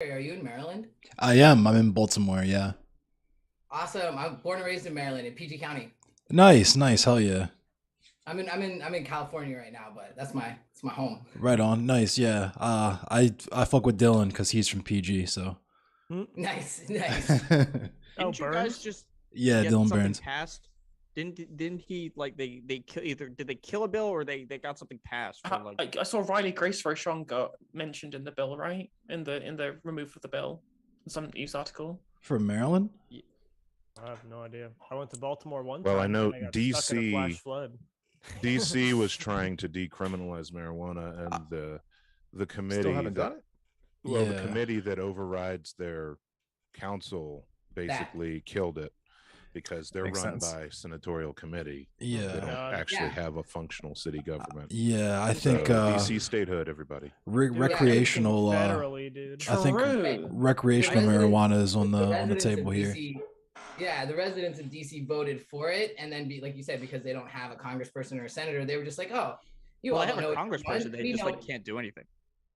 Are you in Maryland? I am. I'm in Baltimore. Yeah. Awesome. I'm born and raised in Maryland in PG County. Nice. Nice. Hell yeah. I'm in California right now, but it's my home. Right on. Nice. Yeah. I fuck with Dylan because he's from PG. So. Nice, nice. Didn't you guys just Yeah, get Dylan something Burns. passed? Didn't he like they kill either did they kill a bill or they got something passed for like I saw Riley Grace very strong got mentioned in the bill, right? In the remove of the bill, some news article. From Maryland? I have no idea. I went to Baltimore one Well, time. I know and got stuck in a flash DC flood. DC was trying to decriminalize marijuana, and the committee Still haven't done that it. well, the Yeah. committee that overrides their council basically killed it because they're Makes run sense. by senatorial committee. They Yeah. don't Yeah. actually have a functional city government. Yeah. I So, think DC statehood, everybody. Dude, recreational. federally, dude. I think True. recreational marijuana is on the residents of table here. DC Yeah, the residents of DC voted for it, and then like you said, because they don't have a congressperson or a senator, they were just like, oh, you well, all they have don't a know what you want. congressperson, they We just know- like can't do anything.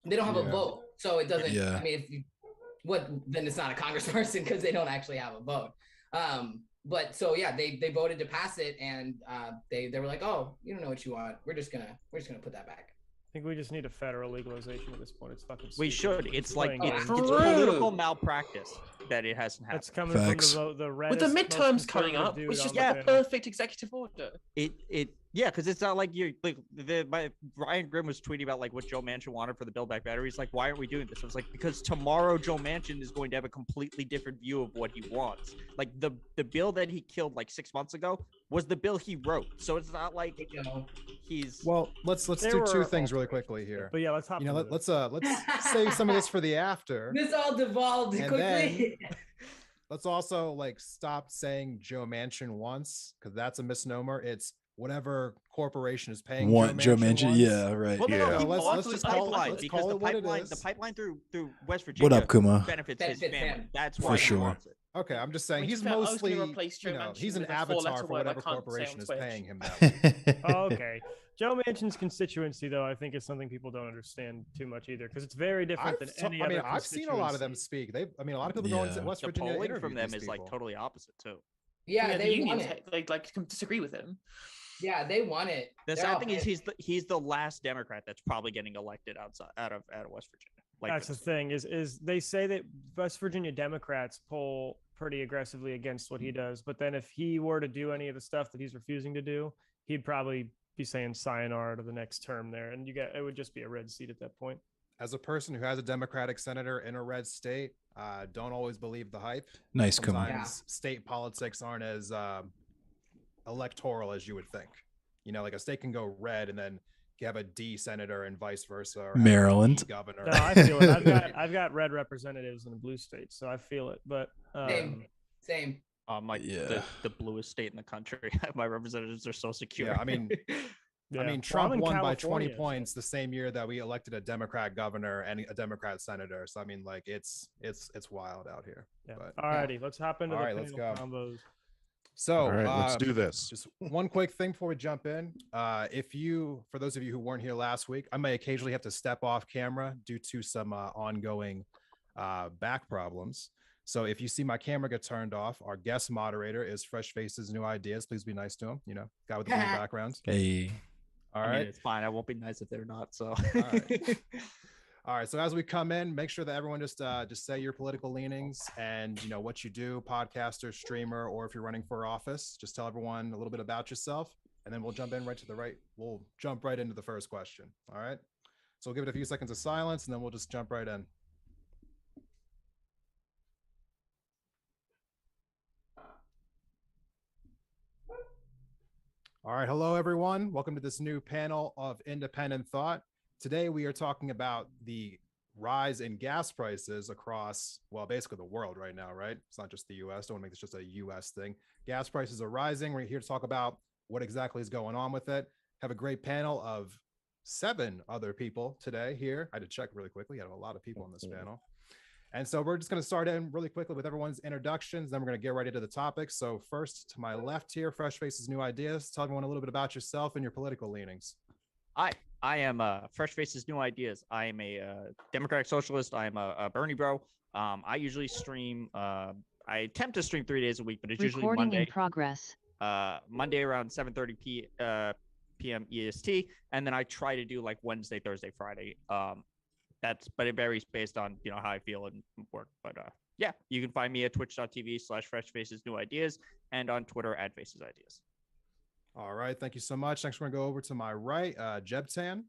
They don't have a Yeah. vote, so it doesn't. Yeah. I mean, if you, what then it's not a congressperson because they don't actually have a vote. But so yeah, they voted to pass it, and they were like, oh, you don't know what you want. We're just gonna put that back. I think we just need a federal legalization at this point. It's fucking. We stupid. should. It's like playing it's games. political malpractice that it hasn't That's happened. coming Facts. from the With the reddest, most midterms coming conservative up, dude it's on just the like a panel. perfect executive order. Yeah, because it's not like you're like Ryan Grimm was tweeting about like what Joe Manchin wanted for the Build Back Better. He's like, why aren't we doing this? I was like, because tomorrow Joe Manchin is going to have a completely different view of what he wants. Like the bill that he killed like 6 months ago was the bill he wrote. So it's not like You know, he's Well, let's There do two were things really alterations, quickly here. But yeah, let's hop. You know, into this. let's save some of this for the after. this all devolved And quickly. Let's also like stop saying Joe Manchin once, because that's a misnomer. It's whatever corporation is paying Joe Manchin. once. Yeah. Right. well, no, Yeah. no, he Let's bought just the call it- pipeline let's because call the it what it pipeline, the is. pipeline through West Virginia. What up, Kuma? Benefits his Benefits family. him. That's For why sure. he wants it. Okay, I'm just saying mean, he's to be fair, I was mostly, gonna replace Joe Manchin he's an with a avatar four-letter for word I whatever can't say corporation on is Twitch. paying him that. Oh, okay. Joe Manchin's constituency, though, I think is something people don't understand too much either, because it's very different than any I mean, other. I've seen a lot of them constituency. speak. A lot of people go into Yeah. West The Virginia. polling interview from them these is like people. totally opposite too. Yeah, the they want unions it. they like disagree with him. Yeah, they want it. The They're all sad thing is pissed. he's the last Democrat that's probably getting elected out of West Virginia. Like That's the thing is they say that West Virginia Democrats poll pretty aggressively against what he does, but then if he were to do any of the stuff that he's refusing to do, he'd probably be saying sayonara to the next term there, and it would just be a red seat at that point. As a person who has a Democratic senator in a red state, don't always believe the hype. Nice. Kuma. Sometimes state politics aren't as electoral as you would think. You know, like a state can go red and then you have a D senator and vice versa. or have a Maryland. D governor. No, I feel it. I've got red representatives in the blue states, so I feel it. But Same. like Yeah. the bluest state in the country. My representatives are so secure. Yeah, I mean, yeah. I mean, Well, Trump I'm in won by 20 California, so- points the same year that we elected a Democrat governor and a Democrat senator. So I mean, like, it's wild out here. Yeah. But Alrighty, let's hop into All the right, let's panel go. combos. so All right, let's do this. Just one quick thing before we jump in. For those of you who weren't here last week, I may occasionally have to step off camera due to some ongoing back problems. So if you see my camera get turned off, our guest moderator is Fresh Faces New Ideas. Please be nice to him. You know, guy with the blue background. Hey. All I mean, right. it's fine. I won't be nice if they're not. So right. All right. So as we come in, make sure that everyone just say your political leanings and you know what you do, podcaster, streamer, or if you're running for office, just tell everyone a little bit about yourself, and then we'll jump in right to the right. We'll jump right into the first question. All right. So we'll give it a few seconds of silence, and then we'll just jump right in. All right. Hello, everyone. Welcome to this new panel of independent thought. Today, we are talking about the rise in gas prices across, well, basically the world right now, right? It's not just the US. Don't want to make this just a US thing. Gas prices are rising. We're here to talk about what exactly is going on with it. Have a great panel of 7 other people today here. I had to check really quickly. We had a lot of people on this panel. And so we're just going to start in really quickly with everyone's introductions. Then we're going to get right into the topics. So first, to my left here, Fresh Faces New Ideas. Tell everyone a little bit about yourself and your political leanings. Hi, I am Fresh Faces, New Ideas. I am a Democratic Socialist. I am a Bernie bro. I usually stream. I attempt to stream 3 days a week, but it's usually Recording in Monday. progress. Monday around 7:30 p.m. EST, and then I try to do like Wednesday, Thursday, Friday. But it varies based on how I feel and work. But yeah, you can find me at twitch.tv/freshfacesnewideas and on Twitter at facesideas. All right, thank you so much. Next, we're gonna go over to my right, Jebtan.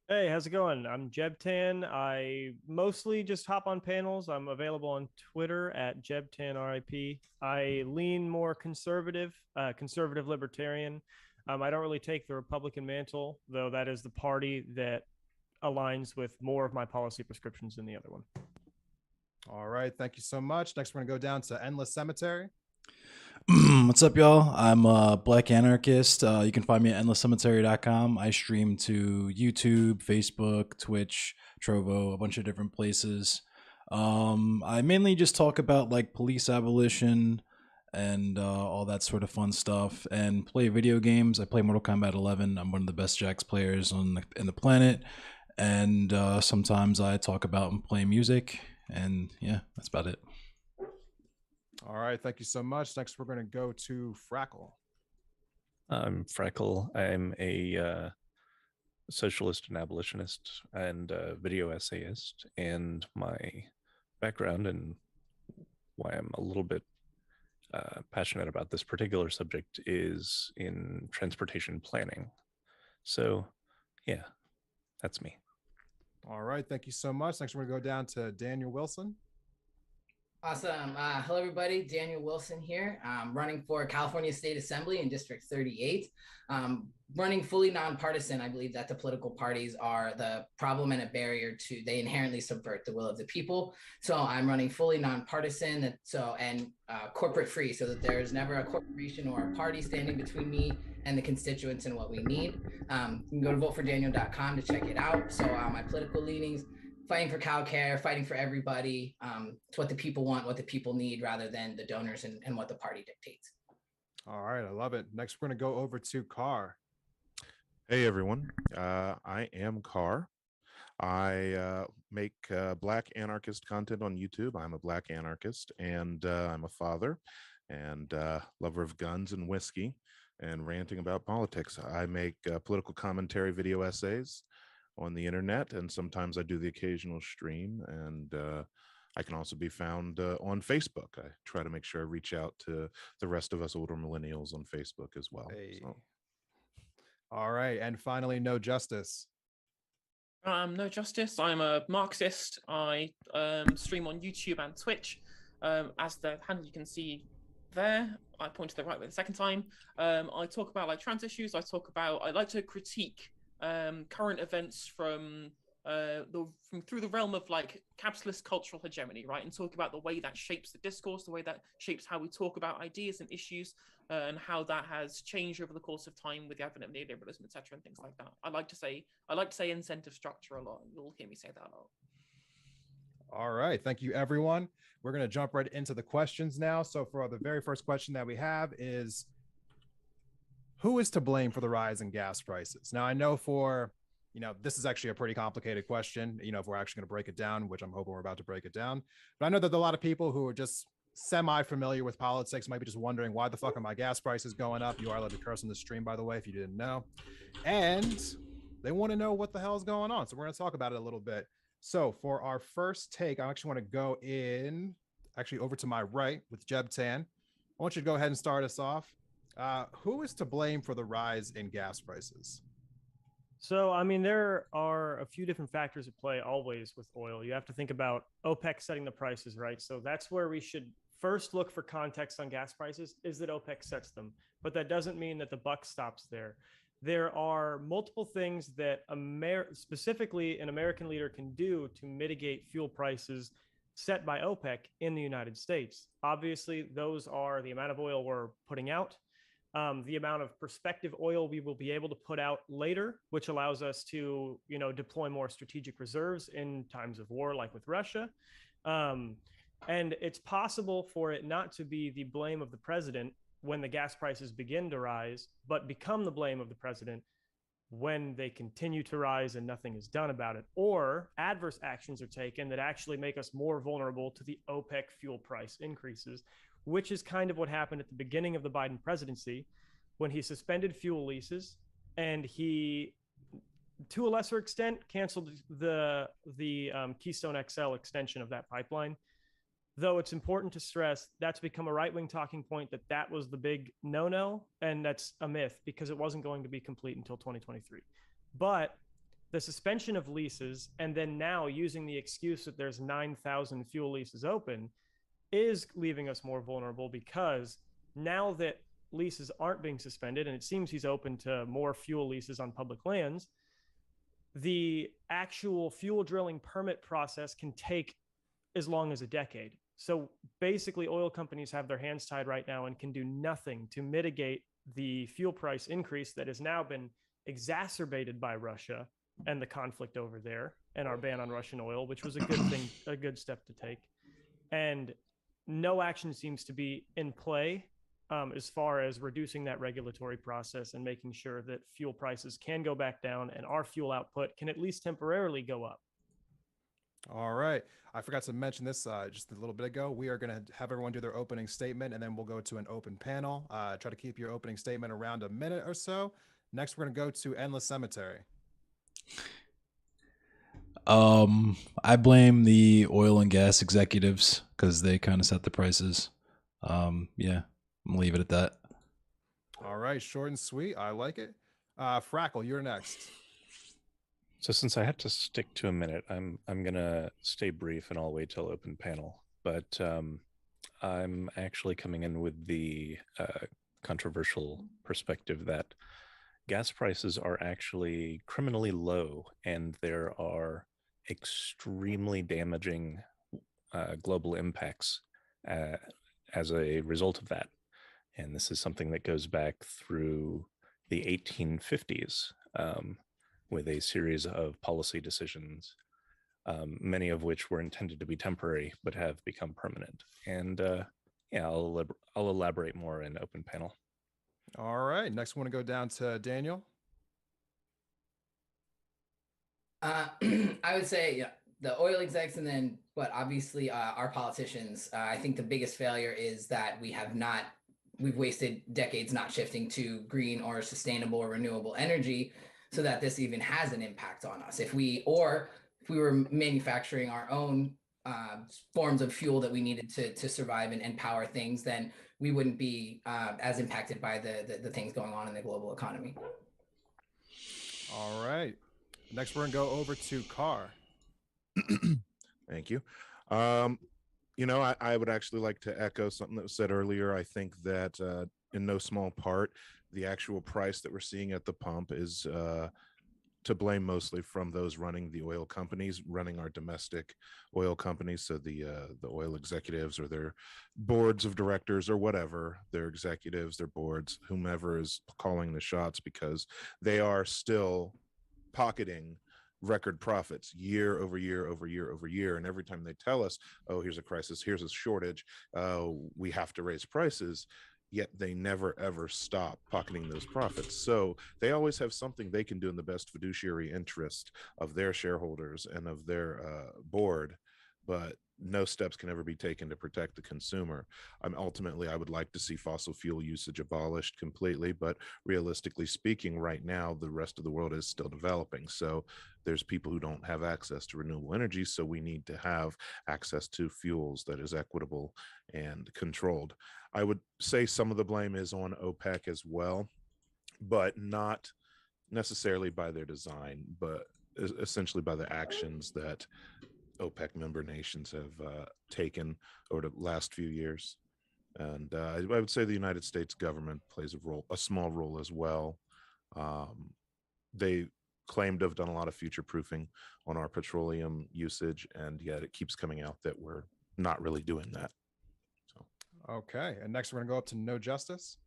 Hey, how's it going? I'm Jebtan. I mostly just hop on panels. I'm available on Twitter at JebtanRIP. I lean more conservative, conservative libertarian. I don't really take the Republican mantle, though that is the party that aligns with more of my policy prescriptions than the other one. All right, thank you so much. Next, we're gonna go down to Endless Cemetery. What's up, y'all? I'm a Black Anarchist. You can find me at endlesscemetery.com. I stream to YouTube, Facebook, Twitch, Trovo, a bunch of different places. I mainly just talk about like police abolition and all that sort of fun stuff, and play video games. I play Mortal Kombat 11. I'm one of the best Jax players in the planet, and sometimes I talk about and play music, and yeah, that's about it. All right, thank you so much. Next, we're going to go to Frackle. I'm Freckle. I'm a socialist and abolitionist and video essayist. And my background and why I'm a little bit passionate about this particular subject is in transportation planning. So, yeah, that's me. All right, thank you so much. Next, we're going to go down to Daniel Wilson. Awesome. Hello, everybody. Daniel Wilson here. Running for California State Assembly in District 38. Running fully nonpartisan. I believe that the political parties are the problem and a barrier to, they inherently subvert the will of the people. So I'm running fully nonpartisan, and corporate free, so that there's never a corporation or a party standing between me and the constituents and what we need. You can go to votefordaniel.com to check it out. So my political leanings: fighting for cow care, fighting for everybody. It's what the people want, what the people need, rather than the donors and what the party dictates. All right, I love it. Next, we're going to go over to Carr. Hey, everyone. I am Carr. I make Black anarchist content on YouTube. I'm a Black anarchist, and I'm a father and lover of guns and whiskey and ranting about politics. I make political commentary video essays on the internet, and sometimes I do the occasional stream, and I can also be found on Facebook. I try to make sure I reach out to the rest of us older millennials on Facebook as well. Hey. So. All right, and finally, No Justice. No Justice. I'm a Marxist. I stream on YouTube and Twitch. As the handle you can see there, I point to the right way the second time. I talk about like trans issues. I like to critique current events from through the realm of like capitalist cultural hegemony, right? And talk about the way that shapes the discourse, the way that shapes how we talk about ideas and issues, and how that has changed over the course of time with the advent of neoliberalism, etc., and things like that. I like to say incentive structure a lot. You'll hear me say that a lot. All right, thank you, everyone. We're going to jump right into the questions now. So for the very first question that we have is, who is to blame for the rise in gas prices? Now, I know this is actually a pretty complicated question, if we're actually going to break it down, which I'm hoping we're about to break it down. But I know that a lot of people who are just semi-familiar with politics might be just wondering, why the fuck are my gas prices going up? You are allowed to curse on the stream, by the way, if you didn't know. And they want to know what the hell is going on. So we're going to talk about it a little bit. So for our first take, I actually want to go over to my right with Jebtan. I want you to go ahead and start us off. Who is to blame for the rise in gas prices? So, I mean, there are a few different factors at play always with oil. You have to think about OPEC setting the prices, right? So that's where we should first look for context on gas prices, is that OPEC sets them. But that doesn't mean that the buck stops there. There are multiple things that specifically an American leader can do to mitigate fuel prices set by OPEC in the United States. Obviously, those are the amount of oil we're putting out, the amount of prospective oil we will be able to put out later, which allows us to, deploy more strategic reserves in times of war, like with Russia. And it's possible for it not to be the blame of the president when the gas prices begin to rise, but become the blame of the president when they continue to rise and nothing is done about it, or adverse actions are taken that actually make us more vulnerable to the OPEC fuel price increases, which is kind of what happened at the beginning of the Biden presidency when he suspended fuel leases and he, to a lesser extent, canceled the Keystone XL extension of that pipeline. Though it's important to stress that's become a right-wing talking point that was the big no-no, and that's a myth because it wasn't going to be complete until 2023. But the suspension of leases and then now using the excuse that there's 9,000 fuel leases open is leaving us more vulnerable, because now that leases aren't being suspended and it seems he's open to more fuel leases on public lands, the actual fuel drilling permit process can take as long as a decade. So basically, oil companies have their hands tied right now and can do nothing to mitigate the fuel price increase that has now been exacerbated by Russia and the conflict over there and our ban on Russian oil, which was a good thing, a good step to take. And no action seems to be in play as far as reducing that regulatory process and making sure that fuel prices can go back down and our fuel output can at least temporarily go up. All right. I forgot to mention this just a little bit ago. We are going to have everyone do their opening statement, and then we'll go to an open panel. Try to keep your opening statement around a minute or so. Next, we're going to go to Endless Cemetery. I blame the oil and gas executives because they kind of set the prices. Yeah, I'm gonna leave it at that. All right. Short and sweet. I like it. Frackle, you're next. So since I have to stick to a minute, I'm gonna stay brief and I'll wait till open panel. But I'm actually coming in with the controversial perspective that gas prices are actually criminally low, and there are extremely damaging global impacts as a result of that. And this is something that goes back through the 1850s. With a series of policy decisions, many of which were intended to be temporary but have become permanent. And yeah, I'll elaborate more in open panel. All right. Next, we want to go down to Daniel. I would say the oil execs, and then, but obviously our politicians. I think the biggest failure is that we've wasted decades not shifting to green or sustainable or renewable energy, so that this even has an impact on us. If we were manufacturing our own forms of fuel that we needed to survive and power things, then we wouldn't be as impacted by the things going on in the global economy. All right. Next, we're going to go over to Carr. Thank you. I would actually like to echo something that was said earlier. I think that in no small part, the actual price that we're seeing at the pump is to blame mostly from those running the oil companies, running our domestic oil companies. So the oil executives or their boards of directors or whatever, their executives, their boards, whomever is calling the shots, because they are still pocketing record profits year over year over year over year. And every time they tell us, oh, here's a crisis, here's a shortage, we have to raise prices, yet they never ever stop pocketing those profits. So they always have something they can do in the best fiduciary interest of their shareholders and of their board, but no steps can ever be taken to protect the consumer. Ultimately, I would like to see fossil fuel usage abolished completely, but realistically speaking, right now, the rest of the world is still developing. So there's people who don't have access to renewable energy, so we need to have access to fuels that is equitable and controlled. I would say some of the blame is on OPEC as well, but not necessarily by their design, but essentially by the actions that OPEC member nations have taken over the last few years. And I would say the United States government plays a small role as well. They claim to have done a lot of future proofing on our petroleum usage, and yet it keeps coming out that we're not really doing that. So. Okay. And next, we're going to go up to No Justice.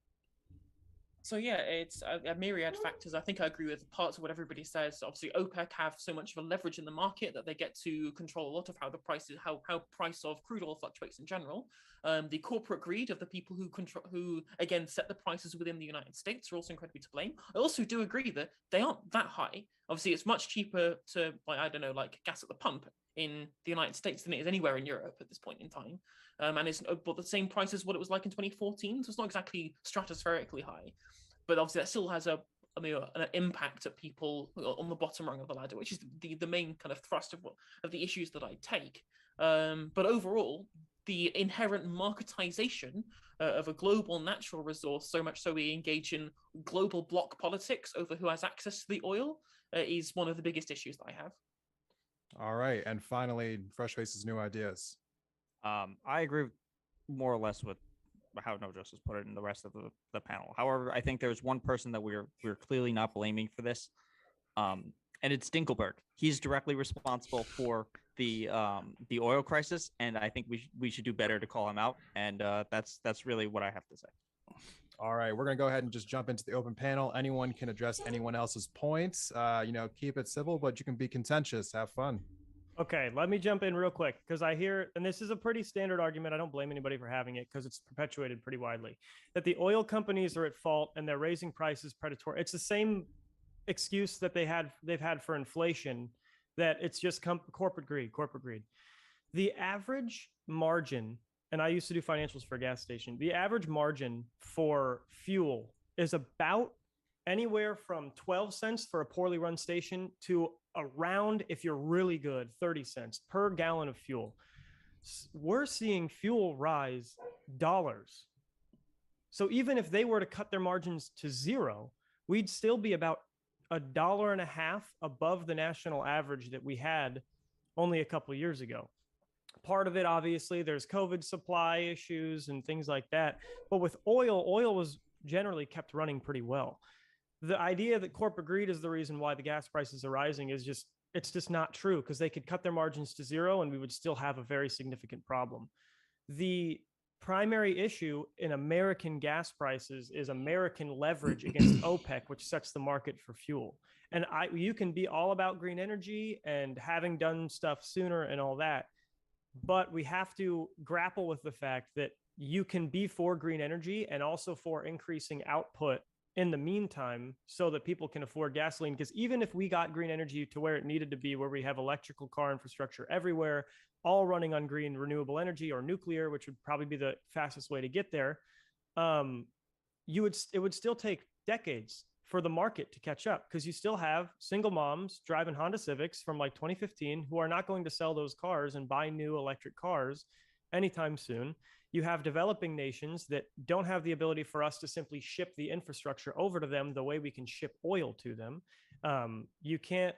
So yeah, it's a myriad factors. I think I agree with parts of what everybody says. Obviously, OPEC have so much of a leverage in the market that they get to control a lot of how the prices, how price of crude oil fluctuates in general. The corporate greed of the people who again set the prices within the United States are also incredibly to blame. I also do agree that they aren't that high. Obviously, it's much cheaper to buy, I don't know, like gas at the pump in the United States than it is anywhere in Europe at this point in time. And it's about the same price as what it was like in 2014. So it's not exactly stratospherically high. But obviously that still has an impact at people on the bottom rung of the ladder, which is the main kind of thrust of the issues that I take. But overall, the inherent marketization of a global natural resource, so much so we engage in global block politics over who has access to the oil, is one of the biggest issues that I have. All right. And finally, Fresh Faces New Ideas. I agree more or less with how No Justice put it in the rest of the panel. However, I think there's one person that we're clearly not blaming for this, and it's Dinkelberg. He's directly responsible for the oil crisis, and I think we should do better to call him out. And that's really what I have to say. All right, we're gonna go ahead and just jump into the open panel. Anyone can address anyone else's points. Keep it civil, but you can be contentious. Have fun. Okay, let me jump in real quick because I hear, and this is a pretty standard argument. I don't blame anybody for having it because it's perpetuated pretty widely, that the oil companies are at fault and they're raising prices predatory. It's the same excuse that they've had for inflation, that it's just corporate greed. The average margin, and I used to do financials for a gas station, the average margin for fuel is about anywhere from 12 cents for a poorly run station to around, if you're really good, 30 cents per gallon of fuel. We're seeing fuel rise dollars. So even if they were to cut their margins to zero, we'd still be about $1.50 above the national average that we had only a couple of years ago. Part of it, obviously, there's COVID supply issues and things like that. But with oil was generally kept running pretty well. The idea that corporate greed is the reason why the gas prices are rising is it's just not true, because they could cut their margins to zero and we would still have a very significant problem. The primary issue in American gas prices is American leverage against OPEC, which sets the market for fuel. And you can be all about green energy and having done stuff sooner and all that, but we have to grapple with the fact that you can be for green energy and also for increasing output in the meantime so that people can afford gasoline. Because even if we got green energy to where it needed to be, where we have electrical car infrastructure everywhere, all running on green renewable energy or nuclear, which would probably be the fastest way to get there, it would still take decades for the market to catch up, because you still have single moms driving Honda Civics from like 2015 who are not going to sell those cars and buy new electric cars anytime soon. You have developing nations that don't have the ability for us to simply ship the infrastructure over to them the way we can ship oil to them. You can't,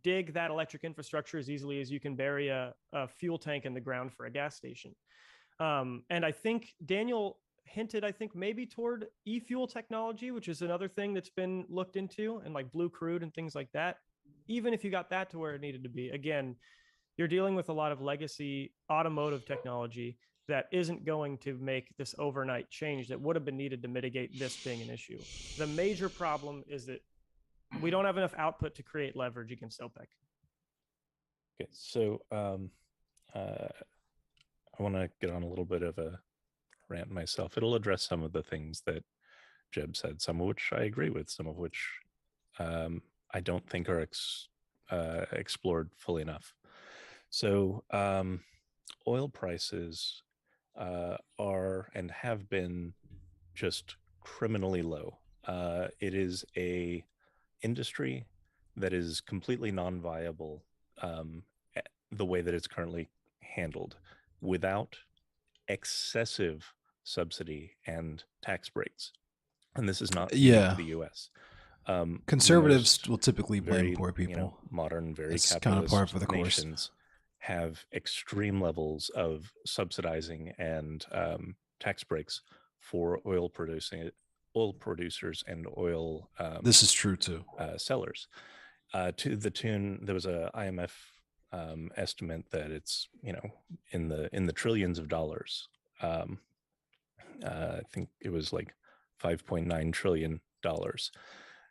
dig that electric infrastructure as easily as you can bury a fuel tank in the ground for a gas station. And I think Daniel hinted, maybe toward e-fuel technology, which is another thing that's been looked into, and like blue crude and things like that. Even if you got that to where it needed to be, again, you're dealing with a lot of legacy automotive technology that isn't going to make this overnight change that would have been needed to mitigate this being an issue. The major problem is that we don't have enough output to create leverage against OPEC. Okay, so I want to get on a little bit of a rant myself. It'll address some of the things that Jeb said, some of which I agree with, some of which I don't think are explored fully enough. So oil prices are and have been just criminally low. It is a industry that is completely non-viable the way that it's currently handled, without excessive subsidy and tax breaks. And this is not unique to the U.S. Conservatives will typically blame very, poor people. Modern, very That's capitalist kind of par for the course. nations have extreme levels of subsidizing and tax breaks for oil producers and oil this is true too, sellers, to the tune, there was a IMF estimate that it's in the trillions of dollars. I think it was like $5.9 trillion.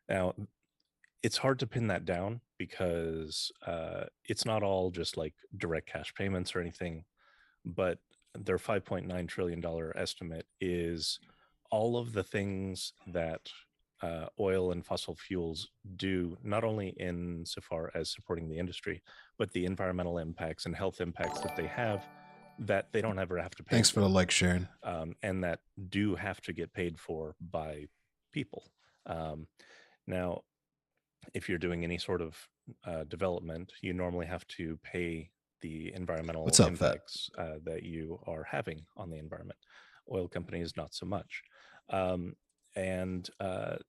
Now, it's hard to pin that down because it's not all just like direct cash payments or anything, but their $5.9 trillion estimate is all of the things that oil and fossil fuels do, not only insofar as supporting the industry, but the environmental impacts and health impacts that they have that they don't ever have to pay. Thanks for the like, Sharon. And that do have to get paid for by people. Now, if you're doing any sort of development, you normally have to pay the environmental impacts that you are having on the environment. Oil companies, not so much.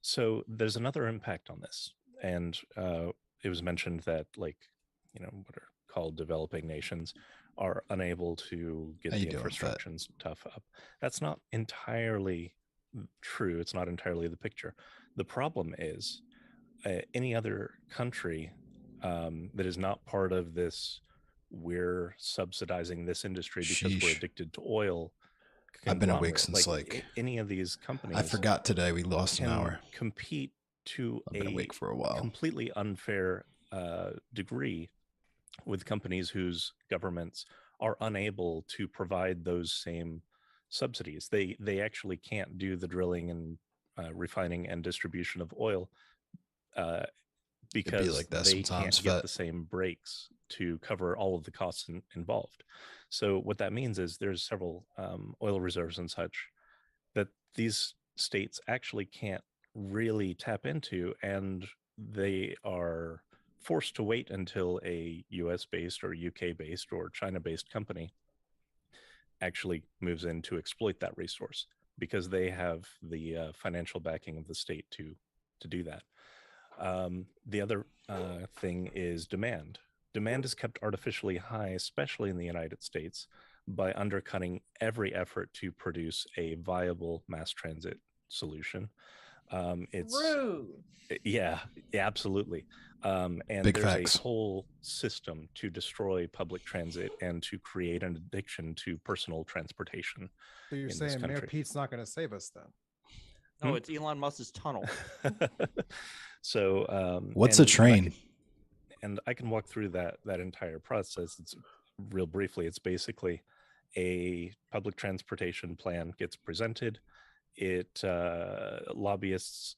So there's another impact on this. And it was mentioned that, like, what are called developing nations are unable to get the infrastructure and stuff up. That's not entirely true. It's not entirely the picture. The problem is any other country that is not part of this, we're subsidizing this industry because we're addicted to oil. I've been awake since any of these companies. I forgot today we lost an hour. Compete to I've been awake for a while. Completely unfair degree with companies whose governments are unable to provide those same subsidies. They actually can't do the drilling and refining and distribution of oil because they can't get the same breaks to cover all of the costs involved. So what that means is there's several oil reserves and such that these states actually can't really tap into, and they are forced to wait until a US-based or UK-based or China-based company actually moves in to exploit that resource because they have the financial backing of the state to do that. The other thing is demand. Demand is kept artificially high, especially in the United States, by undercutting every effort to produce a viable mass transit solution. It's rude. Yeah, absolutely. And Big there's facts. a whole system to destroy public transit and to create an addiction to personal transportation. So you're saying Mayor Pete's not going to save us then? No, it's Elon Musk's tunnel. So what's a train? I can walk through that entire process. It's real briefly. It's basically a public transportation plan gets presented. It lobbyists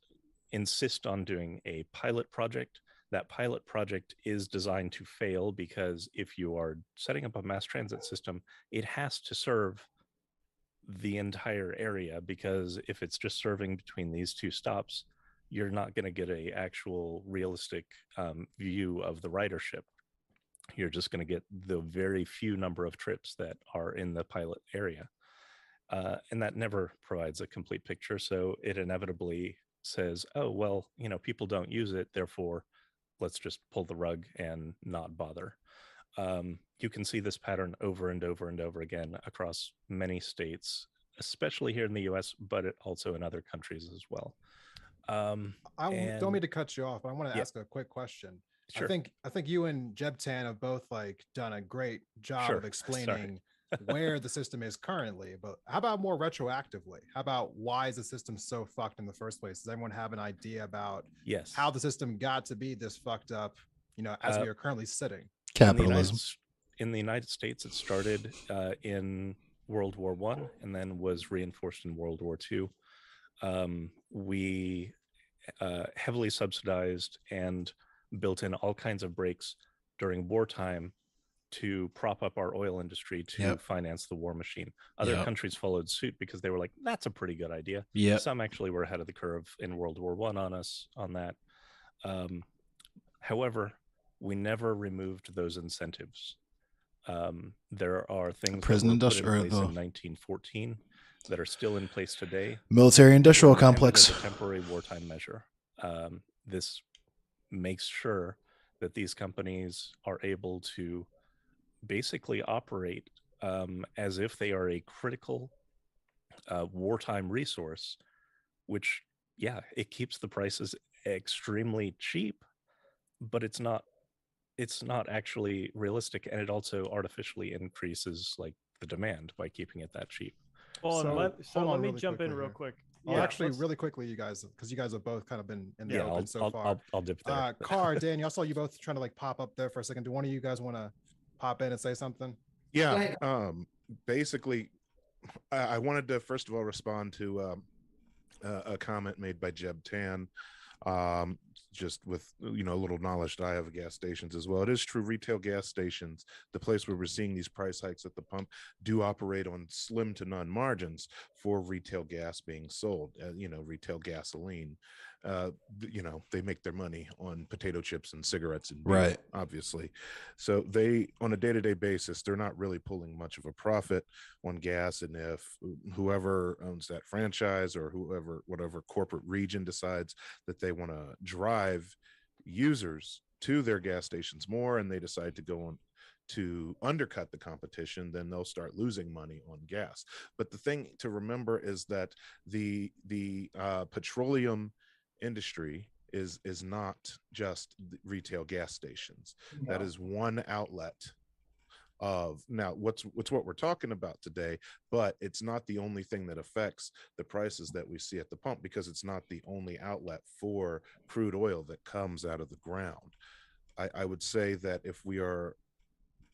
insist on doing a pilot project. That pilot project is designed to fail because if you are setting up a mass transit system, it has to serve the entire area, because if it's just serving between these two stops, you're not going to get a actual realistic view of the ridership. You're just going to get the very few number of trips that are in the pilot area. And that never provides a complete picture. So it inevitably says, oh, well, people don't use it, therefore, let's just pull the rug and not bother. You can see this pattern over and over and over again across many states, especially here in the US, but also in other countries as well. I don't mean to cut you off, but I want to ask a quick question. Sure. I think you and Jebtan have both done a great job of explaining where the system is currently, but how about more retroactively? How about why is the system so fucked in the first place? Does everyone have an idea about how the system got to be this fucked up, as we are currently sitting? Capitalism. In the United States, it started in World War I and then was reinforced in World War II. We heavily subsidized and built in all kinds of breaks during wartime to prop up our oil industry to finance the war machine. Other countries followed suit because they were like, that's a pretty good idea. Some actually were ahead of the curve in World War I on us on that. However, we never removed those incentives. There are things that were put in place in 1914 that are still in place today. Military industrial complex. A temporary wartime measure. This makes sure that these companies are able to basically operate as if they are a critical wartime resource, which, it keeps the prices extremely cheap, but it's not actually realistic, and it also artificially increases the demand by keeping it that cheap. Well, let me jump in real quick. Oh, Yeah, actually, let's- really quickly, you guys, because you guys have both kind of been in the Yeah, open so far. I'll dip there. Car, Daniel, I saw you both trying to like pop up there for a second. Do one of you guys want to pop in and say something? Go Yeah. ahead. Basically, I wanted to first of all respond to a comment made by Jeb Tan. Just with a little knowledge that I have of gas stations as well. It is true, retail gas stations, the place where we're seeing these price hikes at the pump, do operate on slim to none margins for retail gas being sold. Retail gasoline. They make their money on potato chips and cigarettes and beer, Right. obviously. So they, on a day-to-day basis, they're not really pulling much of a profit on gas. And if whoever owns that franchise or whatever corporate region decides that they want to drive users to their gas stations more, and they decide to go on to undercut the competition, then they'll start losing money on gas. But the thing to remember is that the petroleum industry is not just retail gas stations. That is one outlet of now what we're talking about today, but it's not the only thing that affects the prices that we see at the pump, because it's not the only outlet for crude oil that comes out of the ground. I would say that if we are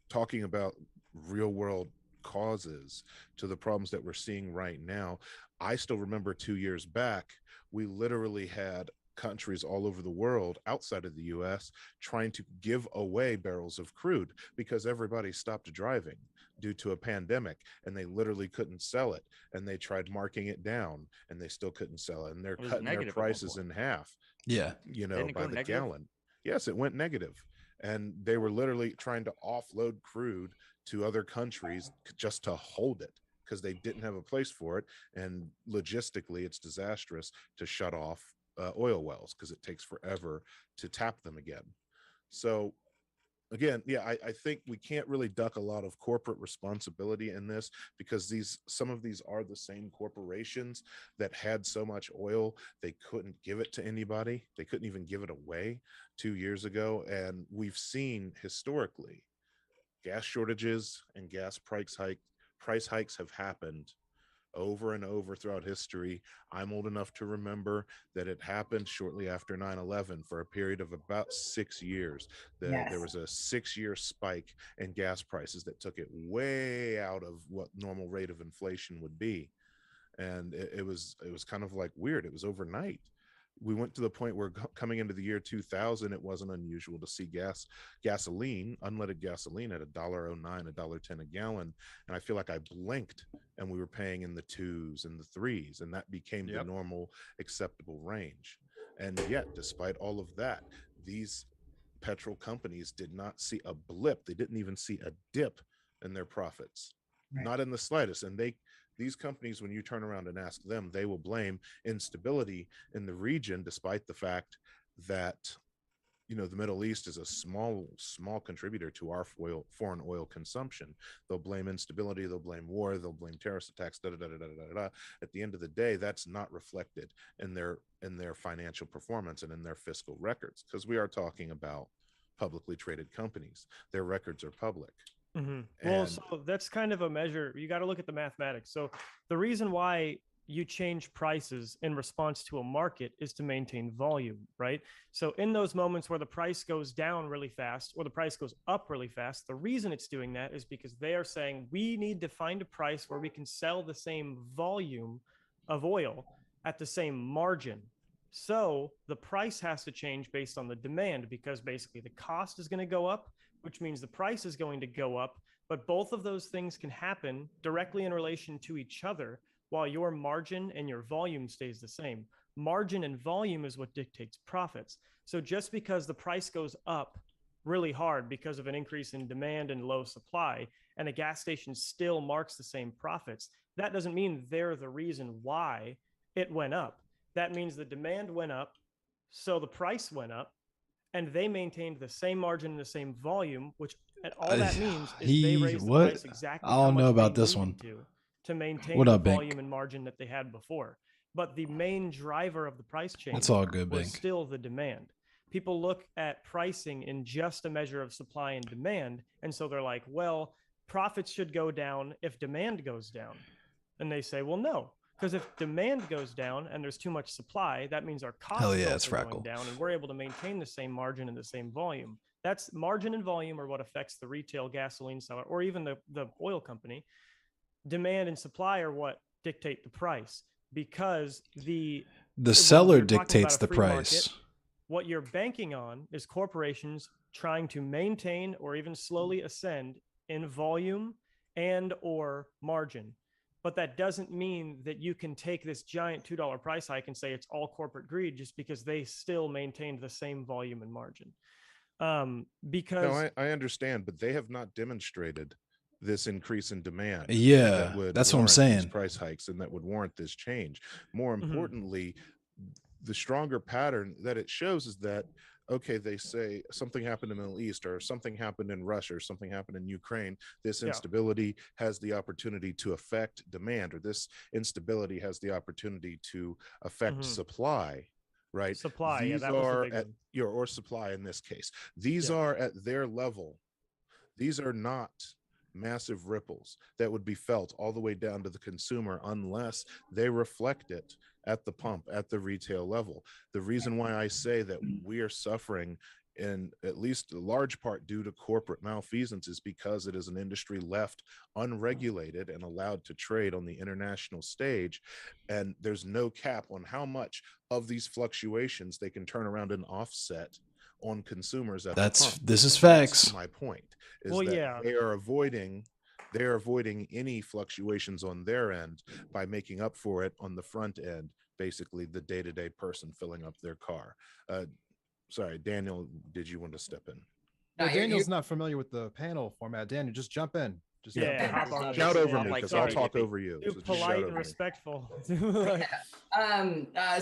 talking about real world causes to the problems that we're seeing right now, I still remember 2 years back, we literally had countries all over the world outside of the US trying to give away barrels of crude because everybody stopped driving due to a pandemic, and they literally couldn't sell it, and they tried marking it down and they still couldn't sell it, and they're was cutting their negative at one prices point. in half, Yeah. Didn't it by go the negative? gallon. Yes, it went negative, and they were literally trying to offload crude to other countries just to hold it because they didn't have a place for it, and logistically it's disastrous to shut off oil wells because it takes forever to tap them again. So again, yeah, I think we can't really duck a lot of corporate responsibility in this, because some of these are the same corporations that had so much oil they couldn't give it to anybody. They couldn't even give it away 2 years ago. And we've seen historically gas shortages and gas price hikes have happened over and over throughout history. I'm old enough to remember that it happened shortly after 9/11 for a period of about 6 years. There was a 6-year spike in gas prices that took it way out of what normal rate of inflation would be. And it was kind of like weird. It was overnight. We went to the point where coming into the year 2000, it wasn't unusual to see gasoline, unleaded gasoline, at $1.09, $1.10 a gallon. And I feel like I blinked and we were paying in the 2s and the 3s, and that became the normal acceptable range. And yet, despite all of that, these petrol companies did not see a blip. They didn't even see a dip in their profits, not in the slightest. And these companies, when you turn around and ask them, they will blame instability in the region, despite the fact that the Middle East is a small contributor to our foreign oil consumption. They'll blame instability, they'll blame war, they'll blame terrorist attacks, da da da da da da. At the end of the day, that's not reflected in their financial performance and in their fiscal records, because we are talking about publicly traded companies. Their records are public. Well, so that's kind of a measure. You got to look at the mathematics. So the reason why you change prices in response to a market is to maintain volume, right? So in those moments where the price goes down really fast or the price goes up really fast, the reason it's doing that is because they are saying we need to find a price where we can sell the same volume of oil at the same margin. So the price has to change based on the demand, because basically the cost is going to go up, which means the price is going to go up. But both of those things can happen directly in relation to each other while your margin and your volume stays the same. Margin and volume is what dictates profits. So just because the price goes up really hard because of an increase in demand and low supply, and a gas station still marks the same profits, that doesn't mean they're the reason why it went up. That means the demand went up, so the price went up, and they maintained the same margin and the same volume, which all that means is they raised the price exactly I how don't much know about they this needed one. to maintain What the up, Bink? volume and margin that they had before. But the main driver of the price change It's all good, was Bink. still the demand. People look at pricing in just a measure of supply and demand, and so they're like, well, profits should go down if demand goes down. And they say, well, no, Because if demand goes down and there's too much supply, that means our costs Hell yeah, are it's going Freckle. down, and we're able to maintain the same margin and the same volume. That's margin and volume are what affects the retail gasoline seller or even the oil company. Demand and supply are what dictate the price, because The when seller you're talking about dictates a the free market, price. what you're banking on is corporations trying to maintain or even slowly ascend in volume and or margin. But that doesn't mean that you can take this giant $2 price hike and say it's all corporate greed, just because they still maintained the same volume and margin. Because No, I understand, but they have not demonstrated this increase in demand. Yeah, that would that's what I'm warrant these saying. price hikes and that would warrant this change. More Mhm. importantly, the stronger pattern that it shows is that, okay, they say something happened in the Middle East or something happened in Russia or something happened in Ukraine. This Yeah. instability has the opportunity to affect demand, or this instability has the opportunity to affect Mhm. supply, right? supply, yeah, These that was the are big at one. or supply in this case. These Yeah. are at their level. These are not massive ripples that would be felt all the way down to the consumer unless they reflect it at the pump, at the retail level. The reason why I say that we are suffering in at least a large part due to corporate malfeasance is because it is an industry left unregulated and allowed to trade on the international stage, and there's no cap on how much of these fluctuations they can turn around and offset on consumers at the pump. This is That's facts. my point, is Well, that yeah. they are avoiding any fluctuations on their end by making up for it on the front end, basically the day-to-day person filling up their car. Sorry, Daniel, did you want to step in? No, No, you're- Daniel's not familiar with the panel format. Daniel, just jump in. Just Yeah, jump in. hop on Shout it. over Yeah, me like, because I'll sorry, talk hippie. over you. Too So just shout polite over and me. respectful.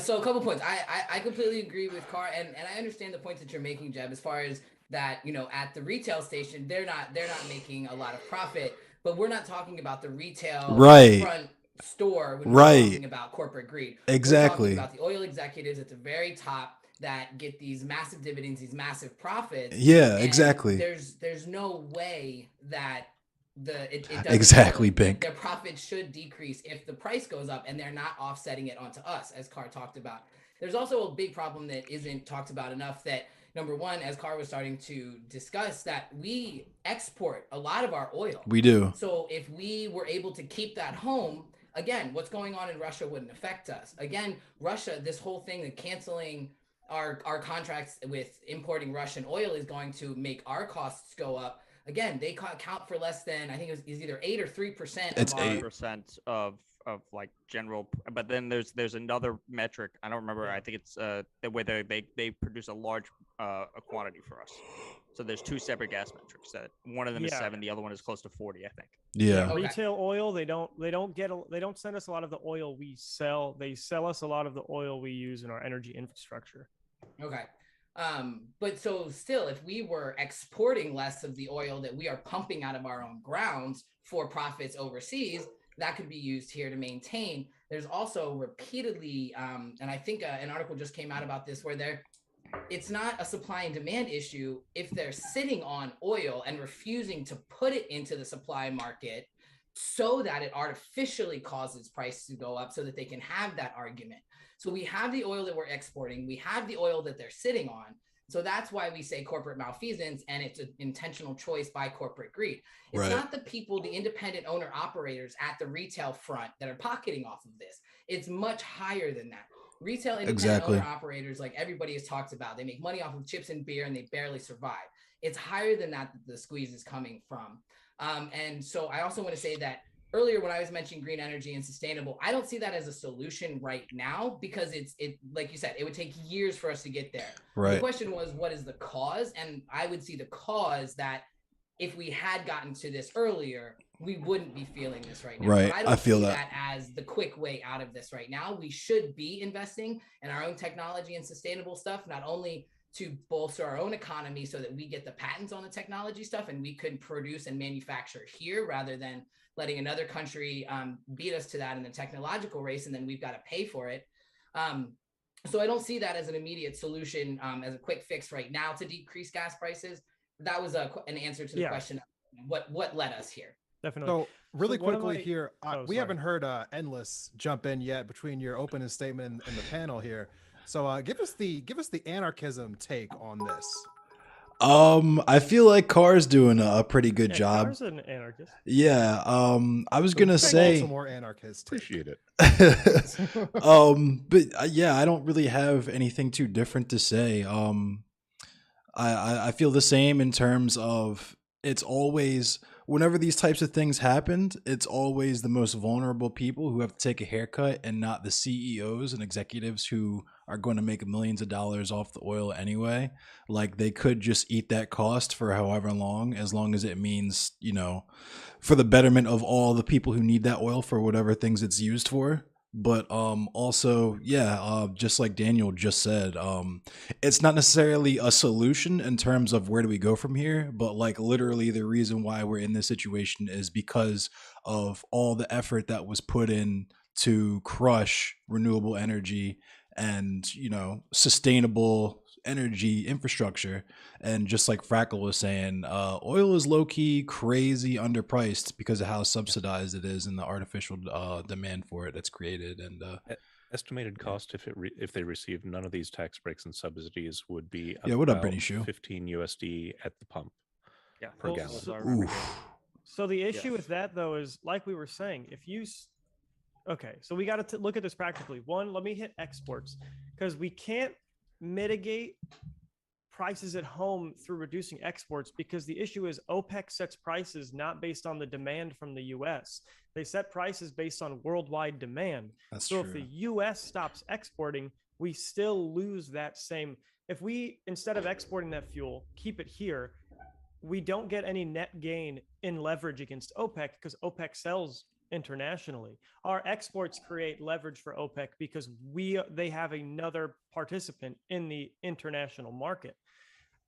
So a couple points. I completely agree with Carr, and I understand the points that you're making, Jeb, as far as that, at the retail station, they're not making a lot of profit, but we're not talking about the retail Right. front store when Right. we're talking about corporate greed. Exactly. We're talking about the oil executives at the very top that get these massive dividends, these massive profits. Yeah, and exactly. There's no way that it doesn't Exactly, matter. Bink. Their profits should decrease if the price goes up, and they're not offsetting it onto us, as Carr talked about. There's also a big problem that isn't talked about enough, that number one, as Carr was starting to discuss, that we export a lot of our oil. We do. So if we were able to keep that home, again, what's going on in Russia wouldn't affect us. Again, Russia, this whole thing of canceling our contracts with importing Russian oil is going to make our costs go up. Again, they count for less than, I think it was either 8 or 3%. It's of our, 5% of like general, but then there's another metric. I don't remember. I think it's where they produce a large quantity for us. So there's two separate gas metrics. That one of them is 7, the other one is close to 40, I think. Yeah. Okay. Retail oil, they don't send us a lot of the oil we sell. They sell us a lot of the oil we use in our energy infrastructure. Okay. But so still, if we were exporting less of the oil that we are pumping out of our own grounds for profits overseas, that could be used here to maintain. There's also repeatedly, and I think an article just came out about this, where it's not a supply and demand issue if they're sitting on oil and refusing to put it into the supply market so that it artificially causes prices to go up so that they can have that argument. So we have the oil that we're exporting, we have the oil that they're sitting on. So that's why we say corporate malfeasance, and it's an intentional choice by corporate greed. It's Right. not the people, the independent owner operators at the retail front that are pocketing off of this. It's much higher than that. Retail independent owner operators, like everybody has talked about, they make money off of chips and beer and they barely survive. It's higher than that the squeeze is coming from. And so I also want to say that earlier when I was mentioning green energy and sustainable, I don't see that as a solution right now, because it like you said, it would take years for us to get there. Right. The question was, what is the cause? And I would see the cause that if we had gotten to this earlier, we wouldn't be feeling this right now. Right. But I don't I feel see that as the quick way out of this right now. We should be investing in our own technology and sustainable stuff, not only to bolster our own economy so that we get the patents on the technology stuff and we could produce and manufacture here rather than letting another country beat us to that in the technological race, and then we've got to pay for it. So I don't see that as an immediate solution, as a quick fix right now to decrease gas prices. That was an answer to the question of what led us here. Definitely. So Really So one of quickly my- here, Oh, we sorry. haven't heard Endless jump in yet between your opening statement and the panel here. So give us the anarchism take on this. I feel like Carr's doing a pretty good Yeah, job. Car's an anarchist. Yeah. I was The gonna say. Baltimore anarchist. Take. Appreciate it. But yeah, I don't really have anything too different to say. I feel the same in terms of it's always whenever these types of things happened, it's always the most vulnerable people who have to take a haircut and not the CEOs and executives who are going to make millions of dollars off the oil anyway. Like they could just eat that cost for however long as it means, you know, for the betterment of all the people who need that oil for whatever things it's used for. But also, yeah, just like Daniel just said, it's not necessarily a solution in terms of where do we go from here, but like literally the reason why we're in this situation is because of all the effort that was put in to crush renewable energy and, you know, sustainable energy infrastructure. And just like Frackle was saying, oil is low-key crazy underpriced because of how subsidized it is and the artificial demand for it that's created. And Estimated cost if they received none of these tax breaks and subsidies would be Yeah, what up, about Brittany Shu? 15 USD at the pump. Yeah, per well, gallon. so I remember Oof. hearing. So the issue with that though is like we were saying, if you okay, so we got to look at this practically. One, let me hit exports because we can't mitigate prices at home through reducing exports because the issue is OPEC sets prices not based on the demand from the US. They set prices based on worldwide demand. That's So true. if the US stops exporting, we still lose that same. If we, instead of exporting that fuel, keep it here, we don't get any net gain in leverage against OPEC because OPEC sells internationally. Our exports create leverage for OPEC because they have another participant in the international market.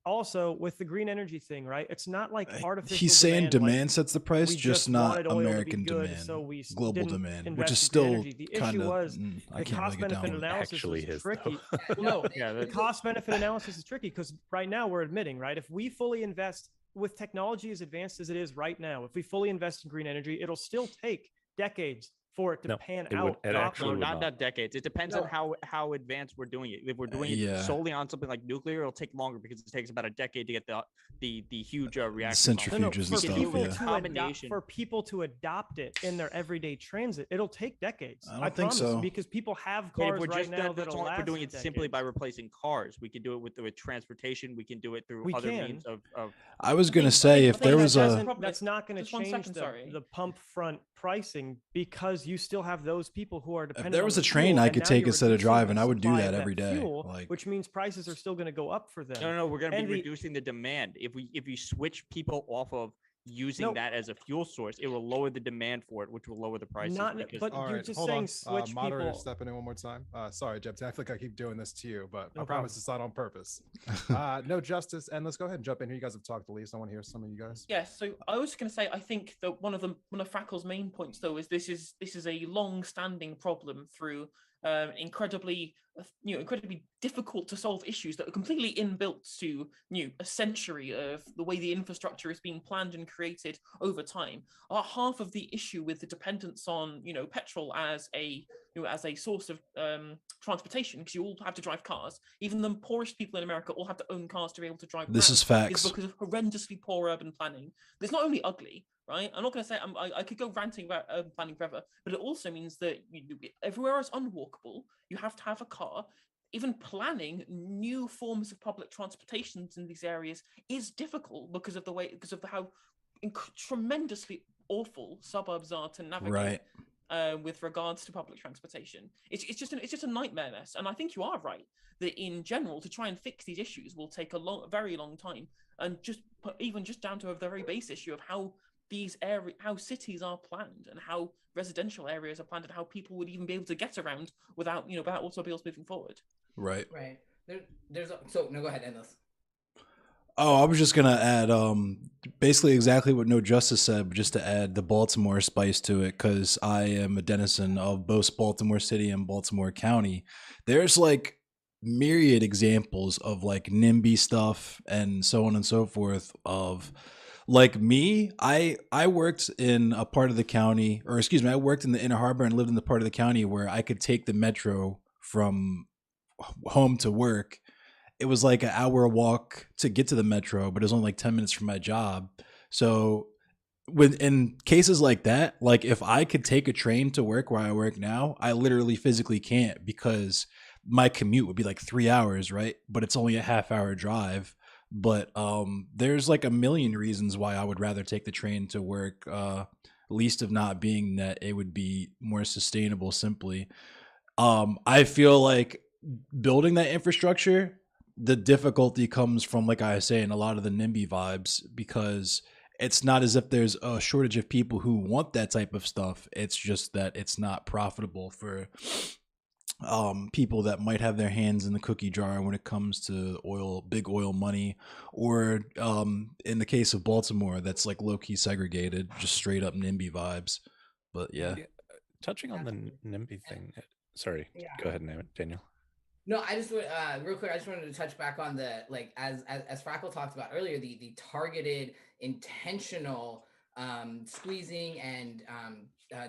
Also, with the green energy thing, right? It's not like artificial. He's saying demand like sets the price, we just wanted not oil to be American good, demand, so we global didn't demand, which invest is in green still energy. The kind issue of. was I the can't really cost get down benefit with it. analysis Actually was is, though. tricky. No, Yeah, The cost benefit analysis is tricky because right now we're admitting, right? If we fully invest with technology as advanced as it is right now, if we fully invest in green energy, it'll still take decades for it to No, pan it out. would- it and actually operate. would not not. decades. It depends No. on how advanced we're doing it. If we're doing it Yeah. solely on something like nuclear, it'll take longer because it takes about a decade to get the huge reactors. centrifuges and for stuff, people yeah. to Combination. for people to adopt it in their everyday transit, it'll take decades. I don't think promise, so. because people have But if cars we're right just now that's that'll only if last we're doing it simply by decades. replacing cars. We can do it with transportation. We can do it through We other can. means of I was I gonna think- I say think- if I there think was that's a probably- that's not going to just 1 change second, sorry. the pump front pricing because you still have those people who are dependent. there on was the a train fuel, I and could now take you're instead of reducing driving, the I would do supply that of every day, fuel, like- which means prices are still going to go up for them. no, we're going to And be the- reducing the demand. If we switch people off of using No. that as a fuel source, it will lower the demand for it, which will lower the prices. Not, because- but All you're right, just hold saying on. switch Moderator people. stepping in one more time. Sorry, Jeb. I feel like I keep doing this to you, but No I promise it's not on purpose. No justice. And let's go ahead and jump in here. You guys have talked the least. I want to hear some of you guys. Yeah, so I was going to say I think that one of Frackle's main points though is this is a long-standing problem through incredibly difficult to solve issues that are completely inbuilt to a century of the way the infrastructure is being planned and created over time. Half of the issue with the dependence on petrol as a source of transportation, because you all have to drive cars. Even the poorest people in America all have to own cars to be able to drive. This is facts. Is because of horrendously poor urban planning. It's not only ugly, right? I'm not going to say I could go ranting about urban planning forever, but it also means that everywhere is unwalkable. You have to have a car. Even planning new forms of public transportation in these areas is difficult because of how tremendously awful suburbs are to navigate. Right. With regards to public transportation, it's just a nightmare mess. And I think you are right that in general to try and fix these issues will take a very long time, and just down to the very base issue of how how cities are planned and how residential areas are planned and how people would even be able to get around without automobiles moving forward. Right. Right. So no, go ahead, Endless. Oh, I was just gonna add basically exactly what No Justice said, but just to add the Baltimore spice to it, because I am a denizen of both Baltimore City and Baltimore County. There's like myriad examples of like NIMBY stuff and so on and so forth of Like me, I worked in a part of the county, or excuse me, I worked in the Inner Harbor and lived in the part of the county where I could take the metro from home to work. It was like an hour walk to get to the metro, but it was only like 10 minutes from my job. So with in cases like that, like if I could take a train to work where I work now, I literally physically can't because my commute would be like 3 hours, right? But it's only a half-hour drive. But there's like a million reasons why I would rather take the train to work. Least of not being that it would be more sustainable simply. I feel like building that infrastructure, the difficulty comes from, like I was saying, a lot of the NIMBY vibes, because it's not as if there's a shortage of people who want that type of stuff. It's just that it's not profitable for people that might have their hands in the cookie jar when it comes to oil, big oil money, or in the case of Baltimore, that's like low key segregated, just straight up NIMBY vibes. But yeah. Touching on the NIMBY thing. Sorry, go ahead, Daniel. No, I just real quick. I just wanted to touch back on the, like, as Frackle talked about earlier, the targeted, intentional squeezing and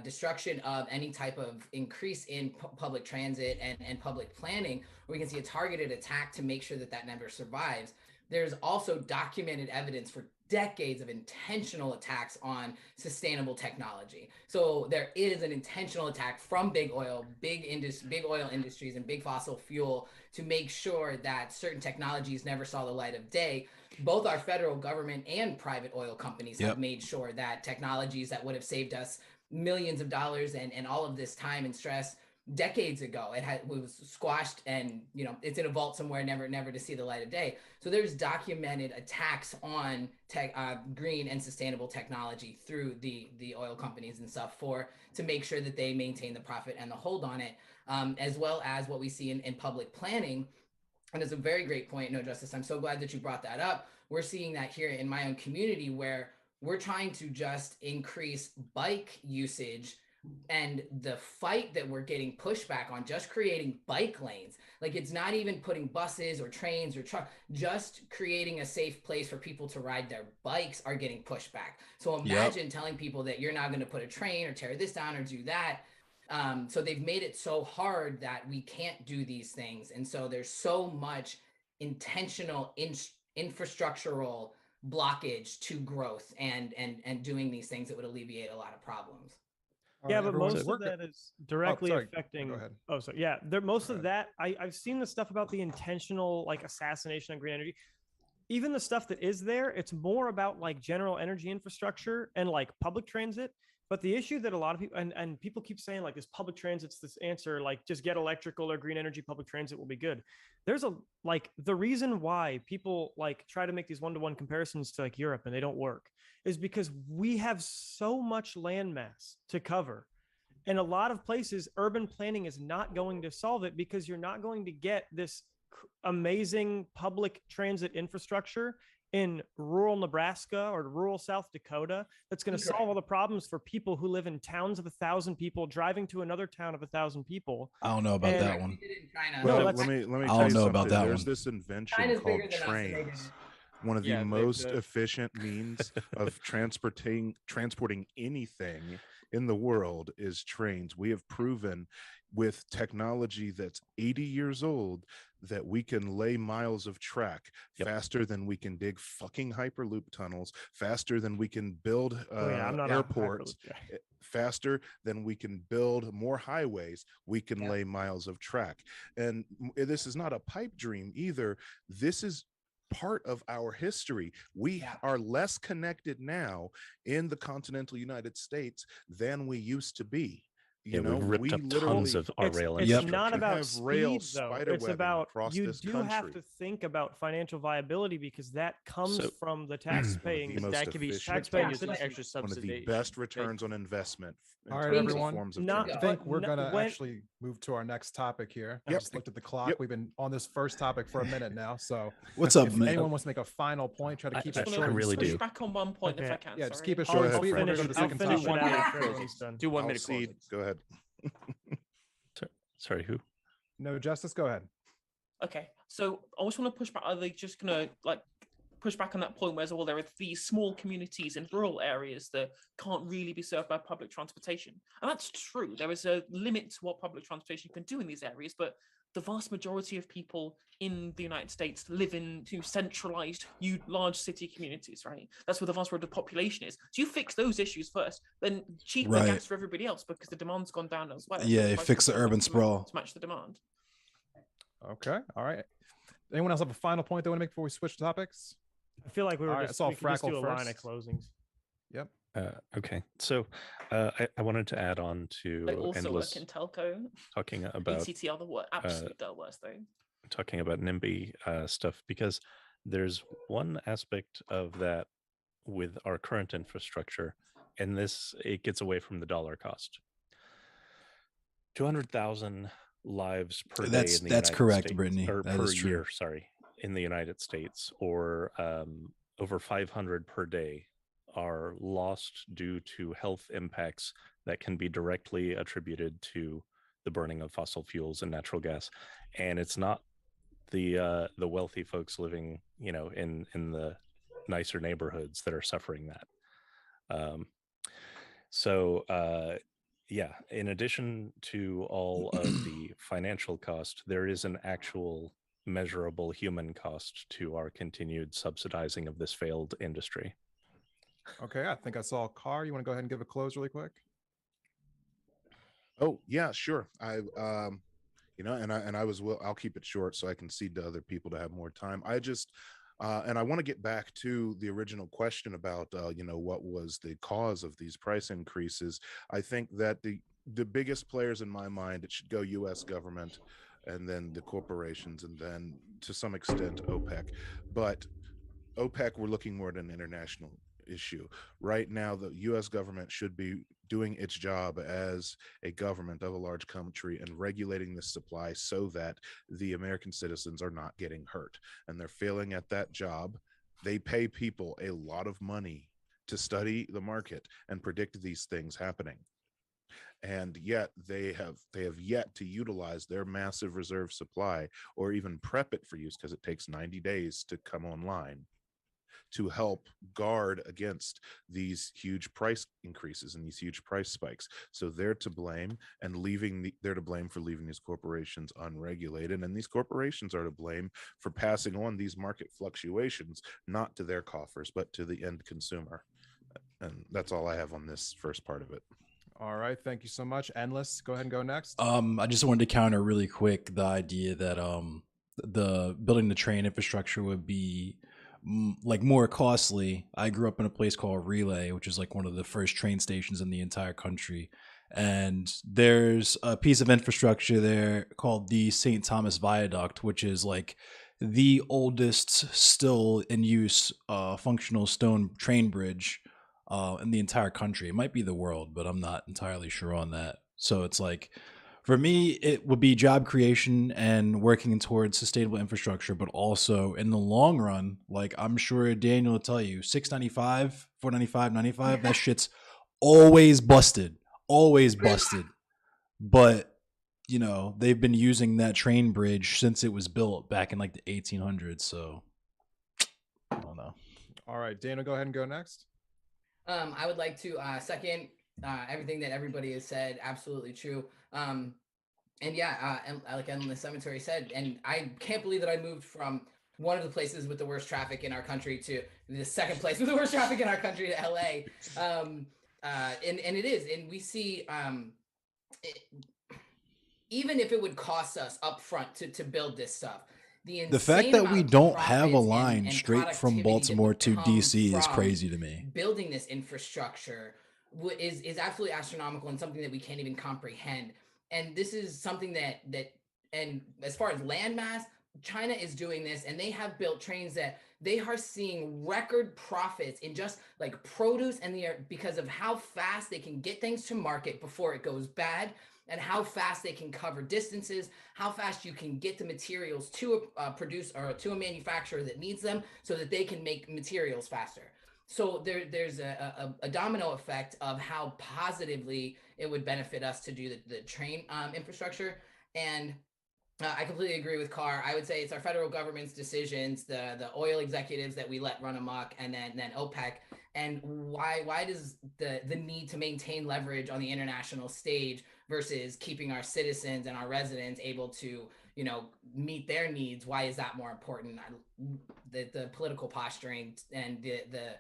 destruction of any type of increase in public transit and public planning, where we can see a targeted attack to make sure that that never survives. There's also documented evidence for decades of intentional attacks on sustainable technology. So there is an intentional attack from big oil, big oil industries and big fossil fuel to make sure that certain technologies never saw the light of day. Both our federal government and private oil companies have made sure that technologies that would have saved us millions of dollars and all of this time and stress decades ago, it was squashed, and it's in a vault somewhere, never to see the light of day. So there's documented attacks on green and sustainable technology through the oil companies and stuff to make sure that they maintain the profit and the hold on it, as well as what we see in public planning. And it's a very great point, No Justice. I'm so glad that you brought that up. We're seeing that here in my own community, where we're trying to just increase bike usage, and the fight that we're getting pushback on just creating bike lanes. Like, it's not even putting buses or trains or trucks, just creating a safe place for people to ride their bikes are getting pushback. So imagine telling people that you're not going to put a train or tear this down or do that. So they've made it so hard that we can't do these things. And so there's so much intentional infrastructural blockage to growth and doing these things that would alleviate a lot of problems. Yeah, but most of that is directly affecting. Go ahead. Oh, sorry. Yeah, most of that, I've seen the stuff about the intentional, like, assassination on green energy. Even the stuff that is there, it's more about like general energy infrastructure and like public transit. But the issue that a lot of people and people keep saying, like, this public transit's this answer, like just get electrical or green energy public transit will be good. There's the reason why people like try to make these one-to-one comparisons to like Europe and they don't work is because we have so much land mass to cover. And a lot of places, urban planning is not going to solve it, because you're not going to get this amazing public transit infrastructure in rural Nebraska or rural South Dakota that's going to solve all the problems for people who live in towns of 1,000 people driving to another town of 1,000 people. I don't know about that one. Well, let me tell you something. There's one. This invention called trains. One of the most efficient means of transporting anything in the world is trains. We have proven with technology that's 80 years old that we can lay miles of track faster than we can dig fucking hyperloop tunnels, faster than we can build airports, faster than we can build more highways. We can lay miles of track. And this is not a pipe dream either. This is part of our history. We are less connected now in the continental United States than we used to be. We've ripped up tons of our rail infrastructure. It's not about speed, though. It's about, you do have to think about financial viability, because that comes from the tax paying. That can be taxpaying as an extra subsidy. One of the best returns on investment. All right, everyone. I think we're going to actually move to our next topic here. I just looked at the clock. We've been on this first topic for a minute now. So what's up, if anyone wants to make a final point, try to keep it short. I really do. Back on one point if I can. Yeah, just keep it short. I'll finish do 1 minute. Go ahead. Sorry, who? No Justice, go ahead. Okay, so I just want to push back. Are they just gonna like push back on that point where, well, there are these small communities in rural areas that can't really be served by public transportation. And that's true. There is a limit to what public transportation can do in these areas, but the vast majority of people in the United States live in centralized, large city communities, right? That's where the vast majority of the population is. So you fix those issues first, then cheaper Right. gas for everybody else because the demand's gone down elsewhere. Yeah, the it price fix the will go up urban sprawl. to match the demand. Okay. All right. Anyone else have a final point they want to make before we switch topics? I feel like we were All right, just, I saw we could just Frackle do a line of first. closings. Yep. Okay, so I wanted to add on to They also Endless work in telco. talking about ATT are the absolute worst though. talking about NIMBY stuff, because there's one aspect of that with our current infrastructure, and it gets away from the dollar cost. 200,000 lives per day in the United That's correct, States, Brittany. or That per is true. year, sorry, in the United States, or over 500 per day are lost due to health impacts that can be directly attributed to the burning of fossil fuels and natural gas. And it's not the wealthy folks living, in the nicer neighborhoods that are suffering that. Yeah, in addition to all of the financial cost, there is an actual measurable human cost to our continued subsidizing of this failed industry. Okay, I think I saw a car. You want to go ahead and give a close really quick? Oh yeah, sure. I'll keep it short so I can cede to other people to have more time. And I want to get back to the original question about, what was the cause of these price increases. I think that the biggest players in my mind, it should go U.S. government, and then the corporations, and then to some extent OPEC. But OPEC, we're looking more at an international issue. Right now, the U.S. government should be doing its job as a government of a large country and regulating this supply so that the American citizens are not getting hurt. And they're failing at that job. They pay people a lot of money to study the market and predict these things happening. And yet they have yet to utilize their massive reserve supply or even prep it for use, because it takes 90 days to come online, to help guard against these huge price increases and these huge price spikes. So they're to blame, and they're to blame for leaving these corporations unregulated, and these corporations are to blame for passing on these market fluctuations, not to their coffers, but to the end consumer. And that's all I have on this first part of it. All right, thank you so much. Endless, go ahead and go next. I just wanted to counter really quick the idea that the building the train infrastructure would be like more costly. I grew up in a place called Relay, which is like one of the first train stations in the entire country, and there's a piece of infrastructure there called the St. Thomas Viaduct, which is like the oldest still in use functional stone train bridge in the entire country. It might be the world, but I'm not entirely sure on that. So it's like, for me, it would be job creation and working towards sustainable infrastructure, but also in the long run, like I'm sure Daniel will tell you, $6.95, $4.95, $95, that shit's always busted. But, they've been using that train bridge since it was built back in like the 1800s. So I don't know. All right, Daniel, go ahead and go next. I would like to second everything that everybody has said. Absolutely true. And like Endless Cemetery said, and I can't believe that I moved from one of the places with the worst traffic in our country to the second place with the worst traffic in our country, to LA. And it is, and we see even if it would cost us upfront to build this stuff, the fact that we don't have a line straight from Baltimore to DC is crazy to me. Building this infrastructure is absolutely astronomical and something that we can't even comprehend. And this is something that and as far as landmass, China is doing this, and they have built trains that they are seeing record profits in just like produce, and because of how fast they can get things to market before it goes bad, and how fast they can cover distances, how fast you can get the materials to a produce or to a manufacturer that needs them, so that they can make materials faster. So there's a domino effect of how positively it would benefit us to do the train infrastructure. And I completely agree with Carr. I would say it's our federal government's decisions, the oil executives that we let run amok, and then OPEC. And why does the need to maintain leverage on the international stage versus keeping our citizens and our residents able to, meet their needs? Why is that more important? The political posturing and the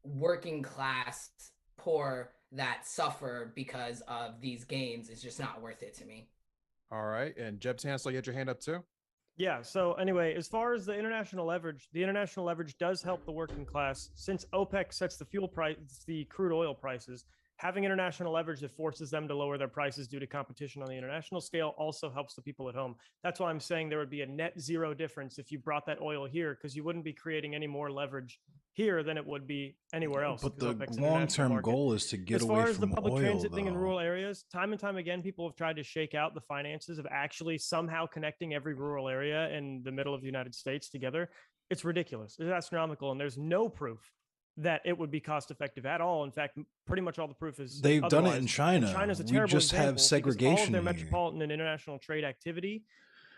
working class poor that suffer because of these gains is just not worth it to me. All right. And Jeb Tansel, you had your hand up too? Yeah. So anyway, as far as the international leverage does help the working class. Since OPEC sets the fuel price, the crude oil prices, having international leverage that forces them to lower their prices due to competition on the international scale also helps the people at home. That's why I'm saying there would be a net zero difference if you brought that oil here, because you wouldn't be creating any more leverage here than it would be anywhere else. But the OPEC's an long international term market. goal is to get As away far as the from public oil, transit thing in though. rural areas, time and time again, people have tried to shake out the finances of actually somehow connecting every rural area in the middle of the United States together. It's ridiculous. It's astronomical. And there's no proof that it would be cost effective at all. In fact, pretty much all the proof is They've done it otherwise. in China. And China's a We terrible just have example because all of segregation their here. metropolitan and international trade activity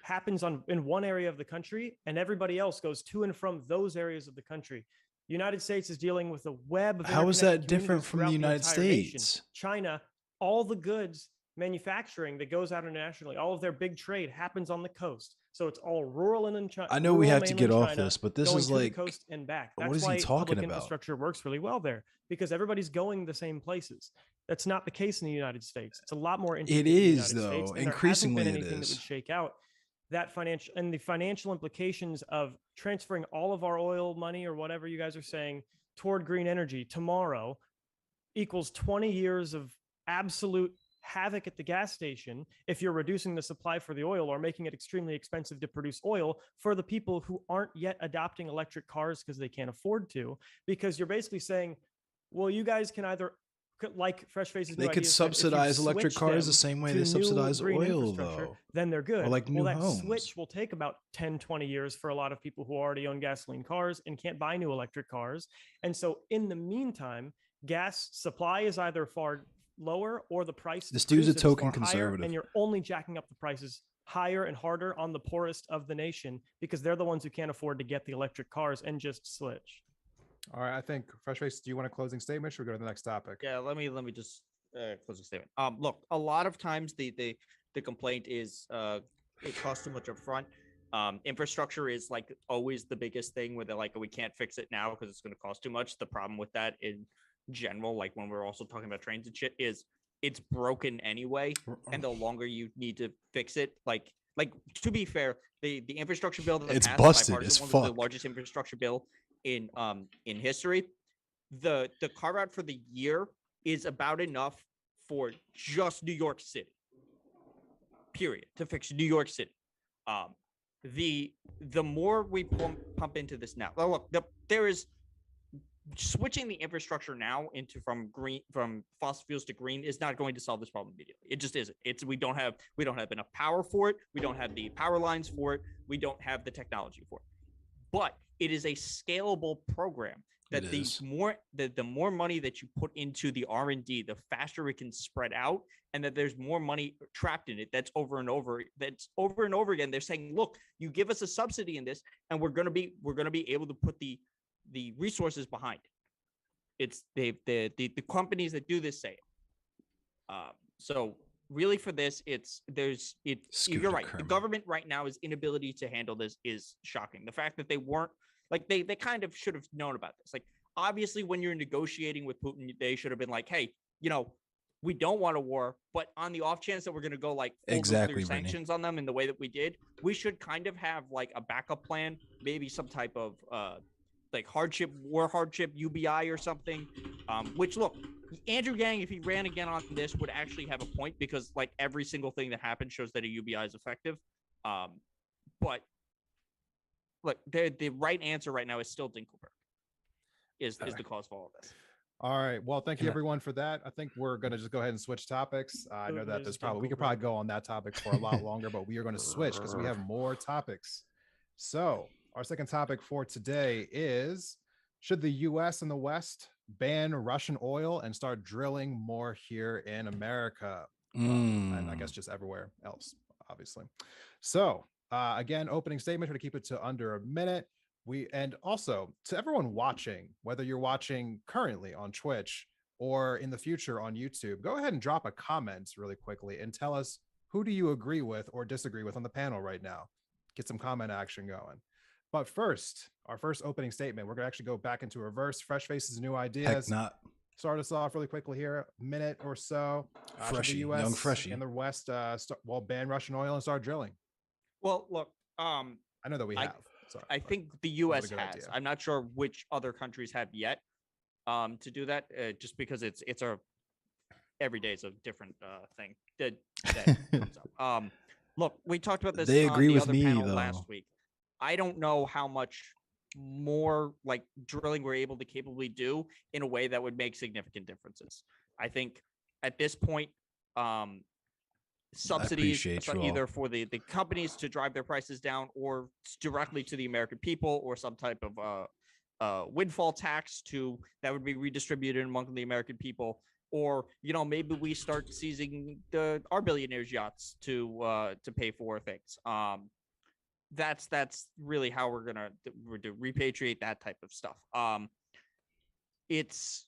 happens in one area of the country, and everybody else goes to and from those areas of the country. The United States is dealing with a web of How is that interconnected different communities from the throughout United entire nation. States? China, all the goods manufacturing that goes out internationally, all of their big trade happens on the coast. So it's all rural and in China. I know we have to get off this, but this is going to like, the coast and back. what That's is he why talking public about? infrastructure works really well there, because everybody's going the same places. That's not the case in the United States. It's a lot more intricate It in the is, United States, though. and Increasingly there it hasn't been anything that is. would shake out that the financial implications of transferring all of our oil money or whatever you guys are saying toward green energy tomorrow equals 20 years of absolute havoc at the gas station if you're reducing the supply for the oil or making it extremely expensive to produce oil for the people who aren't yet adopting electric cars because they can't afford to, because you're basically saying, well, you guys can either, like Fresh Faces, They could subsidize electric cars the same way they subsidize oil, though. Then they're good. Or like new that homes. switch will take about 10, 20 years for a lot of people who already own gasoline cars and can't buy new electric cars. And so in the meantime, gas supply is either far lower or the price. This dude's a is token far higher, conservative. and you're only jacking up the prices higher and harder on the poorest of the nation because they're the ones who can't afford to get the electric cars and just switch. All right. I think Fresh Face, do you want a closing statement? Should we go to the next topic? Yeah, let me just close the statement. Look, a lot of times the complaint is it costs too much up front. Infrastructure is like always the biggest thing where they're like, we can't fix it now because it's going to cost too much. The problem with that in general, like when we're also talking about trains and shit, is it's broken anyway, and the longer you need to fix it, like to be fair, the infrastructure bill that it's passed busted as was fuck. the largest infrastructure bill in history. The carve out for the year is about enough for just New York City, period, to fix New York City. The more we pump into this now, look, there is switching the infrastructure now into from fossil fuels to green is not going to solve this problem immediately. It just isn't. We don't have enough power for it. We don't have the power lines for it. We don't have the technology for it. But it is a scalable program that the more money that you put into the R&D, the faster it can spread out, and that there's more money trapped in it. That's over and over again. They're saying, look, you give us a subsidy in this, and we're gonna be able to put the resources behind it. It's the companies that do this say it. So really for this, you're right. The government right now, is inability to handle this is shocking. The fact that they weren't, like, they kind of should have known about this. Like, obviously when you're negotiating with Putin, they should have been like, hey, we don't want a war, but on the off chance that we're going to go like full nuclear sanctions on them in the way that we did, we should kind of have like a backup plan, maybe some type of like war hardship, UBI or something. Which, look, Andrew Yang, if he ran again on this, would actually have a point, because like every single thing that happened shows that a UBI is effective. But look, the right answer right now is still Dinkelberg is the cause for all of this. All right. Well, thank you everyone for that. I think we're going to just go ahead and switch topics. I know that we could probably go on that topic for a lot longer, but we are going to switch because we have more topics. So our second topic for today is, should the U.S. and the West ban Russian oil and start drilling more here in America? And I guess just everywhere else. obviously. So again, opening statement, try to keep it to under a minute. And also to everyone watching, whether you're watching currently on Twitch or in the future on YouTube, go ahead and drop a comment really quickly and tell us, who do you agree with or disagree with on the panel right now? Get some comment action going. But first, our first opening statement, we're going to actually go back into reverse. Fresh faces, new ideas. Heck not. Start us off really quickly here, a minute or so. Freshie, the US young freshie. and the West ban Russian oil and start drilling? Well, look, I know that we have. Sorry, I think the U.S. has. Idea. I'm not sure which other countries have yet to do that, just because it's a every day is a different thing that comes up. Look, we talked about this. They agree on the with other me panel though. last week. I don't know how much more like drilling we're able to capably do in a way that would make significant differences. I think at this point, subsidies either for the companies to drive their prices down or directly to the American people, or some type of windfall tax that would be redistributed among the American people, or maybe we start seizing our billionaires' yachts to pay for things. That's really how we're gonna repatriate that type of stuff. It's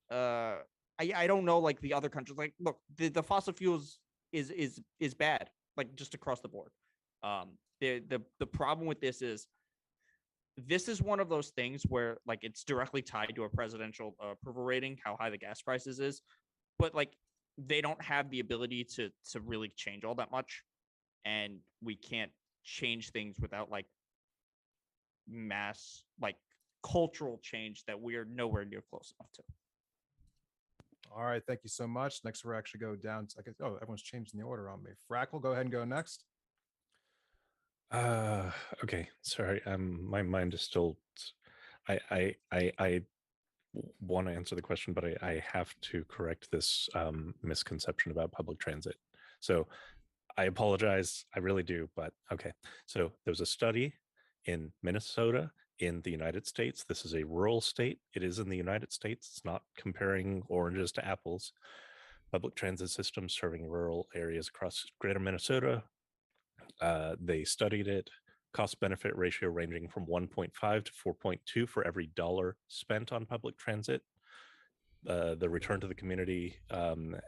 I don't know, like the other countries. Like, look, the fossil fuels is bad, like just across the board. The problem with this is one of those things where like it's directly tied to a presidential approval rating, how high the gas prices is, but like they don't have the ability to really change all that much, and we can't change things without like mass like cultural change that we are nowhere near close enough to. All right, thank you so much. Next, we're actually go down to, I guess, everyone's changing the order on me. Frackle, go ahead and go next. Okay, sorry. My mind is still. I want to answer the question, but I have to correct this misconception about public transit. So I apologize. I really do. But okay. So there was a study in Minnesota in the United States. This is a rural state. It is in the United States. It's not comparing oranges to apples. Public transit systems serving rural areas across greater Minnesota. They studied it. Cost benefit ratio ranging from 1.5 to 4.2 for every dollar spent on public transit. The return to the community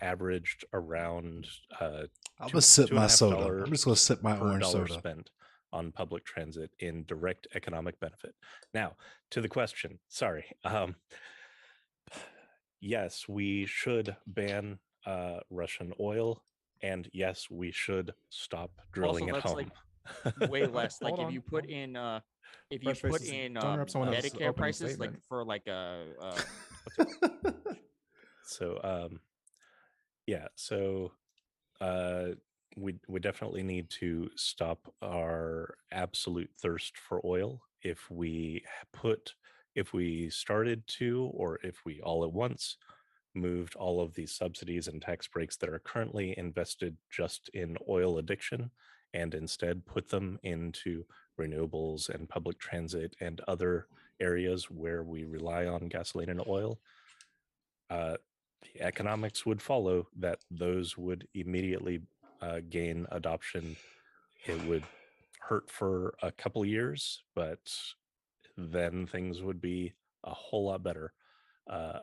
averaged around I'll just sip my soda. I'm just going to sip my orange soda. Spent on public transit in direct economic benefit. Now, to the question. Sorry. Yes, we should ban Russian oil, and yes, we should stop drilling also, at home. Like way less. Like if you put in Medicare prices, like for like so yeah, so we definitely need to stop our absolute thirst for oil. If we started to, or if we all at once moved all of these subsidies and tax breaks that are currently invested just in oil addiction and instead put them into renewables and public transit and other areas where we rely on gasoline and oil, the economics would follow that those would immediately gain adoption. It would hurt for a couple years, but then things would be a whole lot better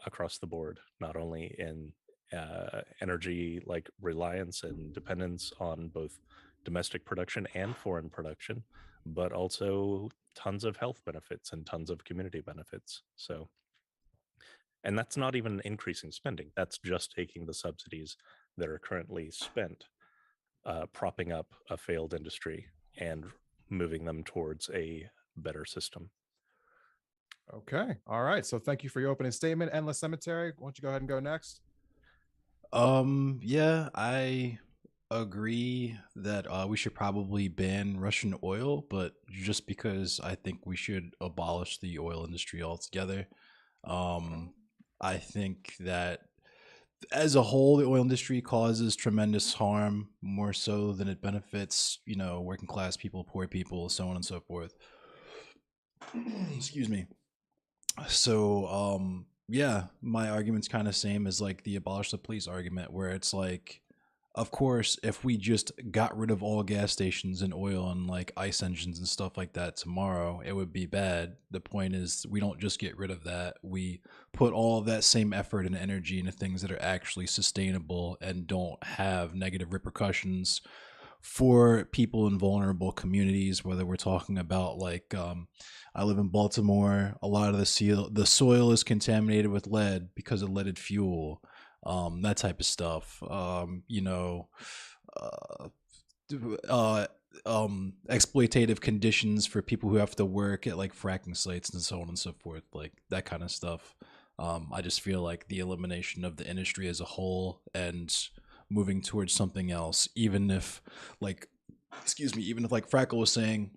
across the board, not only in energy like reliance and dependence on both domestic production and foreign production, but also tons of health benefits and tons of community benefits. So, and that's not even increasing spending. That's just taking the subsidies that are currently spent, propping up a failed industry and moving them towards a better system. Okay. All right. So thank you for your opening statement. Endless Cemetery, why don't you go ahead and go next? Yeah, I agree that we should probably ban Russian oil, but just because I think we should abolish the oil industry altogether. I think that as a whole, the oil industry causes tremendous harm, more so than it benefits, working class people, poor people, so on and so forth. Excuse me. So, yeah, my argument's kind of same as like the abolish the police argument, where it's like, of course, if we just got rid of all gas stations and oil and like ICE engines and stuff like that tomorrow, it would be bad. The point is, we don't just get rid of that. We put all of that same effort and energy into things that are actually sustainable and don't have negative repercussions for people in vulnerable communities, whether we're talking about like I live in Baltimore. A lot of the soil is contaminated with lead because of leaded fuel, that type of stuff. Uh, uh, exploitative conditions for people who have to work at like fracking sites and so on and so forth, like that kind of stuff. I just feel like the elimination of the industry as a whole and moving towards something else, even if like, even if like Frackle was saying,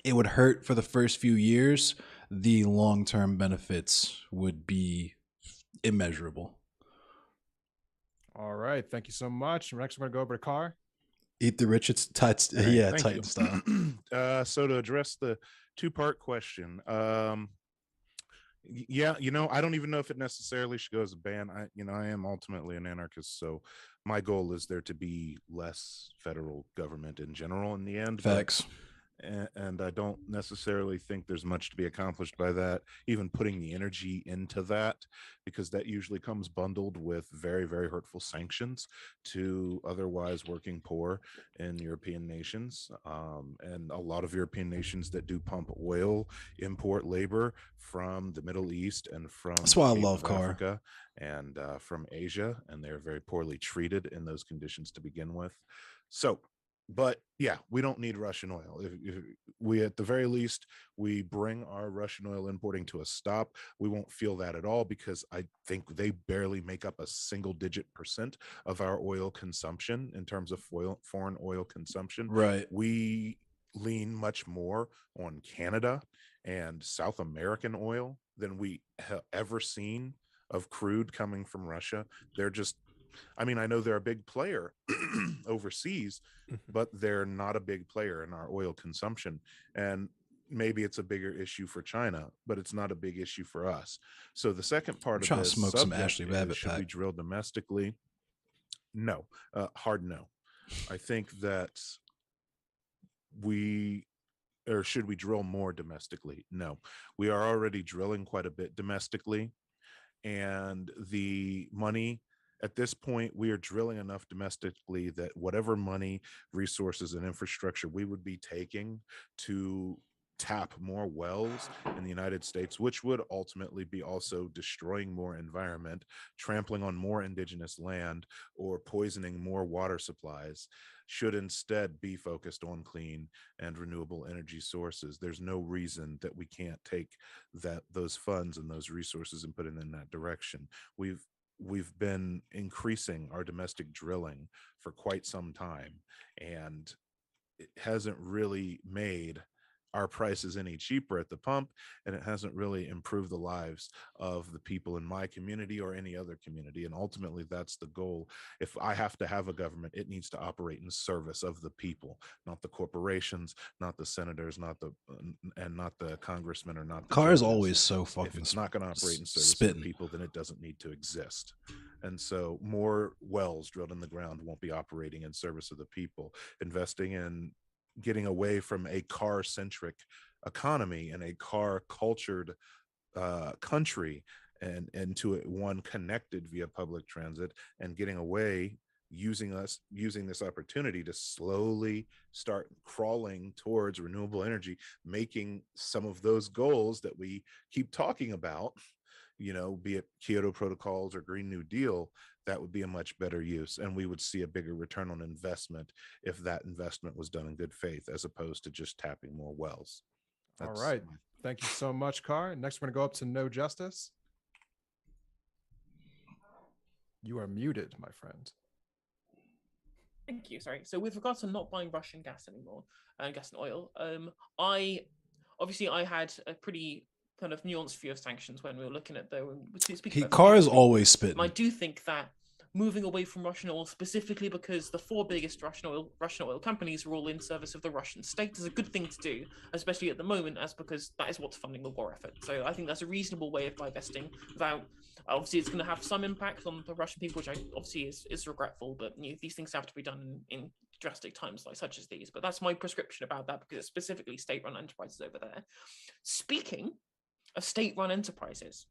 it would hurt for the first few years, the long-term benefits would be immeasurable. All right. Thank you so much. Next, we're going to go over to Carr. Eat the rich, it's Titan, All right, yeah, thank Titan you. style. So to address the two-part question, yeah, I don't even know if it necessarily should go as a ban. I am ultimately an anarchist, so my goal is there to be less federal government in general in the end. Facts. And I don't necessarily think there's much to be accomplished by that, even putting the energy into that, because that usually comes bundled with very, very hurtful sanctions to otherwise working poor in European nations. And a lot of European nations that do pump oil import labor from the Middle East and from That's why I Cape love of Carr. Africa and from Asia, and they're very poorly treated in those conditions to begin with. So, but yeah, we don't need Russian oil. If we, at the very least, we bring our Russian oil importing to a stop, we won't feel that at all, because I think they barely make up a single-digit % of our oil consumption in terms of foreign oil consumption. Right. We lean much more on Canada and South American oil than we have ever seen of crude coming from Russia. They're just, I mean, I know they're a big player overseas, but they're not a big player in our oil consumption. And maybe it's a bigger issue for China, but it's not a big issue for us. So the second part of this smoke some subject Ashley is, Babbitt should we pack. drill domestically? No, hard no. I think that should we drill more domestically? No, we are already drilling quite a bit domestically, and the money at this point, we are drilling enough domestically that whatever money, resources, and infrastructure we would be taking to tap more wells in the United States, which would ultimately be also destroying more environment, trampling on more indigenous land, or poisoning more water supplies, should instead be focused on clean and renewable energy sources. There's no reason that we can't take those funds and those resources and put it in that direction. We've been increasing our domestic drilling for quite some time, and it hasn't really made our prices any cheaper at the pump, and it hasn't really improved the lives of the people in my community or any other community. And ultimately, that's the goal. If I have to have a government, it needs to operate in service of the people, not the corporations, not the senators, not the congressmen, or not the Carr is judges. always so If fucking it's not going to operate in service of spitting. the people, then it doesn't need to exist. And so more wells drilled in the ground won't be operating in service of the people. Investing in getting away from a car-centric economy and a car-cultured country, and into one connected via public transit, and getting away, using this opportunity to slowly start crawling towards renewable energy, making some of those goals that we keep talking about, be it Kyoto protocols or Green New Deal, that would be a much better use. And we would see a bigger return on investment if that investment was done in good faith, as opposed to just tapping more wells. All right. Thank you so much, Carr. Next, we're going to go up to No Justice. You are muted, my friend. Thank you. Sorry. So with regards to not buying Russian gas anymore, and gas and oil, I had a pretty kind of nuanced view of sanctions when we were looking at the. Carr is always spitting. I do think that moving away from Russian oil specifically because the 4 biggest Russian oil companies are all in service of the Russian state is a good thing to do, especially at the moment, as because that is what's funding the war effort. So I think that's a reasonable way of divesting without. Obviously, it's going to have some impact on the Russian people, which obviously is regretful. But these things have to be done in drastic times like such as these. But that's my prescription about that because it's specifically state-run enterprises over there. Speaking of state-run enterprises,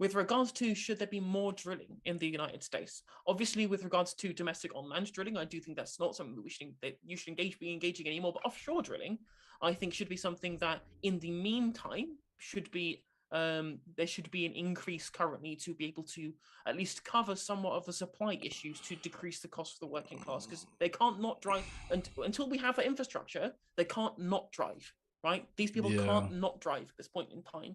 with regards to should there be more drilling in the United States, obviously with regards to domestic on-land drilling, I do think that's not something that you should be engaging anymore. But offshore drilling, I think should be something that in the meantime should be there should be an increase currently to be able to at least cover somewhat of the supply issues to decrease the cost for the working class, because they can't not drive until we have that infrastructure. They can't not drive. Right, these people can't not drive at this point in time.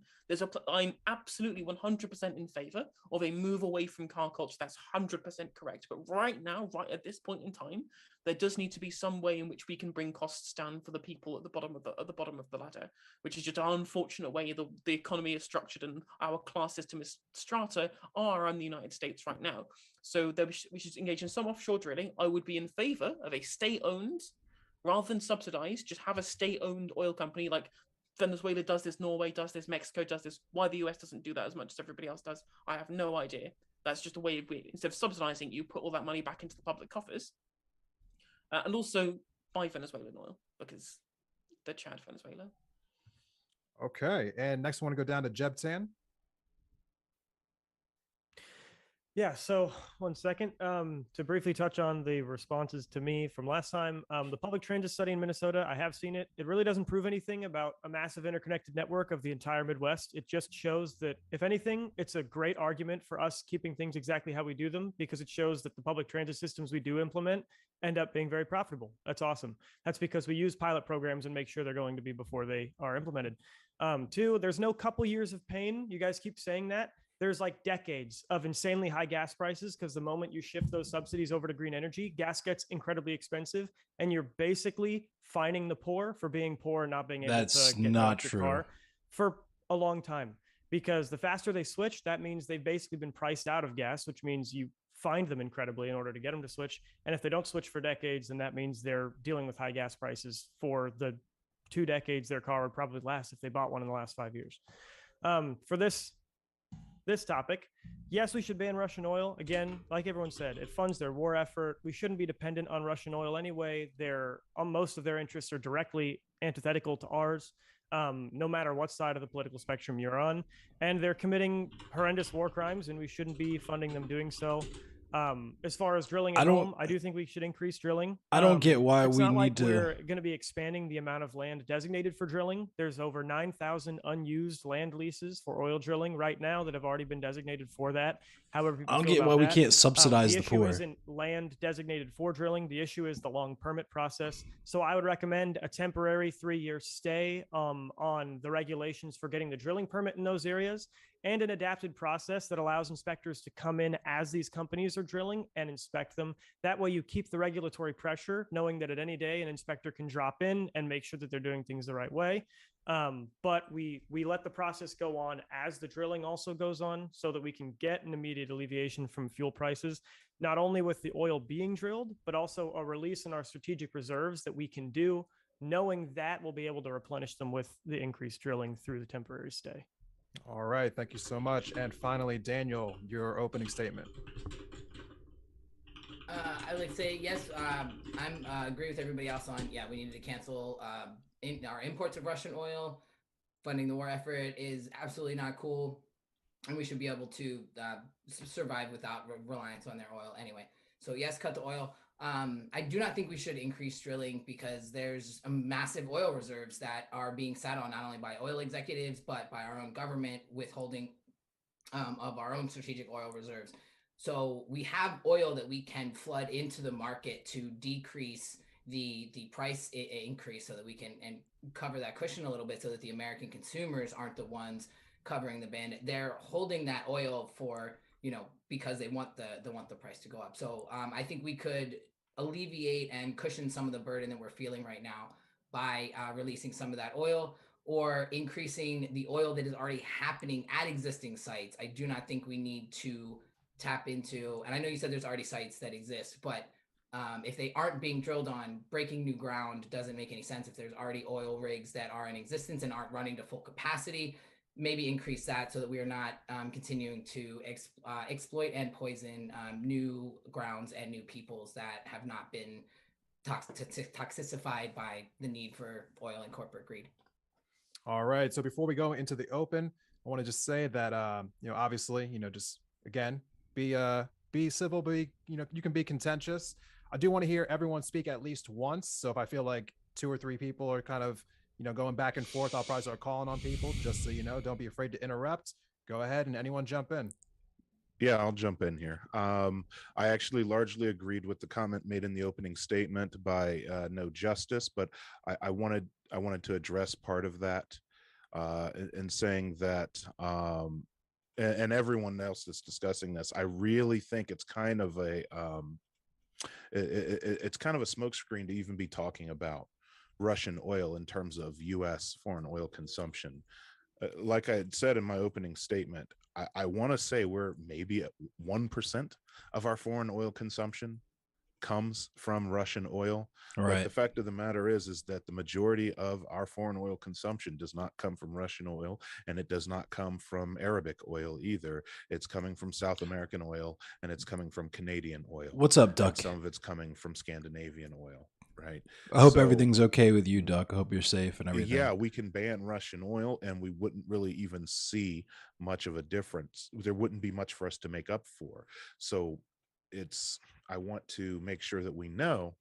I'm absolutely 100% in favor of a move away from car culture. That's 100% correct. But right now, right at this point in time, there does need to be some way in which we can bring costs down for the people at the bottom of the ladder, which is just an unfortunate way the economy is structured and our class system is strata are in the United States right now. So we should engage in some offshore drilling. I would be in favor of a state-owned, rather than subsidized, just have a state-owned oil company like Venezuela does this, Norway does this, Mexico does this. Why the US doesn't do that as much as everybody else does, I have no idea. That's just a way of instead of subsidizing, you put all that money back into the public coffers. And also buy Venezuelan oil because they're Chad, Venezuela. Okay, and next I want to go down to Jebtan. Yeah, so 1 second. To briefly touch on the responses to me from last time, the public transit study in Minnesota, I have seen it. It really doesn't prove anything about a massive interconnected network of the entire Midwest. It just shows that, if anything, it's a great argument for us keeping things exactly how we do them, because it shows that the public transit systems we do implement end up being very profitable. That's awesome. That's because we use pilot programs and make sure they're going to be before they are implemented. 2, there's no couple years of pain. You guys keep saying that. There's like decades of insanely high gas prices because the moment you shift those subsidies over to green energy, gas gets incredibly expensive, and you're basically fining the poor for being poor and not being able to get an electric car for a long time. Because the faster they switch, that means they've basically been priced out of gas, which means you find them incredibly in order to get them to switch. And if they don't switch for decades, then that means they're dealing with high gas prices for the 2 decades their car would probably last if they bought one in the last 5 years. For this topic, yes, we should ban Russian oil. Again, like everyone said, it funds their war effort. We shouldn't be dependent on Russian oil anyway. Most of their interests are directly antithetical to ours, no matter what side of the political spectrum you're on. And they're committing horrendous war crimes, and we shouldn't be funding them doing so. As far as drilling at home, I do think we should increase drilling. I don't get why it's we not need like to. We're going to be expanding the amount of land designated for drilling. There's over 9,000 unused land leases for oil drilling right now that have already been designated for that. However, I don't get why we can't subsidize the poor. The issue isn't land designated for drilling. The issue is the long permit process. So I would recommend a temporary 3-year stay on the regulations for getting the drilling permit in those areas, and an adapted process that allows inspectors to come in as these companies are drilling and inspect them. That way you keep the regulatory pressure, knowing that at any day an inspector can drop in and make sure that they're doing things the right way. But we let the process go on as the drilling also goes on, so that we can get an immediate alleviation from fuel prices, not only with the oil being drilled, but also a release in our strategic reserves that we can do, knowing that we'll be able to replenish them with the increased drilling through the temporary stay. All right, thank you so much. And finally, Daniel, your opening statement. I would say yes. I'm agree with everybody else on we needed to cancel our imports of Russian oil. Funding the war effort is absolutely not cool, and we should be able to survive without reliance on their oil anyway. So yes, cut the oil. I do not think we should increase drilling because there's a massive oil reserves that are being sat on not only by oil executives but by our own government withholding of our own strategic oil reserves. So we have oil that we can flood into the market to decrease the price increase, so that we can and cover that cushion a little bit, so that the American consumers aren't the ones covering the bandit. They're holding that oil for because they want the price to go up. So I think we could alleviate and cushion some of the burden that we're feeling right now by releasing some of that oil, or increasing the oil that is already happening at existing sites. I do not think we need to tap into, and I know you said there's already sites that exist, but if they aren't being drilled on, breaking new ground doesn't make any sense. If there's already oil rigs that are in existence and aren't running to full capacity, maybe increase that so that we are not continuing to exploit and poison new grounds and new peoples that have not been toxicified by the need for oil and corporate greed. All right. So before we go into the open, I want to just say that obviously, just again, be civil, you can be contentious. I do want to hear everyone speak at least once. So if I feel like 2 or 3 people are kind of, going back and forth, I'll probably start calling on people just so don't be afraid to interrupt. Go ahead and anyone jump in. Yeah, I'll jump in here. I actually largely agreed with the comment made in the opening statement by No Justice, but I wanted to address part of that in saying that, and everyone else that's discussing this, I really think it's kind of a it's kind of a smokescreen to even be talking about Russian oil in terms of U.S. foreign oil consumption. Like I had said in my opening statement, I want to say we're maybe at 1% of our foreign oil consumption comes from Russian oil. Right. But the fact of the matter is that the majority of our foreign oil consumption does not come from Russian oil, and it does not come from Arabic oil either. It's coming from South American oil, and it's coming from Canadian oil. What's up, Duck? And some of it's coming from Scandinavian oil. Right. I hope everything's okay with you, Duck. I hope you're safe and everything. Yeah, we can ban Russian oil and we wouldn't really even see much of a difference. There wouldn't be much for us to make up for. So I want to make sure that we know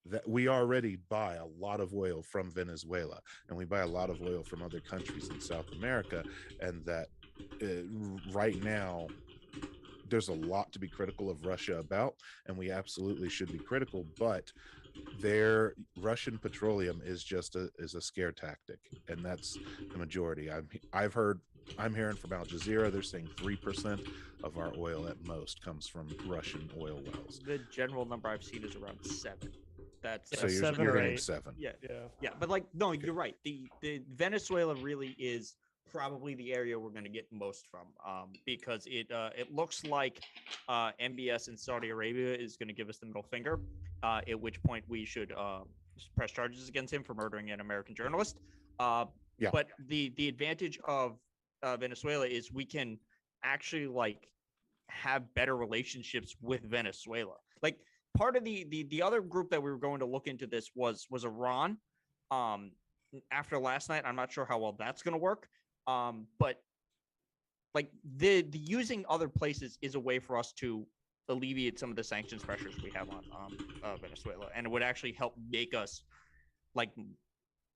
that we already buy a lot of oil from Venezuela, and we buy a lot of oil from other countries in South America, and that right now there's a lot to be critical of Russia about, and we absolutely should be critical, but their Russian petroleum is just a scare tactic, and that's the majority. I'm hearing from Al Jazeera, they're saying 3% of our oil at most comes from Russian oil wells. The general number I've seen is around 7. That's so you're 7 or getting 8. 7. Yeah. But no, you're right. The Venezuela really is probably the area we're going to get most from, because it looks like MBS in Saudi Arabia is going to give us the middle finger, at which point we should press charges against him for murdering an American journalist. But the advantage of Venezuela is we can actually have better relationships with Venezuela. Part of the other group that we were going to look into this was Iran. After last night, I'm not sure how well that's going to work. But the using other places is a way for us to alleviate some of the sanctions pressures we have on Venezuela, and it would actually help make us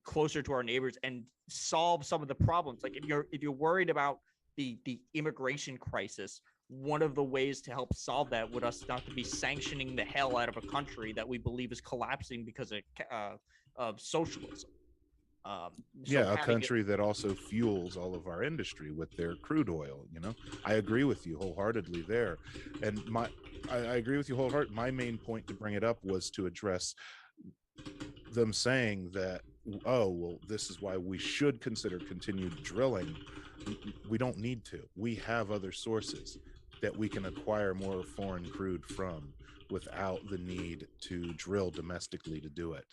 closer to our neighbors and solve some of the problems. If you're worried about the immigration crisis, one of the ways to help solve that would us not to be sanctioning the hell out of a country that we believe is collapsing because of socialism. A country that also fuels all of our industry with their crude oil. I agree with you wholeheartedly there, and I agree with you wholeheartedly. My main point to bring it up was to address them saying that, oh well, this is why we should consider continued drilling. We don't need to. We have other sources that we can acquire more foreign crude from without the need to drill domestically to do it.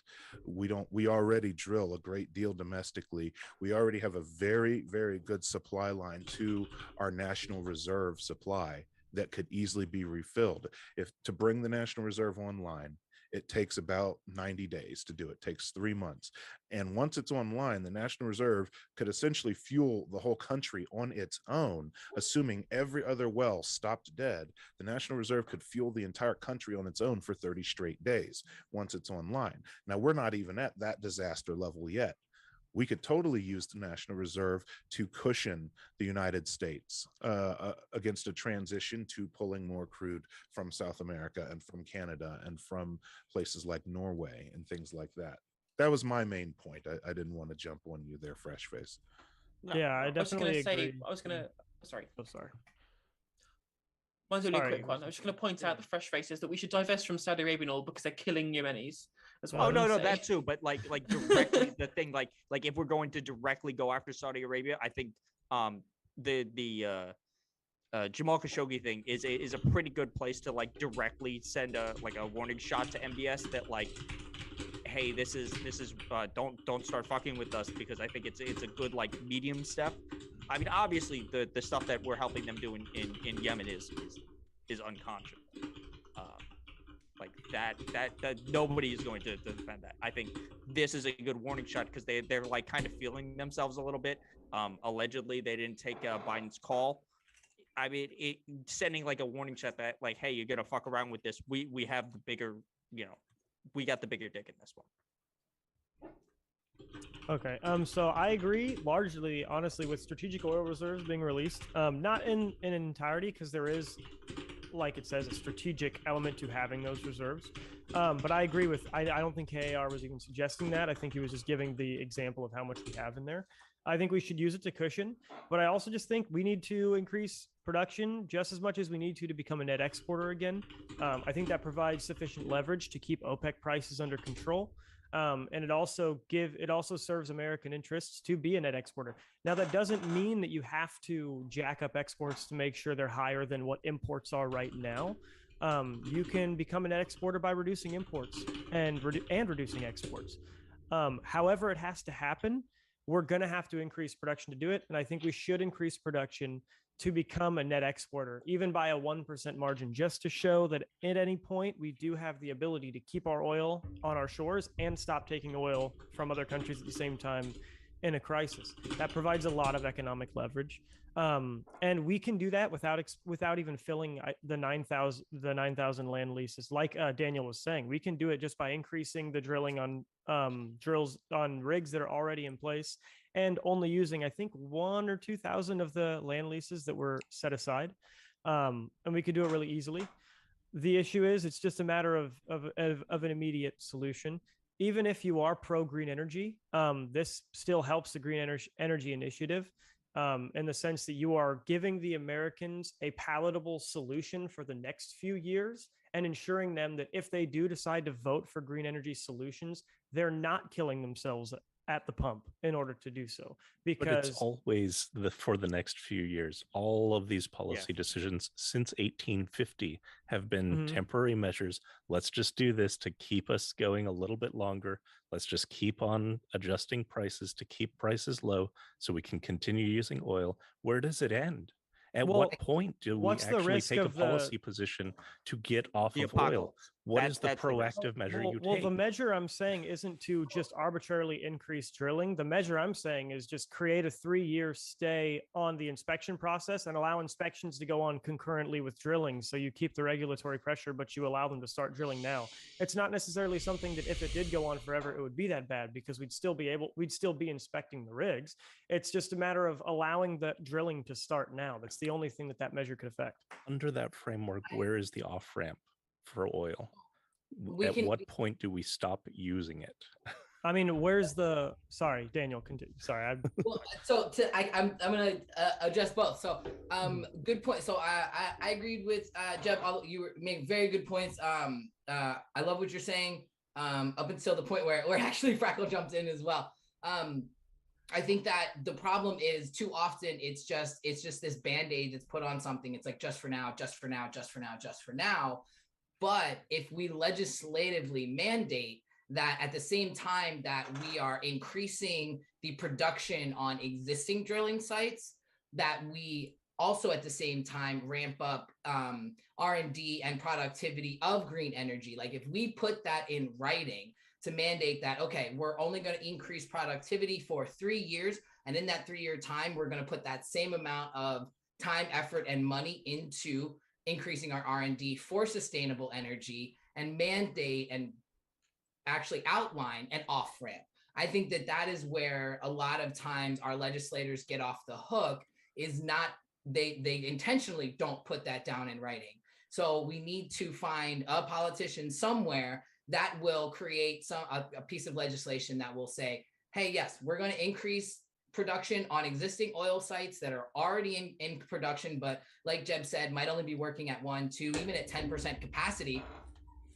We already drill a great deal domestically. We already have a very, very good supply line to our National Reserve supply that could easily be refilled. If to bring the National Reserve online, it takes about 90 days to do it. It takes 3 months. And once it's online, the National Reserve could essentially fuel the whole country on its own, assuming every other well stopped dead. The National Reserve could fuel the entire country on its own for 30 straight days once it's online. Now, we're not even at that disaster level yet. We could totally use the National Reserve to cushion the United States against a transition to pulling more crude from South America and from Canada and from places like Norway and things like that. That was my main point. I didn't want to jump on you there, fresh face. I definitely agree. Sorry. Oh, sorry. Mine's only a quick one. I was just going to point out the fresh faces that we should divest from Saudi Arabian oil because they're killing Yemenis as well. Oh no, that too. But directly, the thing if we're going to directly go after Saudi Arabia, I think the Jamal Khashoggi thing is a pretty good place to like directly send a warning shot to MBS that like, hey, this is don't start fucking with us, because I think it's a good like medium step. I mean, obviously the stuff that we're helping them do in Yemen is unconscionable. Like that nobody is going to defend that. I think this is a good warning shot because they're like kind of feeling themselves a little bit. Allegedly, they didn't take Biden's call. I mean, sending like a warning shot that like, hey, you're gonna fuck around with this. We have the bigger, we got the bigger dick in this one. Okay. So I agree largely, honestly, with strategic oil reserves being released. Not in entirety, because there is, like it says, a strategic element to having those reserves. But I agree with, I don't think KAR was even suggesting that. I think he was just giving the example of how much we have in there. I think we should use it to cushion, but I also just think we need to increase production just as much as we need to become a net exporter again. I think that provides sufficient leverage to keep OPEC prices under control. And it also serves American interests to be a net exporter. Now, that doesn't mean that you have to jack up exports to make sure they're higher than what imports are right now. You can become a net exporter by reducing imports and reducing exports. However, it has to happen. We're going to have to increase production to do it. And I think we should increase production to become a net exporter, even by a 1% margin, just to show that at any point we do have the ability to keep our oil on our shores and stop taking oil from other countries at the same time in a crisis. That provides a lot of economic leverage. And we can do that without even filling the 9,000 land leases. Like Daniel was saying, we can do it just by increasing the drilling on drills on rigs that are already in place, and only using, I think, 1,000 or 2,000 of the land leases that were set aside. And we could do it really easily. The issue is, it's just a matter of an immediate solution. Even if you are pro green energy, this still helps the green energy initiative. In the sense that you are giving the Americans a palatable solution for the next few years and ensuring them that if they do decide to vote for green energy solutions, they're not killing themselves at the pump in order to do so. Because but it's always for the next few years. All of these policy decisions since 1850 have been temporary measures. Let's just do this to keep us going a little bit longer. Let's just keep on adjusting prices to keep prices low so we can continue using oil. Where does it end? At what point do we actually take a policy position to get off of oil? What is the proactive measure you take? Well, the measure I'm saying isn't to just arbitrarily increase drilling. The measure I'm saying is just create a 3-year stay on the inspection process and allow inspections to go on concurrently with drilling. So you keep the regulatory pressure, but you allow them to start drilling now. It's not necessarily something that if it did go on forever, it would be that bad, because we'd still be inspecting the rigs. It's just a matter of allowing the drilling to start now. That's the only thing that measure could affect. Under that framework, where is the off ramp for oil? At what point do we stop using it? I mean, sorry, Daniel, continue. Sorry. Well, I'm going to address both. So good point. So I agreed with Jeff. You were making very good points. I love what you're saying up until the point where actually Frackle jumped in as well. I think that the problem is too often it's just this Band-Aid that's put on something. It's like just for now, just for now, just for now, just for now. But if we legislatively mandate that at the same time that we are increasing the production on existing drilling sites, that we also at the same time ramp up R&D and productivity of green energy. Like if we put that in writing to mandate that, okay, we're only going to increase productivity for 3 years. And in that 3-year time, we're going to put that same amount of time, effort, and money into increasing our R&D for sustainable energy, and mandate and actually outline an off ramp. I think that is where a lot of times our legislators get off the hook, is not, they intentionally don't put that down in writing. So we need to find a politician somewhere that will create a piece of legislation that will say, hey, yes, we're going to increase production on existing oil sites that are already in production, but like Jeb said, might only be working at 1, 2, even at 10% capacity.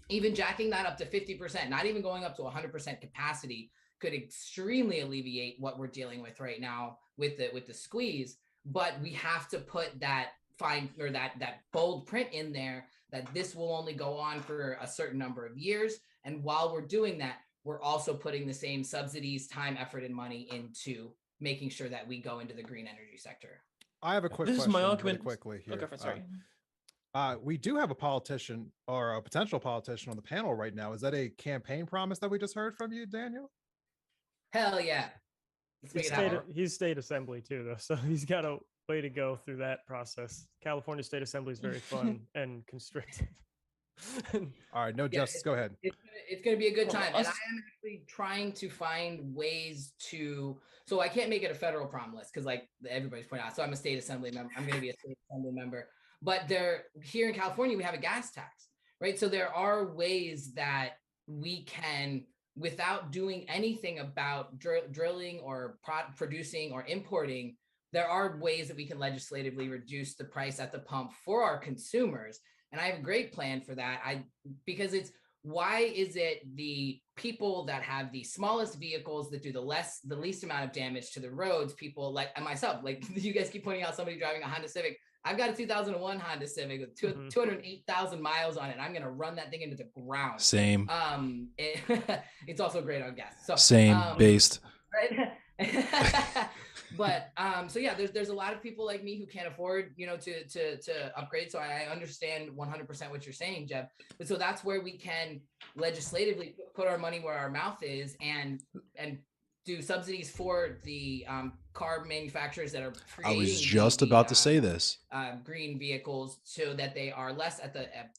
Even jacking that up to 50%, not even going up to 100% capacity, could extremely alleviate what we're dealing with right now with the squeeze. But we have to put that fine or that bold print in there that this will only go on for a certain number of years. And while we're doing that, we're also putting the same subsidies, time, effort, and money into making sure that we go into the green energy sector. I have a quick This question is my really argument. quickly here. Okay, sorry. We do have a politician or a potential politician on the panel right now. Is that a campaign promise that we just heard from you, Daniel? Hell yeah. Let's make it happen. He's state assembly too, though, so he's got a way to go through that process. California State Assembly is very fun and constrictive. All right, no, Justice, go ahead. It's going to be a good time. And I am actually trying to find ways to, so I can't make it a federal promise because like everybody's pointing out, so I'm a state assembly member. I'm going to be a state assembly member. But here in California, we have a gas tax, right? So there are ways that we can, without doing anything about drilling or producing or importing, there are ways that we can legislatively reduce the price at the pump for our consumers. And I have a great plan for that. Because it's, why is it the people that have the smallest vehicles that do the least amount of damage to the roads, people like myself, like you guys keep pointing out somebody driving a Honda Civic. I've got a 2001 Honda Civic with 208,000 miles on it. I'm going to run that thing into the ground. Same. It's also great on gas. So same based. Right? But so yeah, there's a lot of people like me who can't afford, to upgrade. So I understand 100% what you're saying, Jeb. But so that's where we can legislatively put our money where our mouth is and do subsidies for the car manufacturers that are creating. I was just about to say this. Green vehicles so that they are less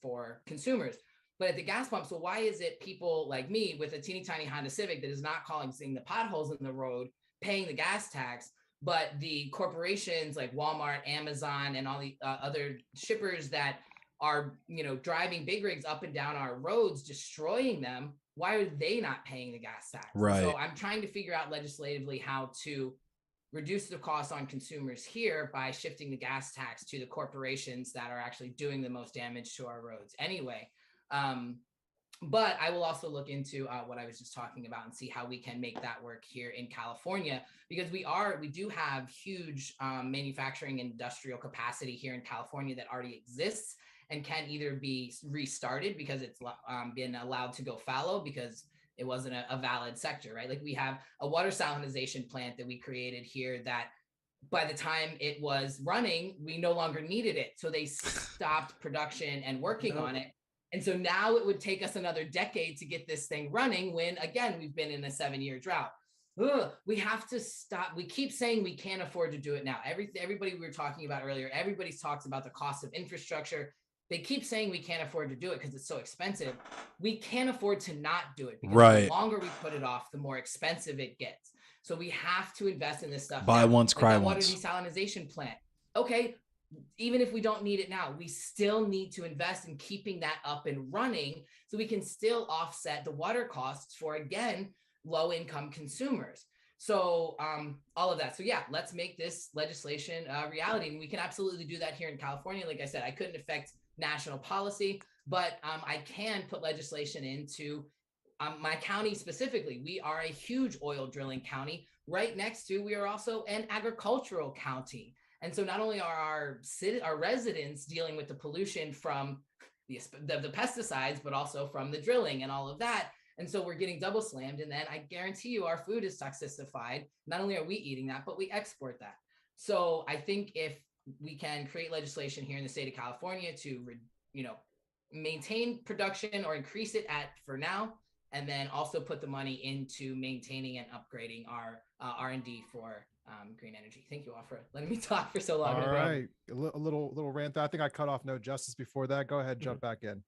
for consumers. But at the gas pump, so why is it people like me with a teeny tiny Honda Civic that is not seeing the potholes in the road, paying the gas tax, but the corporations like Walmart, Amazon, and all the other shippers that are, driving big rigs up and down our roads, destroying them, why are they not paying the gas tax? Right. So I'm trying to figure out legislatively how to reduce the cost on consumers here by shifting the gas tax to the corporations that are actually doing the most damage to our roads anyway. But I will also look into what I was just talking about and see how we can make that work here in California, because we do have huge manufacturing industrial capacity here in California that already exists and can either be restarted because it's been allowed to go fallow because it wasn't a valid sector, right? Like we have a water salinization plant that we created here that by the time it was running, we no longer needed it. So they stopped production and working on it. And so now it would take us another decade to get this thing running when, again, we've been in a 7-year drought. We have to stop. We keep saying we can't afford to do it now. Everybody we were talking about earlier, everybody talks about the cost of infrastructure. They keep saying we can't afford to do it because it's so expensive. We can't afford to not do it because the longer we put it off, the more expensive it gets. So we have to invest in this stuff. Buy once, cry once. once. Water desalinization plant. Okay. Even if we don't need it now, we still need to invest in keeping that up and running so we can still offset the water costs for, again, low income consumers. So all of that. So yeah, let's make this legislation a reality. And we can absolutely do that here in California. Like I said, I couldn't affect national policy, but I can put legislation into my county specifically. We are a huge oil drilling county. Right next to, we are also an agricultural county. And so not only are our residents dealing with the pollution from the pesticides, but also from the drilling and all of that. And so we're getting double slammed. And then I guarantee you our food is toxicified. Not only are we eating that, but we export that. So I think if we can create legislation here in the state of California to, maintain production or increase it for now, and then also put the money into maintaining and upgrading our R&D for green energy. Thank you all for letting me talk for so long. All right, a little rant. I think I cut off No Justice before that. Go ahead, jump back in.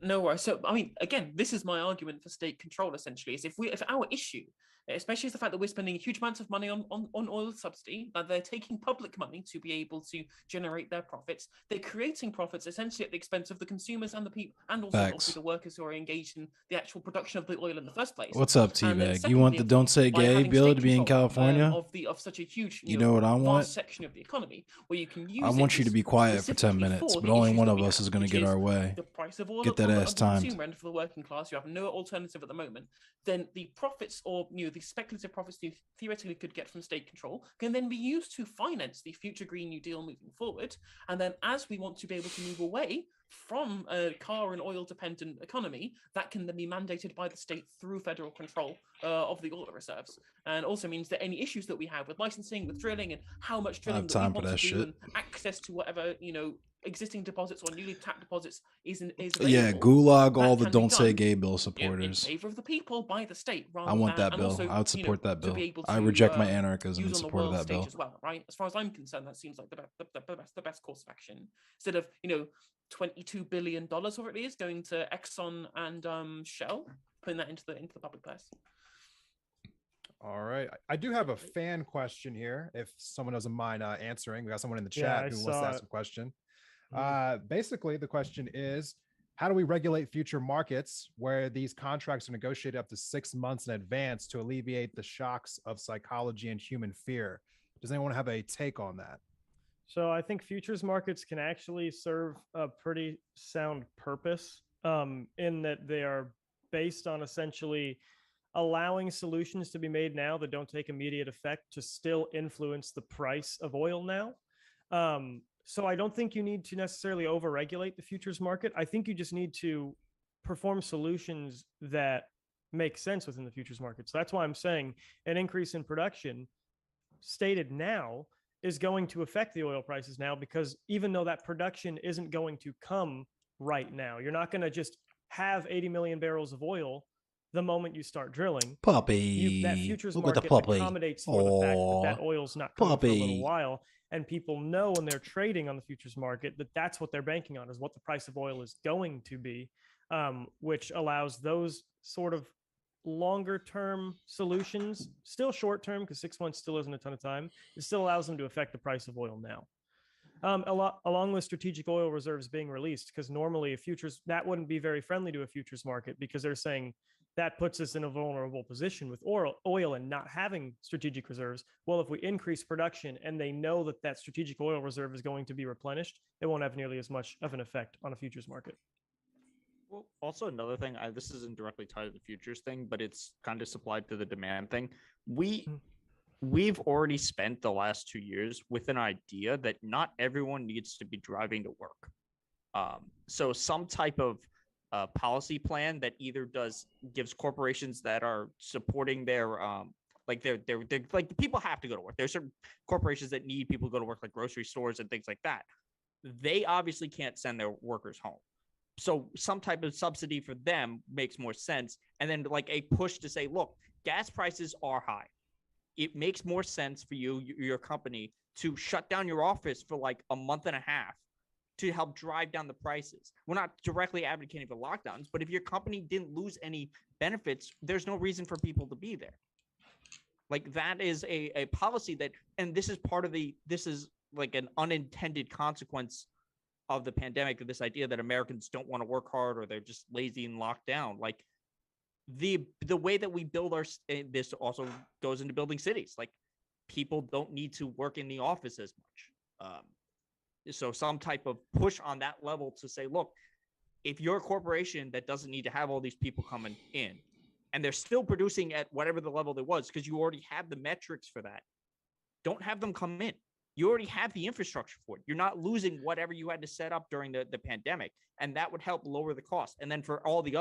No worries. So, I mean, again, this is my argument for state control, essentially, is if our issue, especially is the fact that we're spending huge amounts of money on oil subsidy, that they're taking public money to be able to generate their profits, they're creating profits essentially at the expense of the consumers and the people, and also obviously the workers who are engaged in the actual production of the oil in the first place. What's up, T-Bag? You want the Don't Say Gay bill to be in California? Of such a huge, you know what I want? Section of the economy where you can use. I want you to be quiet for 10 minutes, but only one of us is going to get our way. The price of oil. Get that ass timed. Consumer and for the working class, you have no alternative at the moment. Then the profits or the the speculative profits you theoretically could get from state control can then be used to finance the future Green New Deal moving forward. And then as we want to be able to move away from a car and oil dependent economy, that can then be mandated by the state through federal control of the oil reserves. And also means that any issues that we have with licensing, with drilling, and how much drilling that we want to do, and access to whatever, existing deposits or newly tapped deposits is available. Yeah, gulag all the can be Don't Say done, Gay bill in supporters. favor of the people by the state. I want that bill. Also, I would support that to bill. be able I to, reject my anarchism in use on the support of world that stage bill. as well, right? As far as I'm concerned, that seems like the best course of action. Instead of $22 billion, whatever it is, going to Exxon and Shell, putting that into the public purse. All right. I do have a fan question here. If someone doesn't mind answering, we got someone in the chat who wants to ask a question. Basically, the question is, how do we regulate future markets where these contracts are negotiated up to 6 months in advance to alleviate the shocks of psychology and human fear? Does anyone have a take on that? So I think futures markets can actually serve a pretty sound purpose in that they are based on essentially allowing solutions to be made now that don't take immediate effect to still influence the price of oil now. So I don't think you need to necessarily overregulate the futures market. I think you just need to perform solutions that make sense within the futures market. So that's why I'm saying an increase in production stated now is going to affect the oil prices now, because even though that production isn't going to come right now, you're not going to just have 80 million barrels of oil the moment you start drilling. That futures market accommodates for the fact that oil's not coming for a little while. And people know when they're trading on the futures market that that's what they're banking on, is what the price of oil is going to be, which allows those sort of longer term solutions, still short term, because 6 months still isn't a ton of time. It still allows them to affect the price of oil now. Along with strategic oil reserves being released, because normally that wouldn't be very friendly to a futures market, because they're saying that puts us in a vulnerable position with oil and not having strategic reserves. Well, if we increase production and they know that strategic oil reserve is going to be replenished, it won't have nearly as much of an effect on a futures market. Well, also another thing, this isn't directly tied to the futures thing, but it's kind of supplied to the demand thing. We've already spent the last 2 years with an idea that not everyone needs to be driving to work. So some type of policy plan that either gives corporations that are supporting their like people have to go to work. There's certain corporations that need people to go to work, like grocery stores and things like that. They obviously can't send their workers home. So some type of subsidy for them makes more sense. And then like a push to say, look, gas prices are high. It makes more sense for your company, to shut down your office for like a month and a half to help drive down the prices. We're not directly advocating for lockdowns, but if your company didn't lose any benefits, there's no reason for people to be there. Like that is a policy that, and this is like an unintended consequence of the pandemic, of this idea that Americans don't want to work hard or they're just lazy and locked down. Like the way that we build this also goes into building cities. Like people don't need to work in the office as much. So some type of push on that level to say, look, if you're a corporation that doesn't need to have all these people coming in and they're still producing at whatever the level there was, because you already have the metrics for that, don't have them come in. You already have the infrastructure for it. You're not losing whatever you had to set up during the pandemic, and that would help lower the cost. And then for all the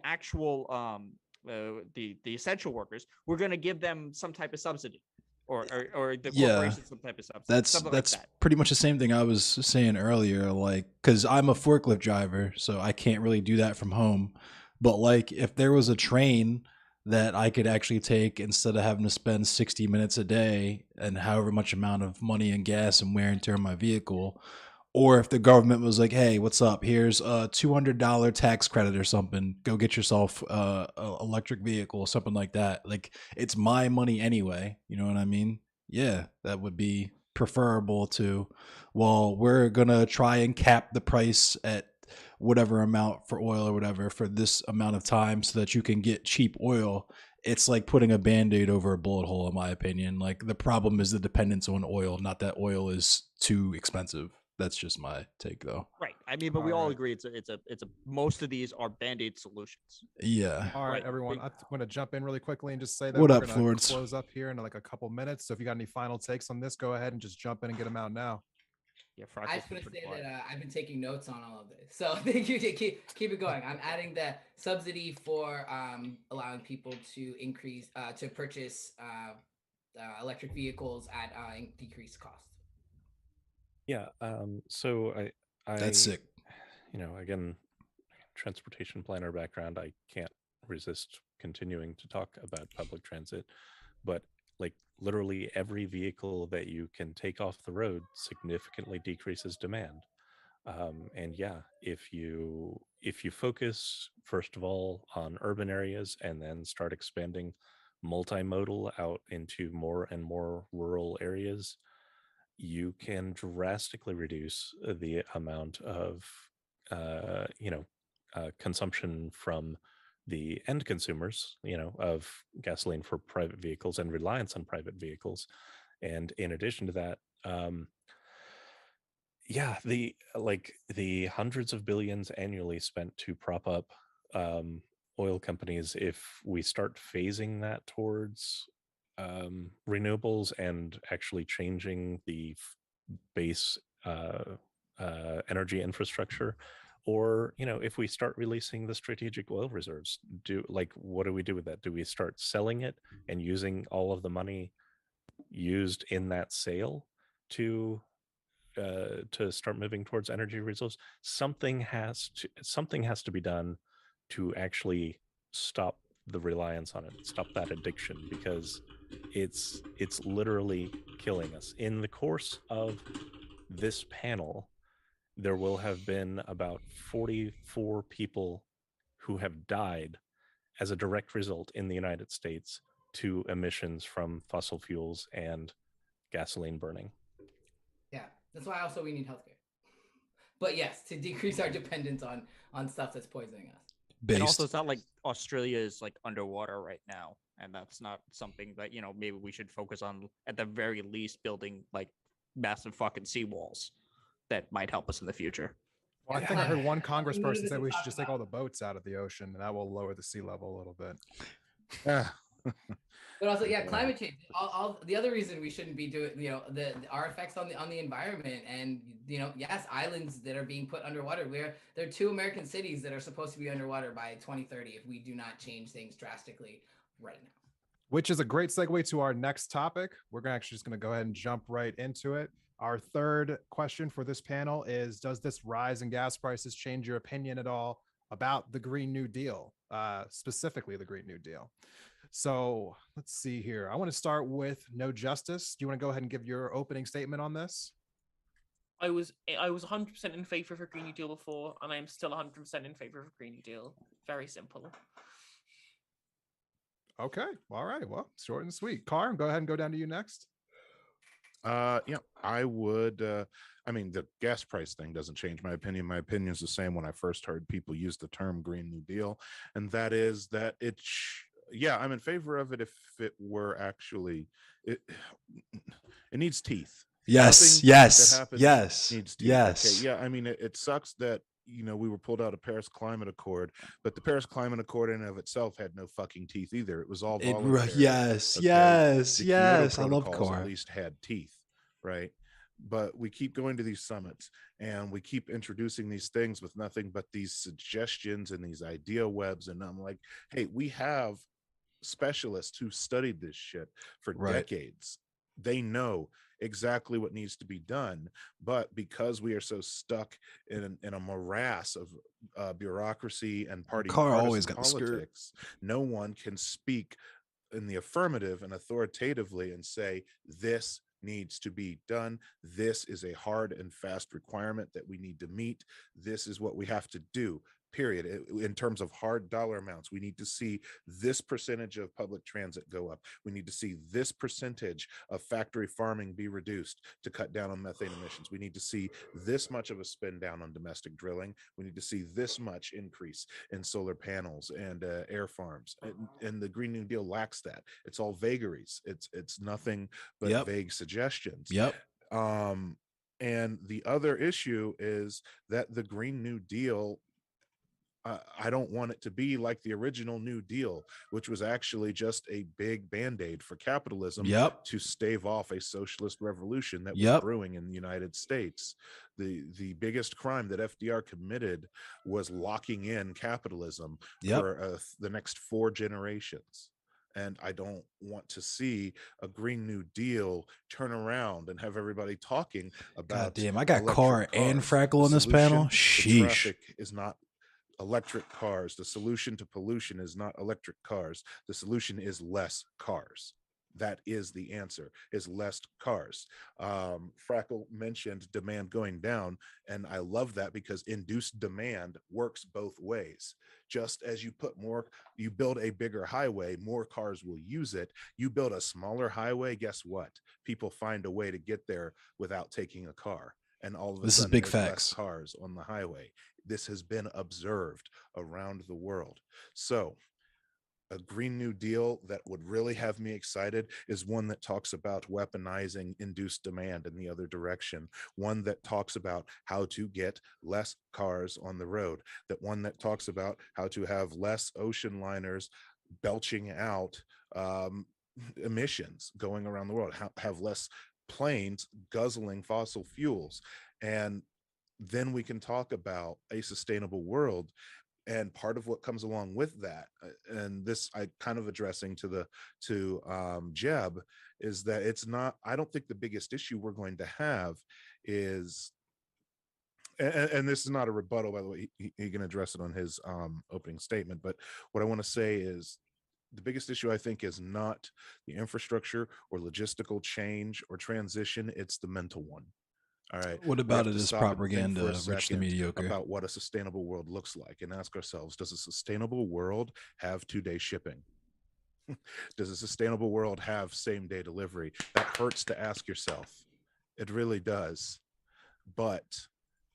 actual the essential workers, we're going to give them some type of subsidy. Or the corporation some type of subsidy. That's pretty much the same thing I was saying earlier. Like, because I'm a forklift driver, so I can't really do that from home. But like, if there was a train that I could actually take instead of having to spend 60 minutes a day and however much amount of money and gas and wear and tear on my vehicle, or if the government was like, hey, what's up? Here's a $200 tax credit or something. Go get yourself a electric vehicle, something like that. Like, it's my money anyway. You know what I mean? Yeah, that would be preferable to, well, we're going to try and cap the price at whatever amount for oil or whatever for this amount of time so that you can get cheap oil. It's like putting a Band-Aid over a bullet hole, in my opinion. Like, the problem is the dependence on oil, not that oil is too expensive. That's just my take, though. Right. I mean, but we all Alright. agree it's a most of these are band-aid solutions. Yeah. All right, Right. everyone. I'm going to jump in really quickly and just say that What we're up, going to Florence? close up here in like a couple minutes. So if you got any final takes on this, go ahead and just jump in and get them out now. Yeah, I Freckles just want to pretty say quiet. that I've been taking notes on all of this, so thank you. Keep it going. I'm adding the subsidy for allowing people to increase to purchase electric vehicles at decreased cost. Yeah. So That's sick. Again, transportation planner background, I can't resist continuing to talk about public transit, but like literally every vehicle that you can take off the road significantly decreases demand. And yeah, if you focus first of all on urban areas and then start expanding multimodal out into more and more rural areas, you can drastically reduce the amount of consumption from the end consumers, of gasoline for private vehicles and reliance on private vehicles. And in addition to that, the hundreds of billions annually spent to prop up oil companies, if we start phasing that towards renewables and actually changing the base energy infrastructure, or if we start releasing the strategic oil reserves, what do we do with that? Do we start selling it and using all of the money used in that sale to start moving towards energy reserves? Something has to be done to actually stop the reliance on it, stop that addiction, because it's literally killing us. In the course of this panel, there will have been about 44 people who have died as a direct result in the United States to emissions from fossil fuels and gasoline burning. Yeah, that's why also we need healthcare. But yes, to decrease our dependence on stuff that's poisoning us. And also, it's not like Australia is like underwater right now, and that's not something that maybe we should focus on. At the very least, building like massive fucking seawalls that might help us in the future. Well, I think I heard one congressperson say we should just take all the boats out of the ocean, and that will lower the sea level a little bit. Yeah. But also, yeah, climate change. All the other reason we shouldn't be doing, our effects on the environment, and yes, islands that are being put underwater. There are 2 American cities that are supposed to be underwater by 2030 if we do not change things drastically right now. Which is a great segue to our next topic. We're just going to go ahead and jump right into it. Our third question for this panel is: does this rise in gas prices change your opinion at all about the Green New Deal, specifically the Green New Deal? So let's see here. I want to start with No Justice. Do you want to go ahead and give your opening statement on this? I was 100% in favor of a Green New Deal before, and I am still 100% in favor of a Green New Deal. Very simple. Okay. All right. Well, short and sweet. Carr, go ahead and go down to you next. Yeah, I would. I mean, the gas price thing doesn't change my opinion. My opinion is the same when I first heard people use the term Green New Deal, and that is that yeah, I'm in favor of it if it were actually it needs teeth. Yes, Nothing yes, that happens yes, needs teeth. yes. Okay, yeah, I mean, it sucks that we were pulled out of Paris Climate Accord, but the Paris Climate Accord in and of itself had no fucking teeth either. It was all voluntary. Yes, okay? yes, The Kyoto yes. I love protocols Carr. at least had teeth, right? But we keep going to these summits and we keep introducing these things with nothing but these suggestions and these idea webs, and I'm like, hey, we have specialists who studied this shit for decades. They know exactly what needs to be done, but because we are so stuck in a morass of bureaucracy and always got politics, no one can speak in the affirmative and authoritatively and say this needs to be done. This is a hard and fast requirement that we need to meet. This is what we have to do. Period. In terms of hard dollar amounts, we need to see this percentage of public transit go up. We need to see this percentage of factory farming be reduced to cut down on methane emissions. We need to see this much of a spend down on domestic drilling. We need to see this much increase in solar panels and air farms. And the Green New Deal lacks that. It's all vagaries. It's nothing but vague suggestions. And the other issue is that the Green New Deal, I don't want it to be like the original New Deal, which was actually just a big band-aid for capitalism Yep. to stave off a socialist revolution that was Yep. brewing in the United States. The biggest crime that FDR committed was locking in capitalism Yep. for the next 4 generations. And I don't want to see a Green New Deal turn around and have everybody talking about. God damn, I got electric Carr and cars. Freckle on The this panel. solution to Sheesh. traffic is not electric cars. The solution to pollution is not electric cars. The solution is less cars. That is the answer, is less cars. Frackle mentioned demand going down, and I love that because induced demand works both ways. Just as you build a bigger highway, more cars will use it. You build a smaller highway, guess what? People find a way to get there without taking a car. And all of a This is sudden, big there's facts. less cars on the highway. This has been observed around the world. So a Green New Deal that would really have me excited is one that talks about weaponizing induced demand in the other direction, one that talks about how to get less cars on the road, that one that talks about how to have less ocean liners belching out emissions going around the world, have less planes guzzling fossil fuels. And then we can talk about a sustainable world. And part of what comes along with that, and this I kind of addressing to Jeb, is that it's not, I don't think the biggest issue we're going to have is, and this is not a rebuttal, by the way, he can address it on his opening statement, but what I want to say is the biggest issue I think is not the infrastructure or logistical change or transition, it's the mental one. All right. What We about have it to is stop and think for propaganda, a rich the second mediocre? about what a sustainable world looks like and ask ourselves, does a sustainable world have 2-day shipping? Does a sustainable world have same-day delivery? That hurts to ask yourself. It really does. But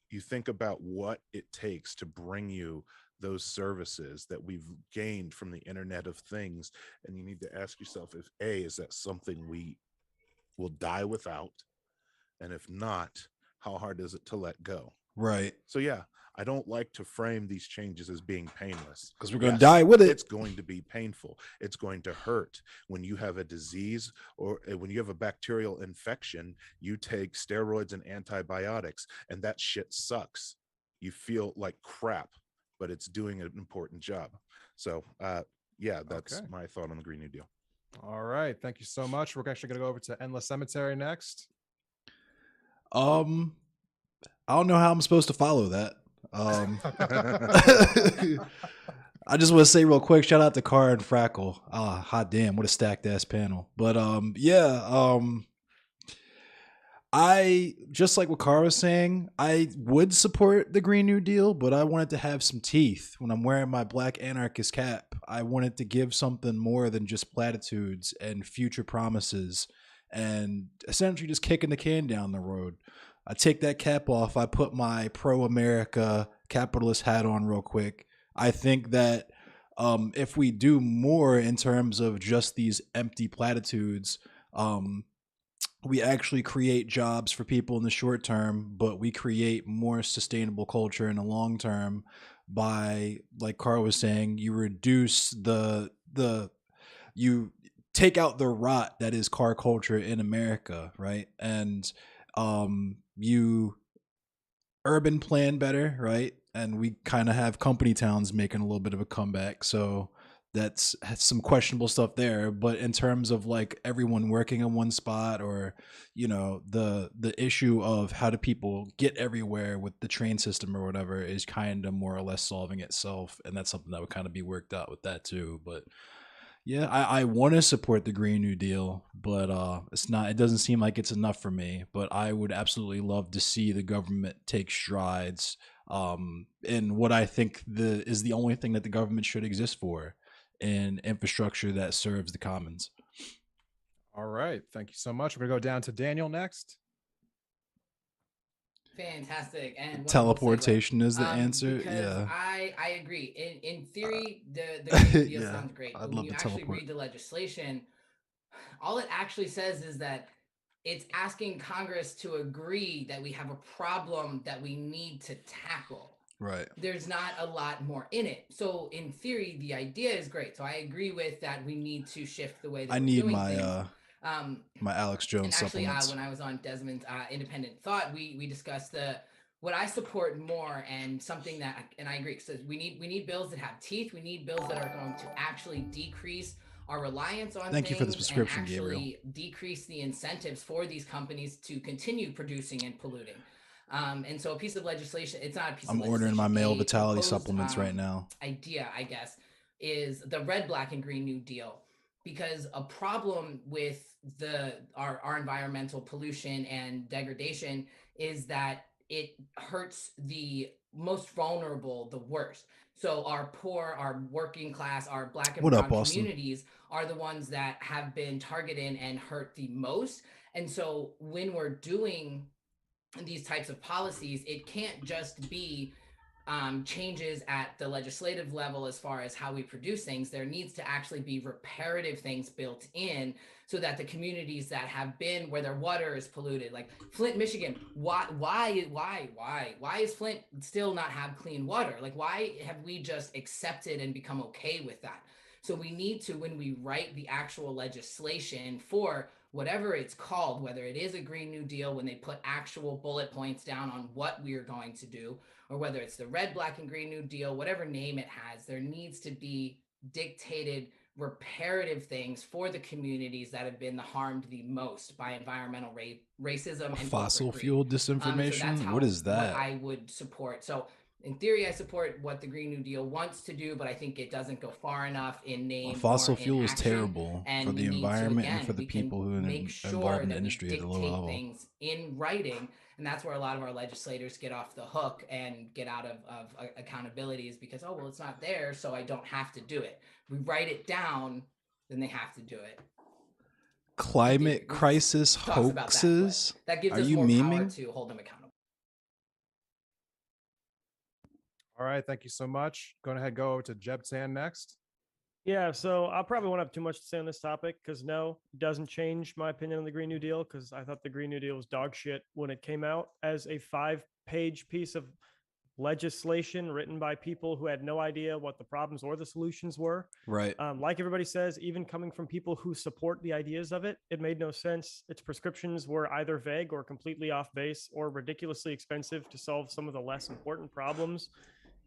you think about what it takes to bring you those services that we've gained from the Internet of Things, and you need to ask yourself, if is that something we will die without? And if not, how hard is it to let go? Right. So yeah, I don't like to frame these changes as being painless. Because we're going to die with it. It's going to be painful. It's going to hurt. When you have a disease or when you have a bacterial infection, you take steroids and antibiotics, and that shit sucks. You feel like crap, but it's doing an important job. So yeah, that's Okay. my thought on the Green New Deal. All right. Thank you so much. We're actually going to go over to Endless Cemetery next. I don't know how I'm supposed to follow that. I just want to say real quick, shout out to Carr and Frackle. Hot damn, what a stacked ass panel. But I just like what Carr was saying, I would support the Green New Deal, but I wanted to have some teeth when I'm wearing my black anarchist cap. I wanted to give something more than just platitudes and future promises and essentially just kicking the can down the road. I take that cap off. I put my pro-America capitalist hat on real quick. I think that if we do more in terms of just these empty platitudes, we actually create jobs for people in the short term, but we create more sustainable culture in the long term by, like Carl was saying, you reduce you take out the rot that is car culture in America, right? And you urban plan better, right? And we kind of have company towns making a little bit of a comeback, so that's some questionable stuff there. But in terms of like everyone working in one spot, or the issue of how do people get everywhere with the train system or whatever, is kind of more or less solving itself, and that's something that would kind of be worked out with that too. But yeah, I want to support the Green New Deal, but it doesn't seem like it's enough for me. But I would absolutely love to see the government take strides in what I think is the only thing that the government should exist for, in infrastructure that serves the commons. All right. Thank you so much. We're going to go down to Daniel next. Fantastic. And teleportation is the answer. Because yeah, I agree. In theory, the Green Deal sounds great. I'd But when love you to actually teleport. read the legislation, all it actually says is that it's asking Congress to agree that we have a problem that we need to tackle. Right. There's not a lot more in it. So in theory, the idea is great. So I agree with that. We need to shift the way that I we're need doing my things. my Alex Jones And actually, supplements. when I was on Desmond's Independent Thought, we discussed what I support more, and something that, and I agree. So we need bills that have teeth. We need bills that are going to actually decrease our reliance on Thank you for the things and prescription, actually Gabriel. decrease the incentives for these companies to continue producing and polluting. And so a piece of legislation, it's not a piece of I'm legislation. ordering my male a vitality proposed, supplements right now. idea, I guess, is the Red, Black, and Green New Deal. Because a problem with our environmental pollution and degradation is that it hurts the most vulnerable the worst. So our poor, our working class, our Black and What brown up, Austin? communities are the ones that have been targeted and hurt the most. And so when we're doing these types of policies, it can't just be changes at the legislative level as far as how we produce things. There needs to actually be reparative things built in so that the communities that have been where their water is polluted, like Flint, Michigan, why is Flint still not have clean water? Like, why have we just accepted and become okay with that? So we need to, when we write the actual legislation for whatever it's called, whether it is a Green New Deal, when they put actual bullet points down on what we are going to do, or whether it's the Red, Black, and Green New Deal, whatever name it has, there needs to be dictated reparative things for the communities that have been harmed the most by environmental racism and Fossil fuel disinformation? So what is that? What I would support. So in theory, I support what the Green New Deal wants to do, but I think it doesn't go far enough in name. Fossil or in fuel is action. terrible And for the we need to, environment again, and for the we can people who are in make the sure involved in that the industry we at a low dictate level. things in writing, and that's where a lot of our legislators get off the hook and get out of accountability, is because, oh, well, it's not there, so I don't have to do it. We write it down, then they have to do it. Climate crisis Talks about hoaxes? That gives Are us you more power memeing? to hold them accountable. All right, thank you so much. Go ahead, go over to Jebtan next. Yeah, so I probably won't have too much to say on this topic because no, it doesn't change my opinion on the Green New Deal, because I thought the Green New Deal was dog shit when it came out as a 5-page piece of legislation written by people who had no idea what the problems or the solutions were. Right. Like everybody says, even coming from people who support the ideas of it, it made no sense. Its prescriptions were either vague or completely off base or ridiculously expensive to solve some of the less important problems.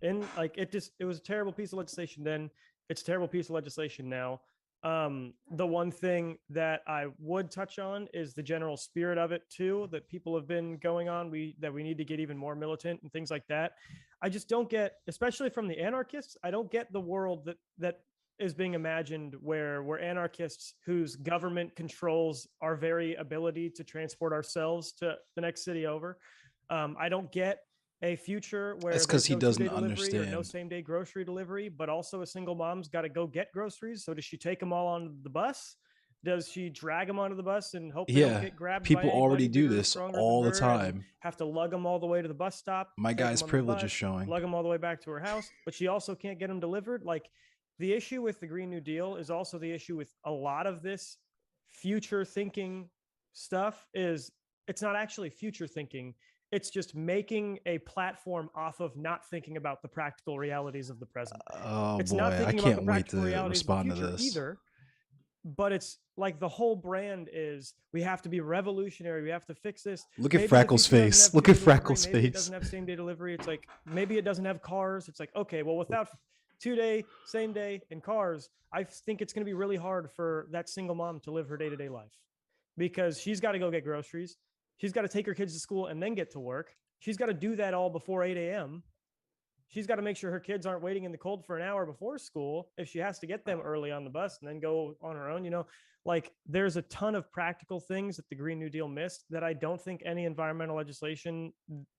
And like it was a terrible piece of legislation then. It's a terrible piece of legislation now. The one thing that I would touch on is the general spirit of it too, that people have been going on. That we need to get even more militant and things like that. I just don't get, especially from the anarchists, I don't get the world that is being imagined where we're anarchists whose government controls our very ability to transport ourselves to the next city over. I don't get a future where That's because he no doesn't two-day delivery or no understand. same-day grocery delivery, but also a single mom's got to go get groceries. So does she take them all on the bus? Does she drag them onto the bus and hope they don't get grabbed? People by already anybody do bigger, this stronger all than the her and time. have to lug them all the way to the bus stop. My take guy's them on the privilege bus, is showing. lug them all the way back to her house, but she also can't get them delivered. Like, the issue with the Green New Deal is also the issue with a lot of this future thinking stuff. Is it's not actually future thinking. It's just making a platform off of not thinking about the practical realities of the present. Oh It's boy, not I thinking about the can't wait practical to realities of the respond to future this. either. But it's like the whole brand is we have to be revolutionary. We have to fix this. Look at Maybe the Freckles' future doesn't face. have Look at two-day delivery, Freckles' maybe it face. doesn't have same day delivery. It's like maybe it doesn't have cars. It's like, okay, well, without 2-day, same day, and cars, I think it's going to be really hard for that single mom to live her day-to-day life, because she's got to go get groceries. She's got to take her kids to school and then get to work. She's got to do that all before 8 a.m. She's got to make sure her kids aren't waiting in the cold for an hour before school if she has to get them early on the bus and then go on her own. You know, like there's a ton of practical things that the Green New Deal missed that I don't think any environmental legislation,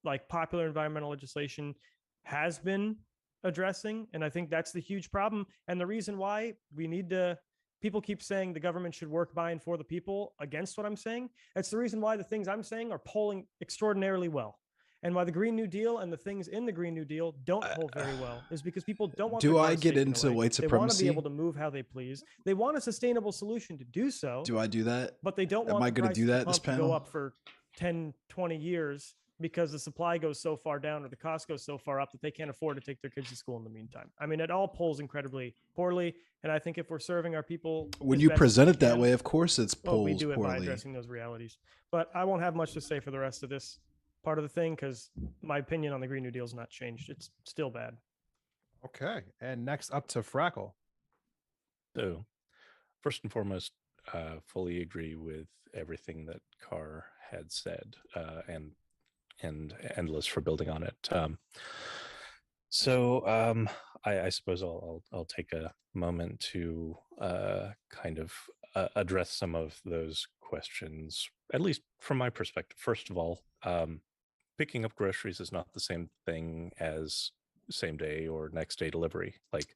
like popular environmental legislation, has been addressing. And I think that's the huge problem. And the reason why we need to, people keep saying the government should work by and for the people against what I'm saying. That's the reason why the things I'm saying are polling extraordinarily well. And why the Green New Deal and the things in the Green New Deal don't pull very well is because people don't want. Do their I cars get taken into away. white They want to be supremacy? able to move how they please. They want a sustainable solution to do so. Do I do that? But they don't Am want I the gonna price do of the that at this pump to go panel? up for 10, 20 years because the supply goes so far down or the cost goes so far up that they can't afford to take their kids to school in the meantime. I mean, it all polls incredibly poorly. And I think if we're serving our people, When as you best as present we it that can, way, of course it's well, we polls do it by poorly. addressing those realities. But I won't have much to say for the rest of this part of the thing because my opinion on the Green New Deal has not changed. It's still bad. Okay. And next up to Freckle. So, first and foremost, fully agree with everything that Carr had said, and Endless for building on it. I suppose I'll take a moment to kind of address some of those questions, at least from my perspective. First of all, picking up groceries is not the same thing as same day or next day delivery. Like,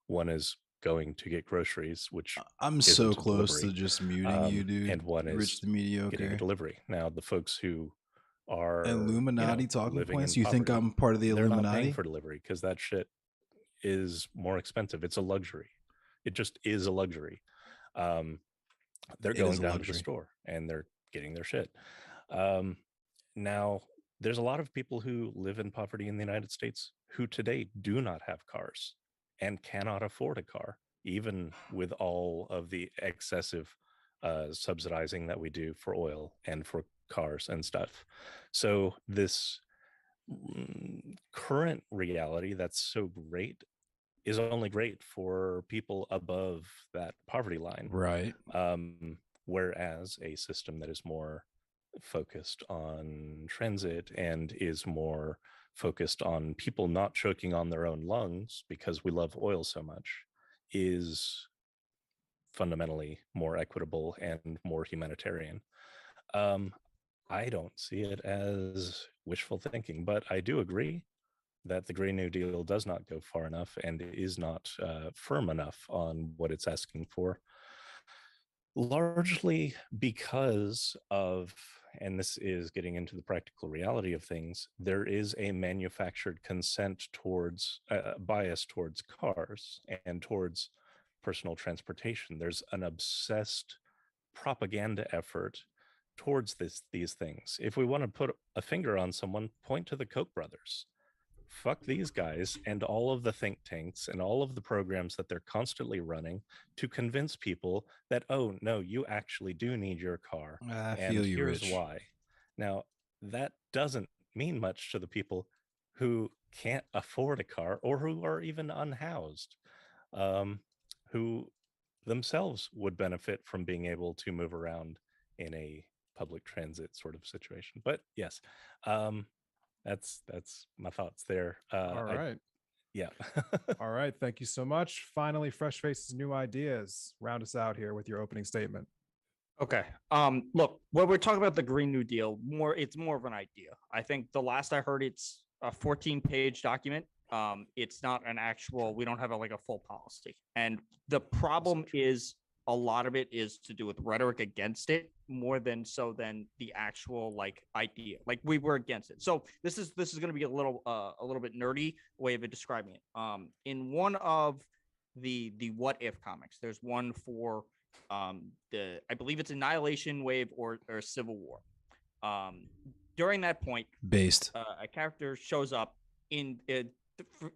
one is going to get groceries, which I'm isn't so a close to delivery, just muting you, dude. and one Rich is the getting mediocre. a delivery. Now, the folks who are Illuminati talking living points. in You think poverty, I'm part of the they're not paying Illuminati? for delivery because that shit is more expensive. It's a luxury. It just is a luxury. They're It going is a down to the luxury. store and they're getting their shit. Now, there's a lot of people who live in poverty in the United States who today do not have cars and cannot afford a car, even with all of the excessive subsidizing that we do for oil and for cars and stuff. So this current reality that's so great is only great for people above that poverty line. Right. Whereas a system that is more focused on transit and is more focused on people not choking on their own lungs because we love oil so much is fundamentally more equitable and more humanitarian. I don't see it as wishful thinking, but I do agree that the Green New Deal does not go far enough and is not firm enough on what it's asking for, largely because of, and this is getting into the practical reality of things, there is a manufactured consent towards bias towards cars and towards personal transportation. There's an obsessed propaganda effort towards these things. If we want to put a finger on someone, point to the Koch brothers. Fuck these guys and all of the think tanks and all of the programs that they're constantly running to convince people that, oh no, you actually do need your car. I and feel you, here's Rich. why. Now, that doesn't mean much to the people who can't afford a car or who are even unhoused, who themselves would benefit from being able to move around in a public transit sort of situation. But yes, that's my thoughts there. All right. Yeah. All right. Thank you so much. Finally, Fresh Faces, New Ideas. Round us out here with your opening statement. Okay. Look, when we're talking about the Green New Deal, it's more of an idea. I think the last I heard, it's a 14-page document. It's not an actual, we don't have a full policy. And the problem is a lot of it is to do with rhetoric against it more than the actual idea. Like, we were against it. So this is going to be a little bit nerdy way of describing it. In one of the What If comics, there's one for I believe it's Annihilation Wave or Civil War. During that point, a character shows up in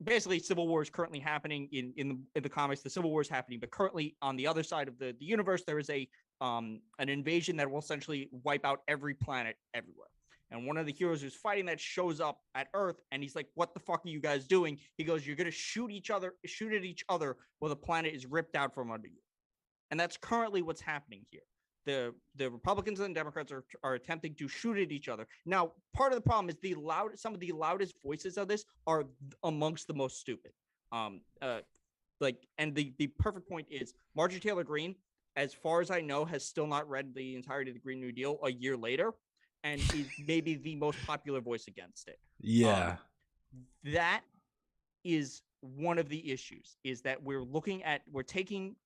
basically Civil War is currently happening in the comics. The Civil War is happening, but currently on the other side of the universe, there is an invasion that will essentially wipe out every planet everywhere. And one of the heroes who's fighting that shows up at Earth, and he's like, "What the fuck are you guys doing?" He goes, "You're gonna shoot at each other while the planet is ripped out from under you." And that's currently what's happening here. The Republicans and the Democrats are attempting to shoot at each other. Now, part of the problem is some of the loudest voices of this are amongst the most stupid. And the perfect point is Marjorie Taylor Greene, as far as I know, has still not read the entirety of the Green New Deal a year later, and is maybe the most popular voice against it. Yeah. That is one of the issues, is that we're taking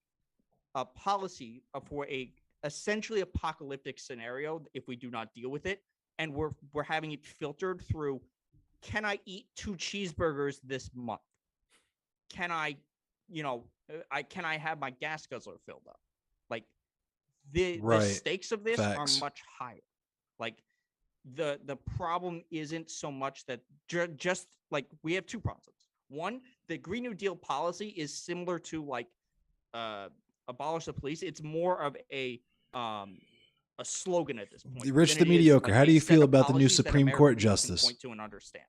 a policy for a essentially apocalyptic scenario if we do not deal with it, and we're having it filtered through, can I eat 2 cheeseburgers this month? Can I, can I have my gas guzzler filled up? Like the stakes of this are much higher. Like the problem isn't so much that just like we have 2 problems. One, the Green New Deal policy is similar to like abolish the police. It's more of a slogan at this point. The rich, the mediocre. How do you feel about the new Supreme Court justice? Point to and understand.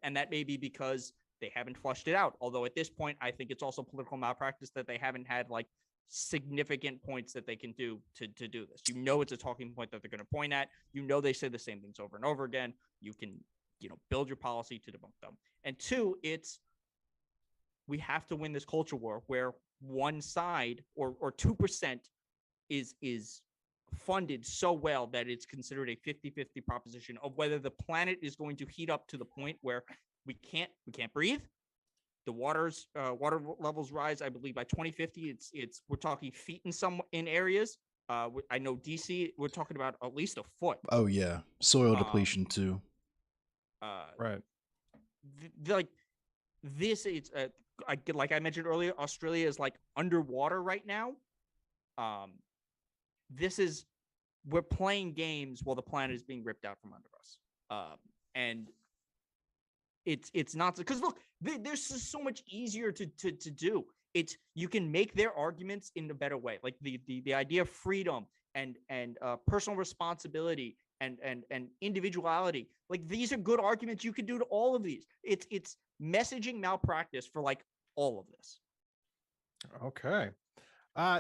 And that may be because they haven't flushed it out. Although at this point, I think it's also political malpractice that they haven't had like significant points that they can do to do this. It's a talking point that they're going to point at. They say the same things over and over again. You can, build your policy to debunk them. And 2, we have to win this culture war where one side or 2% is funded so well that it's considered a 50-50 proposition of whether the planet is going to heat up to the point where we can't breathe. The water levels rise, I believe, by 2050. We're talking feet in areas. I know DC, we're talking about at least a foot. Oh yeah, soil depletion too. Right. Like this, it's like I mentioned earlier, Australia is like underwater right now. We're playing games while the planet is being ripped out from under us. And it's not because look, there's just so much easier to do. You can make their arguments in a better way, like the idea of freedom and personal responsibility and individuality. Like these are good arguments you could do to all of these. It's messaging malpractice for like all of this. Okay.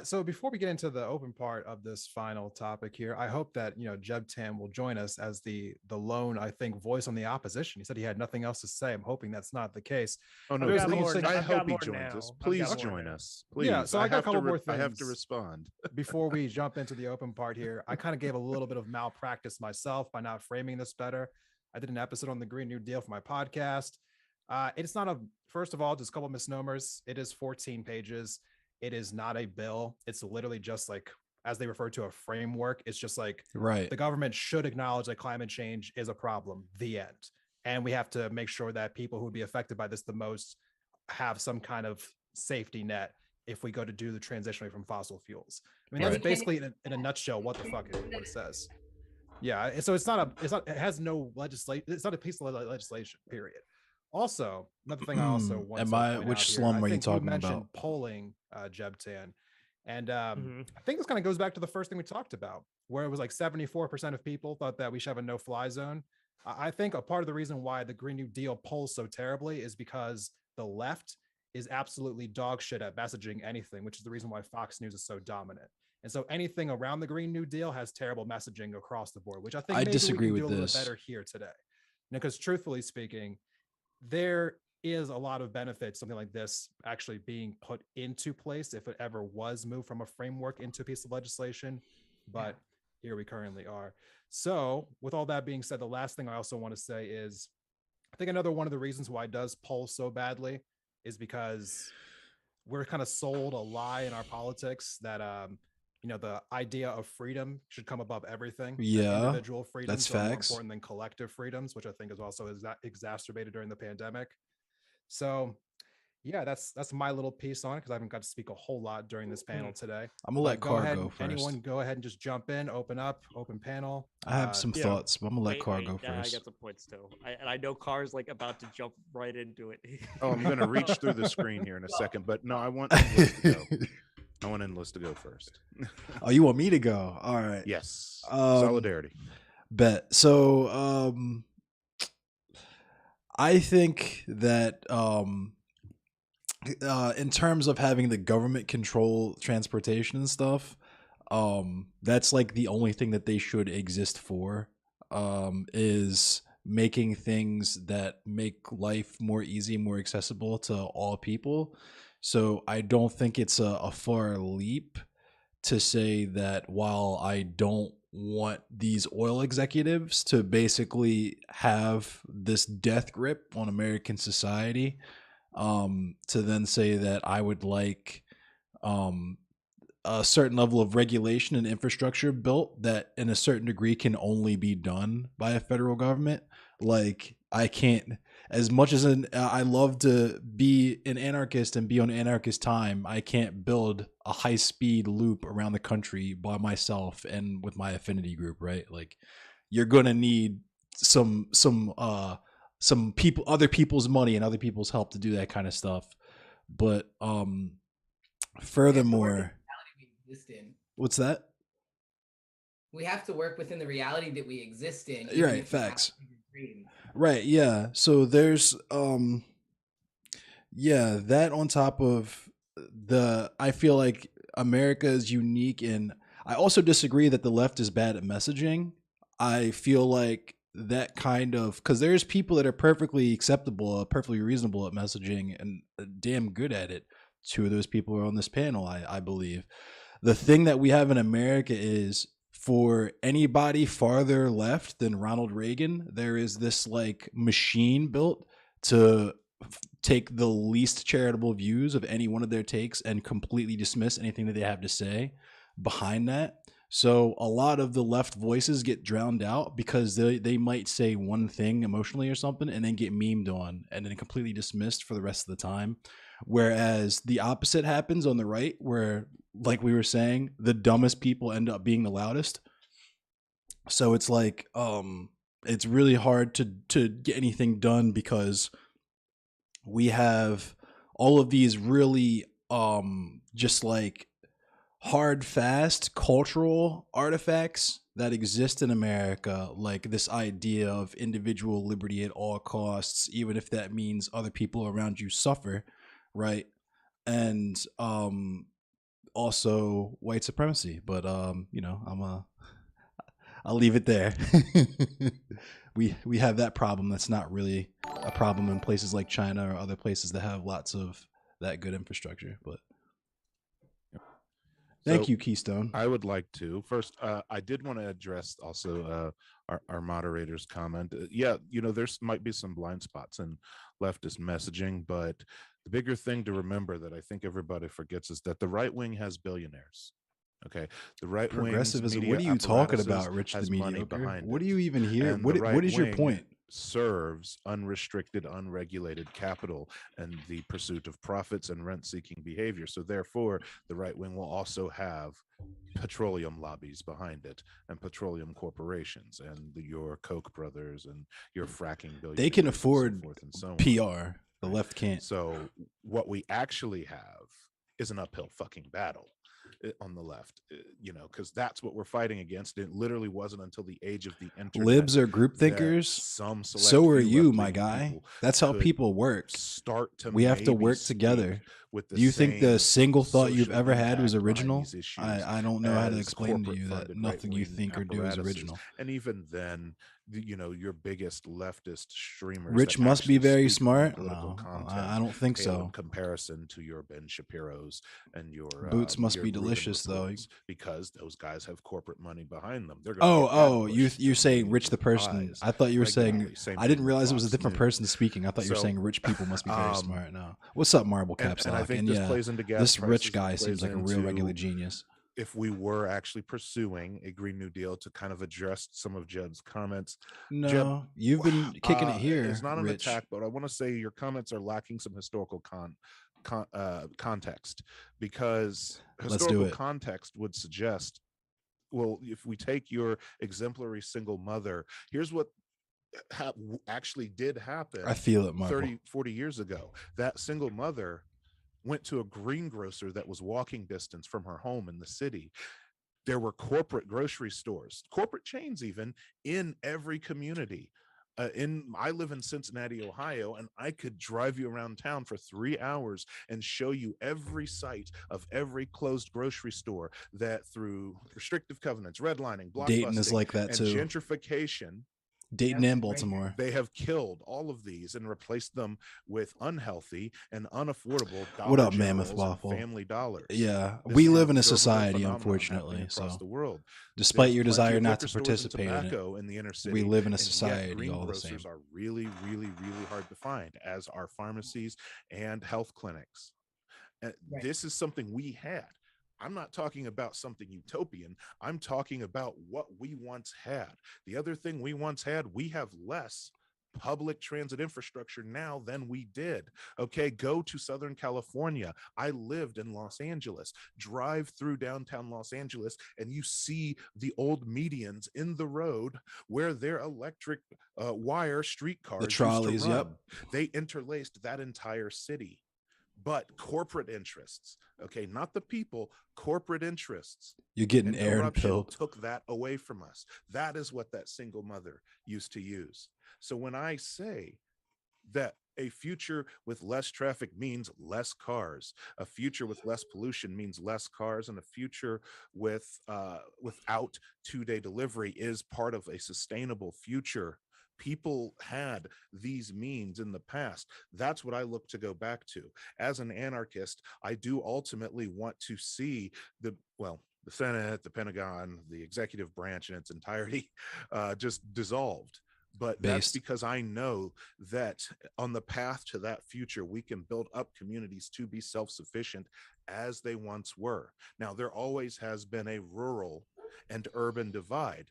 So before we get into the open part of this final topic here, I hope that Jeb Tam will join us as the lone, I think, voice on the opposition. He said he had nothing else to say. I'm hoping that's not the case. Oh no, I hope he joins us. Please join us. Please. Yeah, so I got a couple more things. I have to respond. Before we jump into the open part here, I kind of gave a little bit of malpractice myself by not framing this better. I did an episode on the Green New Deal for my podcast. It's not first of all, just a couple of misnomers. It is 14 pages. It is not a bill. It's literally just like, as they refer to, a framework. It's just like, the government should acknowledge that climate change is a problem, the end. And we have to make sure that people who would be affected by this the most have some kind of safety net if we go to do the transition away from fossil fuels. I mean, that's basically in a nutshell what it says. Yeah. So it has no legislation. It's not a piece of legislation, period. Also, another thing I also want to which slum are you talking about? Polling, Jeb Tan. And I think this kind of goes back to the first thing we talked about, where it was like 74% of people thought that we should have a no-fly zone. I think a part of the reason why the Green New Deal polls so terribly is because the left is absolutely dog shit at messaging anything, which is the reason why Fox News is so dominant. And so anything around the Green New Deal has terrible messaging across the board, which I think I disagree we can with do a this. little better here today. Because truthfully speaking, there is a lot of benefit something like this actually being put into place if it ever was moved from a framework into a piece of legislation. But here we currently are. So with all that being said, the last thing I also want to say is I think another one of the reasons why it does poll so badly is because we're kind of sold a lie in our politics that the idea of freedom should come above everything. Yeah, individual freedoms that's are more facts. important than collective freedoms, which I think is also exacerbated during the pandemic. So yeah, that's my little piece on it because I haven't got to speak a whole lot during this panel today. I'm gonna let Carr go first. Anyone go ahead and just jump in, open panel. I have some thoughts, but I'm gonna let Carr go first. I got some points too. I know Carr's like about to jump right into it. Oh, I'm gonna reach through the screen here in a second, but no, I want Endless to go. I want Endless to go first. Oh, you want me to go? All right. Yes. Solidarity. Bet. So I think that in terms of having the government control transportation and stuff, that's like the only thing that they should exist for, is making things that make life more easy, more accessible to all people. So I don't think it's a far leap to say that while I don't want these oil executives to basically have this death grip on American society, to then say that I would like a certain level of regulation and infrastructure built that in a certain degree can only be done by a federal government. Like I can't, as much as I love to be an anarchist and be on anarchist time, I can't build a high speed loop around the country by myself and with my affinity group, right? Like you're going to need some people, other people's money and other people's help to do that kind of stuff. But furthermore, we exist in. What's that? We have to work within the reality that we exist in. You're right, facts. Right, yeah. So there's yeah, that on top of I feel like America is unique, and I also disagree that the left is bad at messaging. I feel like that kind of, because there's people that are perfectly acceptable, perfectly reasonable at messaging and damn good at it. Two of those people are on this panel, I believe. The thing that we have in America is, for anybody farther left than Ronald Reagan, there is this like machine built to take the least charitable views of any one of their takes and completely dismiss anything that they have to say behind that. So a lot of the left voices get drowned out because they might say one thing emotionally or something and then get memed on and then completely dismissed for the rest of the time. Whereas the opposite happens on the right, where, like we were saying, the dumbest people end up being the loudest. So it's like, it's really hard to get anything done because we have all of these really just like hard, fast cultural artifacts that exist in America, like this idea of individual liberty at all costs, even if that means other people around you suffer, right? And also white supremacy. But you know, I'll leave it there. we have that problem that's not really a problem in places like China or other places that have lots of that good infrastructure. But thank you, Keystone. I would like to first. I did want to address also our moderator's comment. Yeah, you know, there's might be some blind spots in leftist messaging, but the bigger thing to remember that I think everybody forgets is that the right wing has billionaires. Okay, the right wing progressivism. What are you talking about, Rich the Mediocre? What do you even hear? What is your point? Serves unrestricted, unregulated capital and the pursuit of profits and rent-seeking behavior. So therefore, the right wing will also have petroleum lobbies behind it and petroleum corporations and your Koch brothers and your fracking billionaires. They can afford and so PR. The left can't. So what we actually have is an uphill fucking battle on the left, you know, because that's what we're fighting against. It literally wasn't until the age of the internet. Libs are group thinkers. So are you, my guy. That's how people work. We have to work together. Do you think the single thought you've ever had was original? I don't know how to explain to you that nothing you think or do is original. And even then, you know, your biggest leftist streamers, Rich must be very smart. No, I don't think so. In comparison to your Ben Shapiro's and your Boots must be delicious though, because those guys have corporate money behind them. They're you're saying Rich the person. I thought you were saying. I didn't realize it was a different person speaking. I thought you were saying rich people must be very smart. No, what's up, Marble Caps Lock? I think this plays into gas this rich prices, guy seems like a real regular genius. If we were actually pursuing a Green New Deal, to kind of address some of Jed's comments. No, Jed, you've been kicking it here. It's not an attack, but I want to say your comments are lacking some historical context, because historical context would suggest, well, if we take your exemplary single mother, here's what actually did happen. I feel it, Michael. 40 years ago. That single mother went to a greengrocer that was walking distance from her home in the city. There were corporate grocery stores, corporate chains even, in every community. I live in Cincinnati, Ohio, and I could drive you around town for 3 hours and show you every site of every closed grocery store that, through restrictive covenants, redlining, blockbusting, Dayton is like that and too. Gentrification, Dayton and Baltimore. They have killed all of these and replaced them with unhealthy and unaffordable what up, Mammoth Waffle? Family dollars. Yeah, we live in a society, unfortunately. So, the world, despite your desire not to participate in the inner city, we live in a society all the same. Grocers are really, really, really hard to find, as are pharmacies and health clinics. This is something we had. I'm not talking about something utopian. I'm talking about what we once had. The other thing we once had, we have less public transit infrastructure now than we did. Okay, go to Southern California. I lived in Los Angeles. Drive through downtown Los Angeles and you see the old medians in the road where their electric wire streetcars The trolleys, used to run. yep. They interlaced that entire city. But corporate interests, okay, not the people, corporate interests. You're getting And air and corruption pilled. took that away from us. That is what that single mother used to use. So when I say that a future with less traffic means less cars, a future with less pollution means less cars, and a future with without 2-day delivery is part of a sustainable future. People had these means in the past. That's what I look to go back to. As an anarchist, I do ultimately want to see the Senate, the Pentagon, the executive branch in its entirety just dissolved. But that's Based. because I know that on the path to that future, we can build up communities to be self-sufficient as they once were. Now, there always has been a rural and urban divide.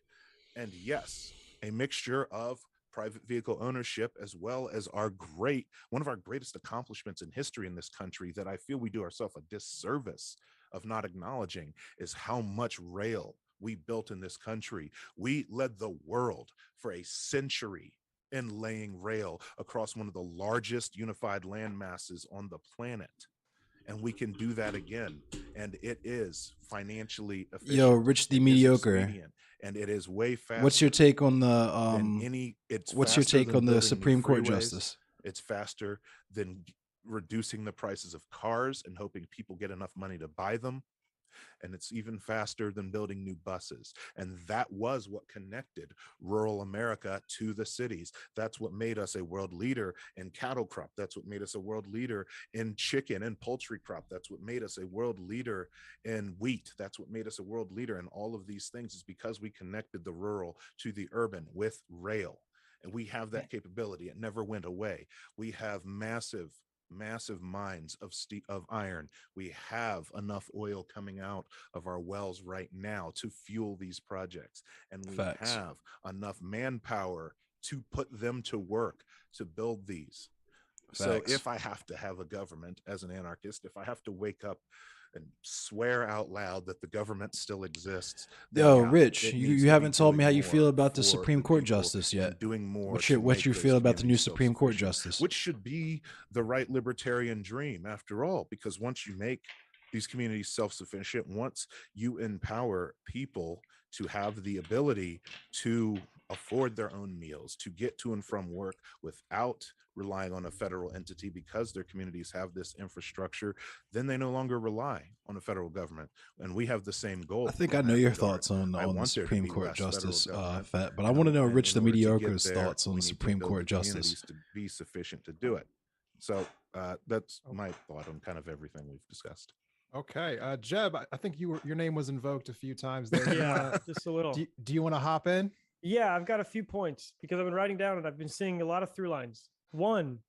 And yes, a mixture of private vehicle ownership, as well as one of our greatest accomplishments in history in this country that I feel we do ourselves a disservice of not acknowledging, is how much rail we built in this country. We led the world for a century in laying rail across one of the largest unified land masses on the planet. And we can do that again. And it is financially efficient. Yo, Rich the It is Mediocre. expedient, and it is way faster. What's your take on the what's your faster take than on the building new Supreme Court freeways. justice? It's faster than reducing the prices of cars and hoping people get enough money to buy them. And it's even faster than building new buses. And that was what connected rural America to the cities. That's what made us a world leader in cattle crop. That's what made us a world leader in chicken and poultry crop. That's what made us a world leader in wheat. That's what made us a world leader in all of these things, is because we connected the rural to the urban with rail. And we have that capability. It never went away. We have massive mines of iron. We have enough oil coming out of our wells right now to fuel these projects, and we Facts. have enough manpower to put them to work to build these. So Facts. if I have to have a government as an anarchist, if I have to wake up and swear out loud that the government still exists, then Yo, yeah, Rich, it needs you to be haven't told me doing how you feel more about the for Supreme the Court people justice and yet. doing more What's to your make those feel about the new communities Supreme Court self-sufficient, justice? which should be the right libertarian dream after all, because once you make these communities self-sufficient, once you empower people to have the ability to afford their own meals, to get to and from work without relying on a federal entity because their communities have this infrastructure, then they no longer rely on a federal government. And we have the same goal. I think in I know that your regard. thoughts on I the want there to Supreme be Court less federal justice, government, Fat, but I and want to know in Rich the order to get Mediocre's there, thoughts on we the need to Supreme build Court the justice. communities to be sufficient to do it. So that's my thought on kind of everything we've discussed. Okay, Jeb, I think your name was invoked a few times there. Do you Yeah, wanna- just a little. do you want to hop in? Yeah, I've got a few points because I've been writing down and I've been seeing a lot of through lines. One,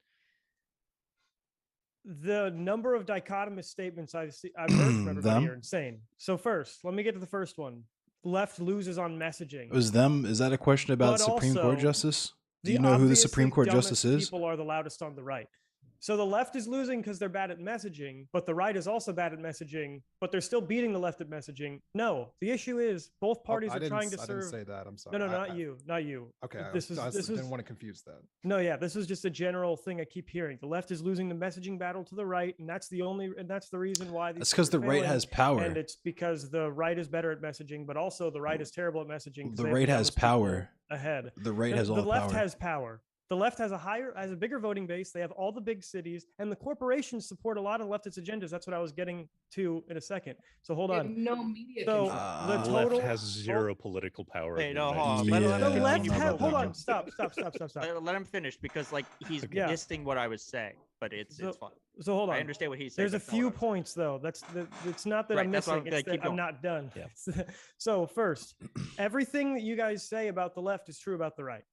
the number of dichotomous statements I've heard from everybody Them? are insane. So first, let me get to the first one. Left loses on messaging. It was them. Is that a question about But Supreme Court also, justice? Do The you know who the obviously Supreme Court dumbest justice is? People are the loudest on the right. So the left is losing because they're bad at messaging, but the right is also bad at messaging, but they're still beating the left at messaging. No, the issue is both parties I are didn't trying to s- I didn't serve. say that. I'm sorry. No, not you. Okay, This I is didn't want to confuse that. no, yeah, this is just a general thing I keep hearing. The left is losing the messaging battle to the right, and that's the reason why these That's because things the are right failing, has power. and it's because the right is better at messaging, but also the right is terrible at messaging. 'cause The they have right has dumbest people power. ahead. The right has all the the left power. has power. The left has a bigger voting base. They have all the big cities, and the corporations support a lot of leftist agendas. That's what I was getting to in a second. So hold on. No media So control. the The total left has zero political power. Hey, in the no, United hold on. States. Let Yeah, us the I don't left know continue. has about hold that on. one. Stop. Let him finish because like he's Yeah. dissing what I was saying, but it's fine. So hold on. I understand what he's saying. There's a that's not what few I was saying. points though. It's not that Right, I'm that's why missing. I'm It's gonna keep that I'm going. not done. Yeah. So first, everything that you guys say about the left is true about the right.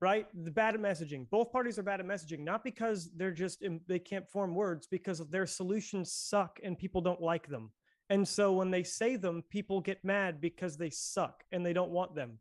Right? The bad at messaging. Both parties are bad at messaging, not because they can't form words, because their solutions suck and people don't like them. And so when they say them, people get mad because they suck and they don't want them.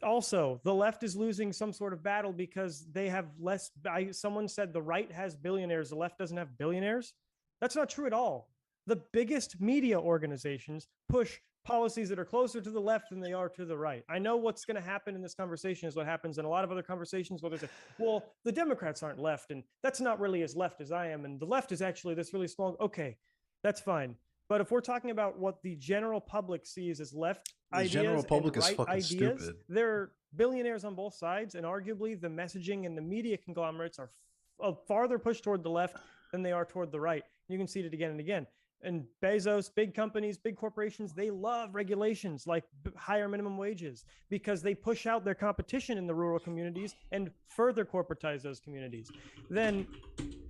Also, the left is losing some sort of battle because they have less. Someone said the right has billionaires, the left doesn't have billionaires. That's not true at all. The biggest media organizations push policies that are closer to the left than they are to the right. I know what's going to happen in this conversation is what happens in a lot of other conversations where they say, well, the Democrats aren't left, and that's not really as left as I am, and the left is actually this really small. Okay, that's fine. But if we're talking about what the general public sees as left ideas general public and is right fucking ideas, stupid. there are billionaires on both sides, and arguably the messaging and the media conglomerates are farther pushed toward the left than they are toward the right. You can see it again and again. And Bezos, big companies, big corporations, they love regulations like higher minimum wages because they push out their competition in the rural communities and further corporatize those communities. Then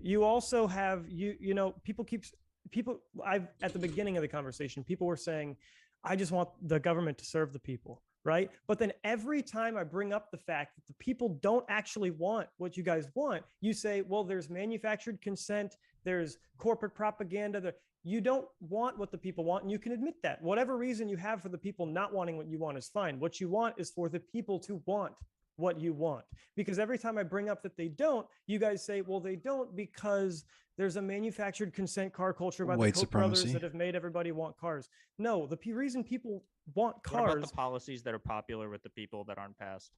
you also have, at the beginning of the conversation, people were saying, I just want the government to serve the people, right? But then every time I bring up the fact that the people don't actually want what you guys want, you say, well, there's manufactured consent, there's corporate propaganda. You don't want what the people want, and you can admit that. Whatever reason you have for the people not wanting what you want is fine. What you want is for the people to want what you want. Because every time I bring up that they don't, you guys say, well, they don't because there's a manufactured consent car culture by the Koch brothers that have made everybody want cars. No, the reason people want cars. What about the policies that are popular with the people that aren't passed?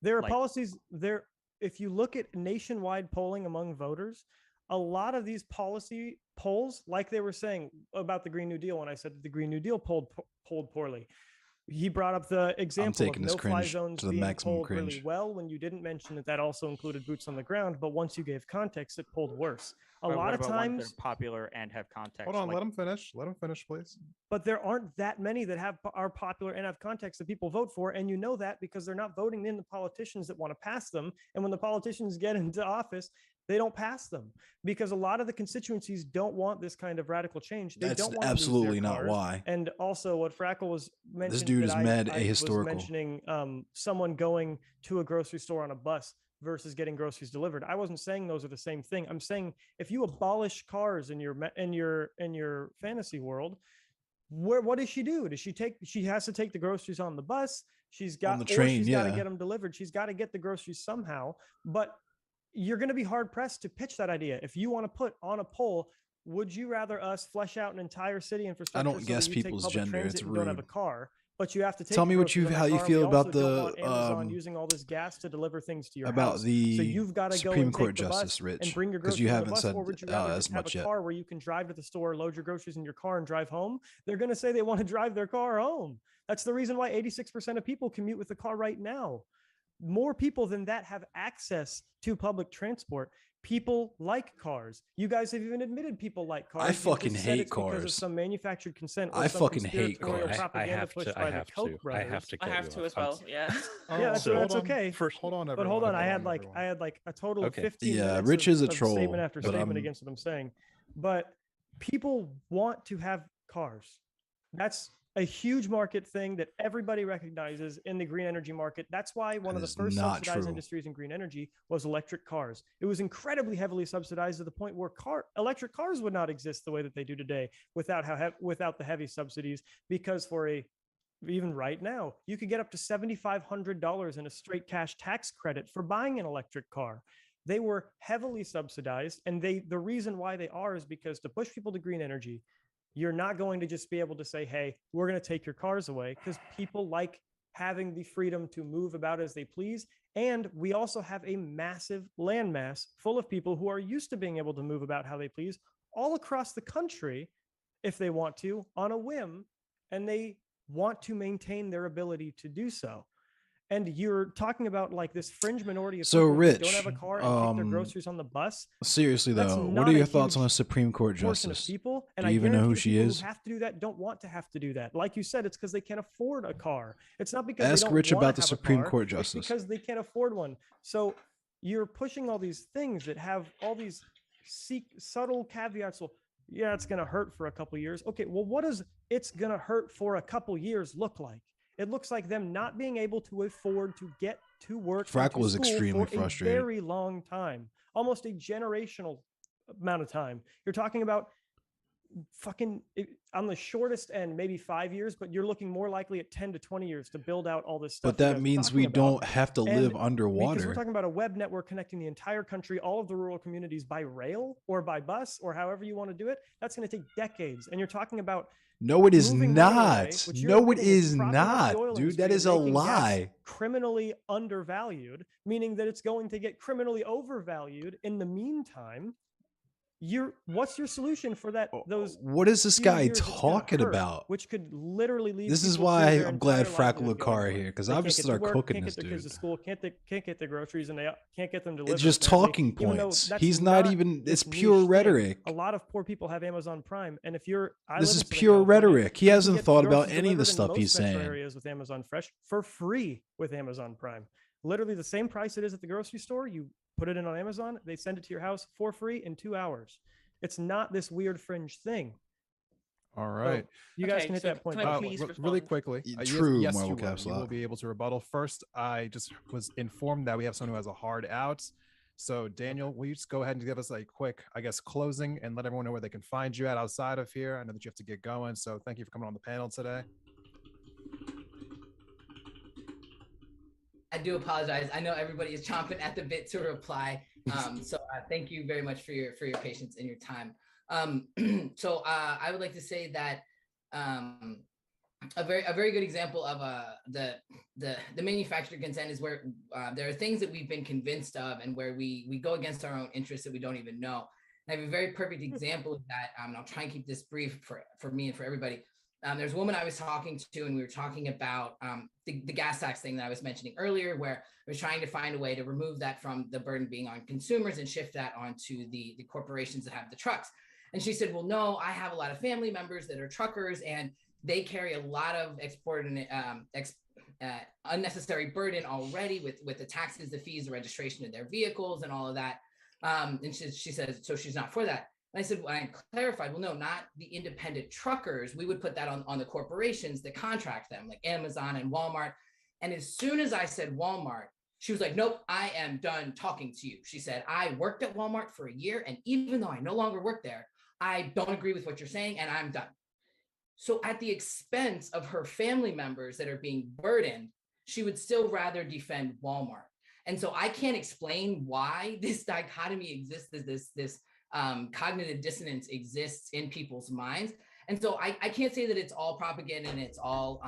There are policies there. If you look at nationwide polling among voters, a lot of these policy polls, like they were saying about the Green New Deal, when I said that the Green New Deal polled poorly, he brought up the example of no-fly zones being polled really well when you didn't mention that also included boots on the ground. But once you gave context, it polled worse. A lot of times, they're popular and have context. Hold on, let him finish. Let him finish, please. But there aren't that many that are popular and have context that people vote for, and you know that because they're not voting in the politicians that want to pass them. And when the politicians get into office, they don't pass them because a lot of the constituencies don't want this kind of radical change. They don't want absolutely not why. And also, what Frackle was mentioning, this dude is mad ahistorical. Was mentioning someone going to a grocery store on a bus versus getting groceries delivered. I wasn't saying those are the same thing. I'm saying if you abolish cars in your fantasy world, what does she do? She has to take the groceries on the bus. She's got on the train. She's got to get them delivered. She's got to get the groceries somehow. But you're going to be hard pressed to pitch that idea. If you want to put on a poll, would you rather us flesh out an entire city infrastructure? I don't guess people's gender. It's rude. Don't have a car, but you have to take. Tell me how you feel about the Amazon using all this gas to deliver things to your about house. the so you've got to Supreme go Court Justice, Rich, and bring your groceries you on haven't the bus, said or would you rather as much have a yet. car where you can drive to the store, load your groceries in your car, and drive home? They're going to say they want to drive their car home. That's the reason why 86% of people commute with a car right now. More people than that have access to public transport. People like cars. You guys have even admitted people like cars. I fucking hate cars. Because of some manufactured consent. I fucking hate cars. I have to as well. Yeah. Yeah, that's okay. First, hold on, but hold on. I had like a total of 15 minutes. Rich is a troll. Statement after statement against what I'm saying. But people want to have cars. That's a huge market thing that everybody recognizes in the green energy market. That's why one of the first subsidized industries in green energy was electric cars. It was incredibly heavily subsidized to the point where electric cars would not exist the way that they do today without the heavy subsidies, because even right now, you could get up to $7,500 in a straight cash tax credit for buying an electric car. They were heavily subsidized, and the reason why they are is because to push people to green energy, you're not going to just be able to say, hey, we're going to take your cars away, because people like having the freedom to move about as they please. And we also have a massive landmass full of people who are used to being able to move about how they please all across the country if they want to on a whim, and they want to maintain their ability to do so. And you're talking about like this fringe minority of people Rich, who don't have a car and take their groceries on the bus. Seriously though, what are your thoughts on a Supreme Court justice? People, do you even know who she is? Who have to do that don't want to have to do that. Like you said, it's because they can't afford a car. It's not because ask they don't Rich want about to the have Supreme a car. Court justice. It's because they can't afford one. So you're pushing all these things that have all these subtle caveats. Well, yeah, it's going to hurt for a couple years. Okay, well, what does it's going to hurt for a couple years look like? It looks like them not being able to afford to get to work. Frackle is extremely frustrated. A very long time, almost a generational amount of time. You're talking about on the shortest end, maybe 5 years, but you're looking more likely at 10 to 20 years to build out all this stuff. But that means we don't have to live underwater. Because we're talking about a web network connecting the entire country, all of the rural communities by rail or by bus or however you want to do it. That's going to take decades. And you're talking about no, it is not. No, it is not, dude. That is a lie. Criminally undervalued, meaning that it's going to get criminally overvalued in the meantime. What's your solution for that? What is this guy talking about? Which could literally lead. This is why I'm glad Frackle and Car are here, because I'm just start cooking this dude. Can't get their kids to school, can't get their groceries, and they can't get them delivered. It's just talking points. He's not even. It's pure rhetoric. A lot of poor people have Amazon Prime, and if you're, this is pure rhetoric. He hasn't thought about any of the stuff he's saying. Areas with Amazon Fresh for free with Amazon Prime, literally the same price it is at the grocery store. You put it in on Amazon, they send it to your house for free in 2 hours. It's not this weird fringe thing. All right. So you guys can hit that point. Really quickly. True, yes, Marvel you Caps will be able to rebuttal. First, I just was informed that we have someone who has a hard out. So Daniel, will you just go ahead and give us a quick, I guess, closing and let everyone know where they can find you at outside of here? I know that you have to get going. So thank you for coming on the panel today. I do apologize. I know everybody is chomping at the bit to reply. So thank you very much for your patience and your time. So I would like to say that a very good example of the manufactured consent is where there are things that we've been convinced of and where we go against our own interests that we don't even know. And I have a very perfect example of that. And I'll try and keep this brief for me and for everybody. There's a woman I was talking to, and we were talking about the gas tax thing that I was mentioning earlier, where we're trying to find a way to remove that from the burden being on consumers and shift that onto the corporations that have the trucks. And she said, well, no, I have a lot of family members that are truckers, and they carry a lot of unnecessary burden already with the taxes, the fees, the registration of their vehicles, and all of that. And she says, so she's not for that. And I said, well, I clarified, well, no, not the independent truckers. We would put that on the corporations that contract them, like Amazon and Walmart. And as soon as I said Walmart, she was like, nope, I am done talking to you. She said, I worked at Walmart for a year, and even though I no longer work there, I don't agree with what you're saying, and I'm done. So at the expense of her family members that are being burdened, she would still rather defend Walmart. And so I can't explain why this dichotomy exists, this cognitive dissonance exists in people's minds. And so I can't say that it's all propaganda and it's all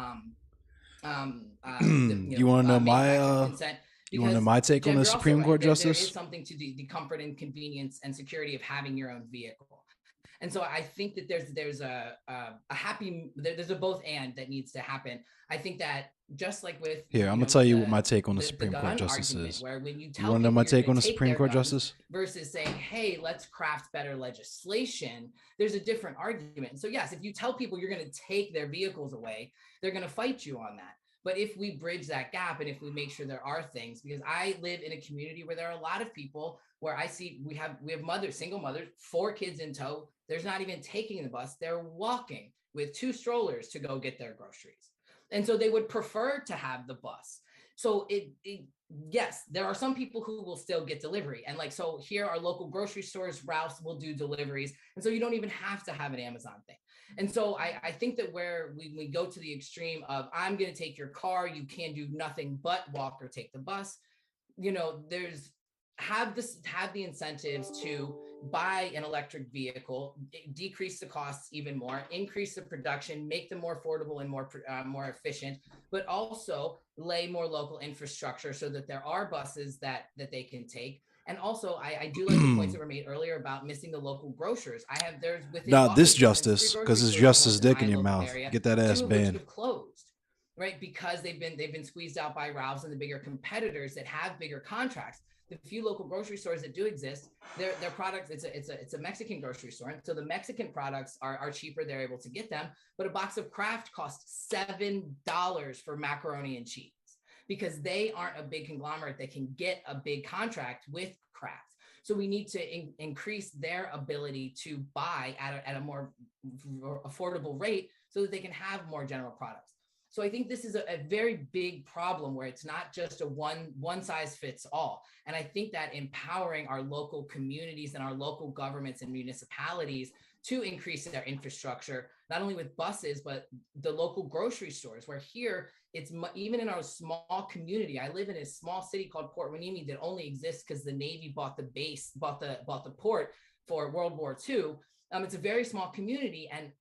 you want to know my consent, you want to know my take on the Supreme Court justice? There is something to the comfort and convenience and security of having your own vehicle. And so I think that there's a both and that needs to happen. I think that just like with I'm gonna tell you what my take on the Supreme Court justice is. Where when you want to know my take on the Supreme Court justice versus saying, hey, let's craft better legislation, there's a different argument. And so yes, if you tell people you're going to take their vehicles away, they're going to fight you on that. But if we bridge that gap and if we make sure there are things, because I live in a community where there are a lot of people where I see we have mothers, single mothers, 4 kids in tow. There's not even taking the bus. They're walking with 2 strollers to go get their groceries. And so they would prefer to have the bus. So yes, there are some people who will still get delivery. And like, so here our local grocery stores, Ralph's will do deliveries. And so you don't even have to have an Amazon thing. And so I think that where we go to the extreme of, I'm going to take your car, you can do nothing but walk or take the bus, have the incentives to buy an electric vehicle, decrease the costs even more, increase the production, make them more affordable and more efficient, but also lay more local infrastructure so that there are buses that they can take. And also, I do like the points that were made earlier about missing the local grocers. There's within not this justice, because it's justice dick in your mouth. Get that ass banned. Closed, right? Because they've been squeezed out by Ralph's and the bigger competitors that have bigger contracts. The few local grocery stores that do exist, their products, it's a Mexican grocery store. And so the Mexican products are cheaper. They're able to get them. But a box of Kraft costs $7 for macaroni and cheese because they aren't a big conglomerate that can get a big contract with Kraft. So we need to increase their ability to buy at a more affordable rate so that they can have more general products. So I think this is a very big problem where it's not just a one size fits all. And I think that empowering our local communities and our local governments and municipalities to increase their infrastructure, not only with buses, but the local grocery stores, where here it's even in our small community. I live in a small city called Port Hueneme that only exists because the Navy bought the port for World War II. It's a very small community, and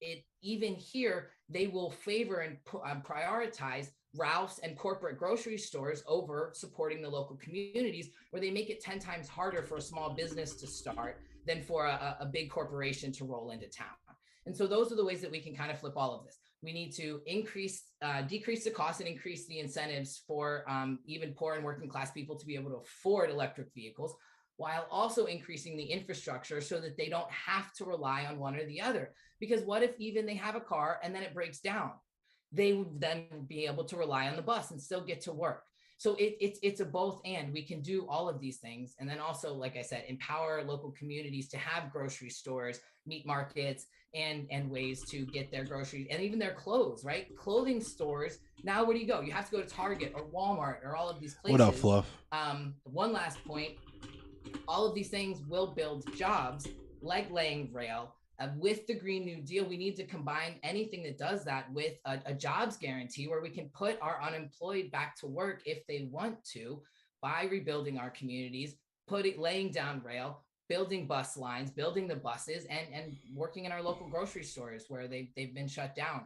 even here they will favor and prioritize Ralph's and corporate grocery stores over supporting the local communities, where they make it 10 times harder for a small business to start than for a big corporation to roll into town. And so those are the ways that we can kind of flip all of this. We need to decrease the cost and increase the incentives for even poor and working class people to be able to afford electric vehicles, while also increasing the infrastructure so that they don't have to rely on one or the other. Because what if even they have a car and then it breaks down? They would then be able to rely on the bus and still get to work. So it's a both and. We can do all of these things. And then also, like I said, empower local communities to have grocery stores, meat markets, and ways to get their groceries and even their clothes, right? Clothing stores. Now, where do you go? You have to go to Target or Walmart or all of these places. What up, Fluff? One last point. All of these things will build jobs, like laying rail. With the Green New Deal, we need to combine anything that does that with a jobs guarantee, where we can put our unemployed back to work if they want to, by rebuilding our communities, laying down rail, building bus lines, building the buses, and working in our local grocery stores where they've been shut down.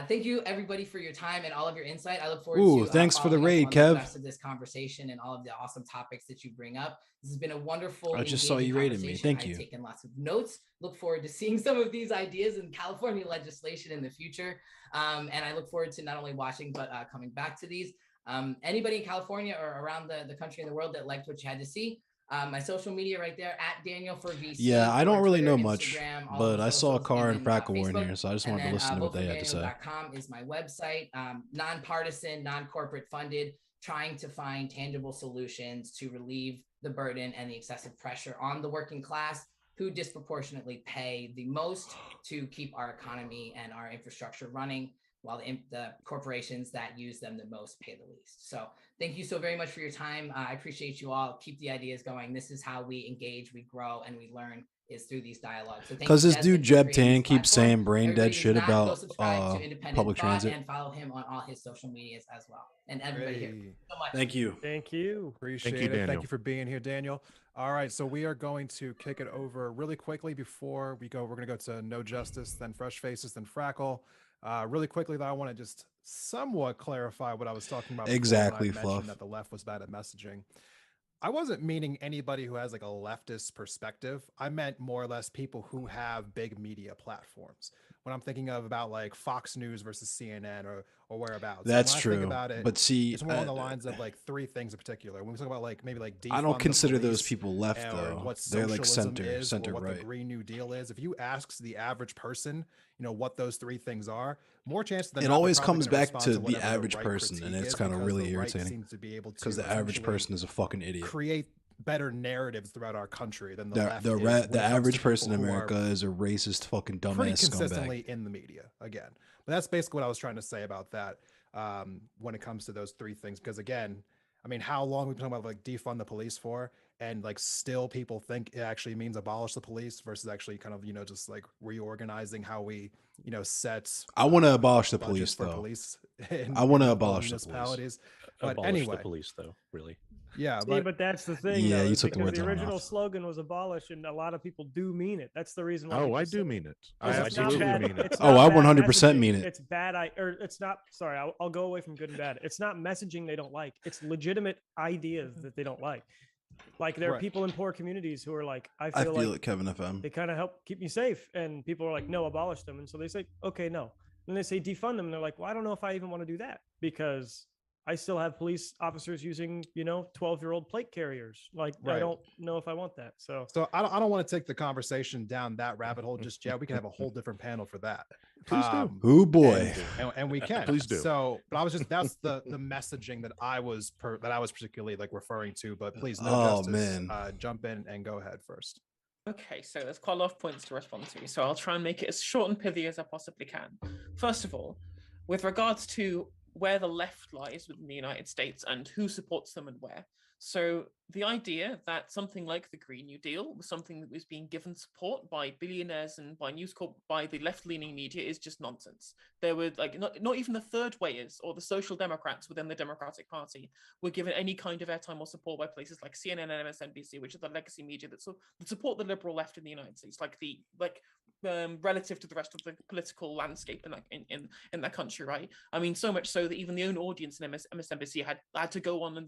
Thank you everybody for your time and all of your insight. I look forward to thanks for the raid, on Kev. the rest of this conversation and all of the awesome topics that you bring up. This has been a wonderful. I just saw you rated me. Thank you. I've taken lots of notes. Look forward to seeing some of these ideas in California legislation in the future. And I look forward to not only watching but coming back to these. Anybody in California or around the country and the world that liked what you had to see, my social media right there at Daniel for VC. Yeah, I don't really Twitter, know much, Instagram, but I saw Car and Frackle were in Facebook. here, so I just wanted to listen to what they had to say. VoteForDaniel.com is my website, nonpartisan, non-corporate funded, trying to find tangible solutions to relieve the burden and the excessive pressure on the working class, who disproportionately pay the most to keep our economy and our infrastructure running, while the corporations that use them the most pay the least. So thank you so very much for your time. I appreciate you all. Keep the ideas going. This is how we engage, we grow, and we learn, is through these dialogues. Because So this dude Jeb Tan keeps saying brain dead shit about public transit. And follow him on all his social medias as well. And everybody here, so much. Thank you. Thank you. Appreciate it. Daniel. Thank you for being here, Daniel. All right, so we are going to kick it over really quickly before we go. We're going to go to No Justice, then Fresh Faces, then Frackle. Really quickly, though, I want to just somewhat clarify what I was talking about. Exactly, Fluff. Fluff. That the left was bad at messaging. I wasn't meaning anybody who has like a leftist perspective. I meant more or less people who have big media platforms. When I'm thinking about like Fox News versus CNN or whereabouts. That's when I true. think about it, but see, it's more along the lines of like three things in particular. When we talk about like maybe like I don't defund the consider those police, people left or though. what They're like socialism center is, or what right. the Green New Deal is. If you ask the average person, you know what those three things are, more chance than it not, always they're probably comes gonna back respond to the whatever average right person, and critique it's is, kind of because really the right irritating. seems to be able to Because the average essentially person is a fucking idiot. create better narratives throughout our country than the left The is when it comes average to person in people who America are is a racist fucking pretty dumbass consistently scumbag. in the media again. But that's basically what I was trying to say about that when it comes to those three things. Because again, I mean, how long we've been talking about like defund the police for, and like still people think it actually means abolish the police versus actually kind of, you know, just like reorganizing how we, you know, set. I want to abolish the budgets police for though. police in, I want to in local abolish the police. municipalities. But Abolish anyway, the police, though, really. yeah, See, but that's the thing. Yeah, though, you is took the because words the out of my original mouth. slogan was abolish, and a lot of people do mean it. That's the reason why. Oh, people I say do it. mean it. I Because it's not absolutely bad- mean it. it's Oh, not I bad 100% messaging, mean it. It's bad. It's not. Sorry, I'll go away from good and bad. It's not messaging they don't like. It's legitimate ideas that they don't like. Like there are Right. people in poor communities who are like, I I feel feel like it, Kevin FM. they kind of help keep me safe, and people are like, no, abolish them, and so they say, okay, no. Then they say defund them, and they're like, well, I don't know if I even want to do that because I still have police officers using, 12-year-old plate carriers. Like, I Right. don't know if I want that. So So I don't want to take the conversation down that rabbit hole just yet. We can have a whole different panel for that. Please do. Oh boy. And we can. Please do. So, but I was just that's the messaging that I was particularly like referring to. But please, no Oh, justice. man. Jump in and go ahead first. Okay, so there's quite a lot of points to respond to, so I'll try and make it as short and pithy as I possibly can. First of all, with regards to where the left lies within the United States and who supports them and where, So the idea that something like the Green New Deal was something that was being given support by billionaires and by News Corp, by the left-leaning media is just nonsense. There were like not even the third wayers or the social democrats within the Democratic Party were given any kind of airtime or support by places like CNN and MSNBC, which are the legacy media that support the liberal left in the United States, relative to the rest of the political landscape in that country, right? I mean, so much so that even the own audience in MSNBC had to go on on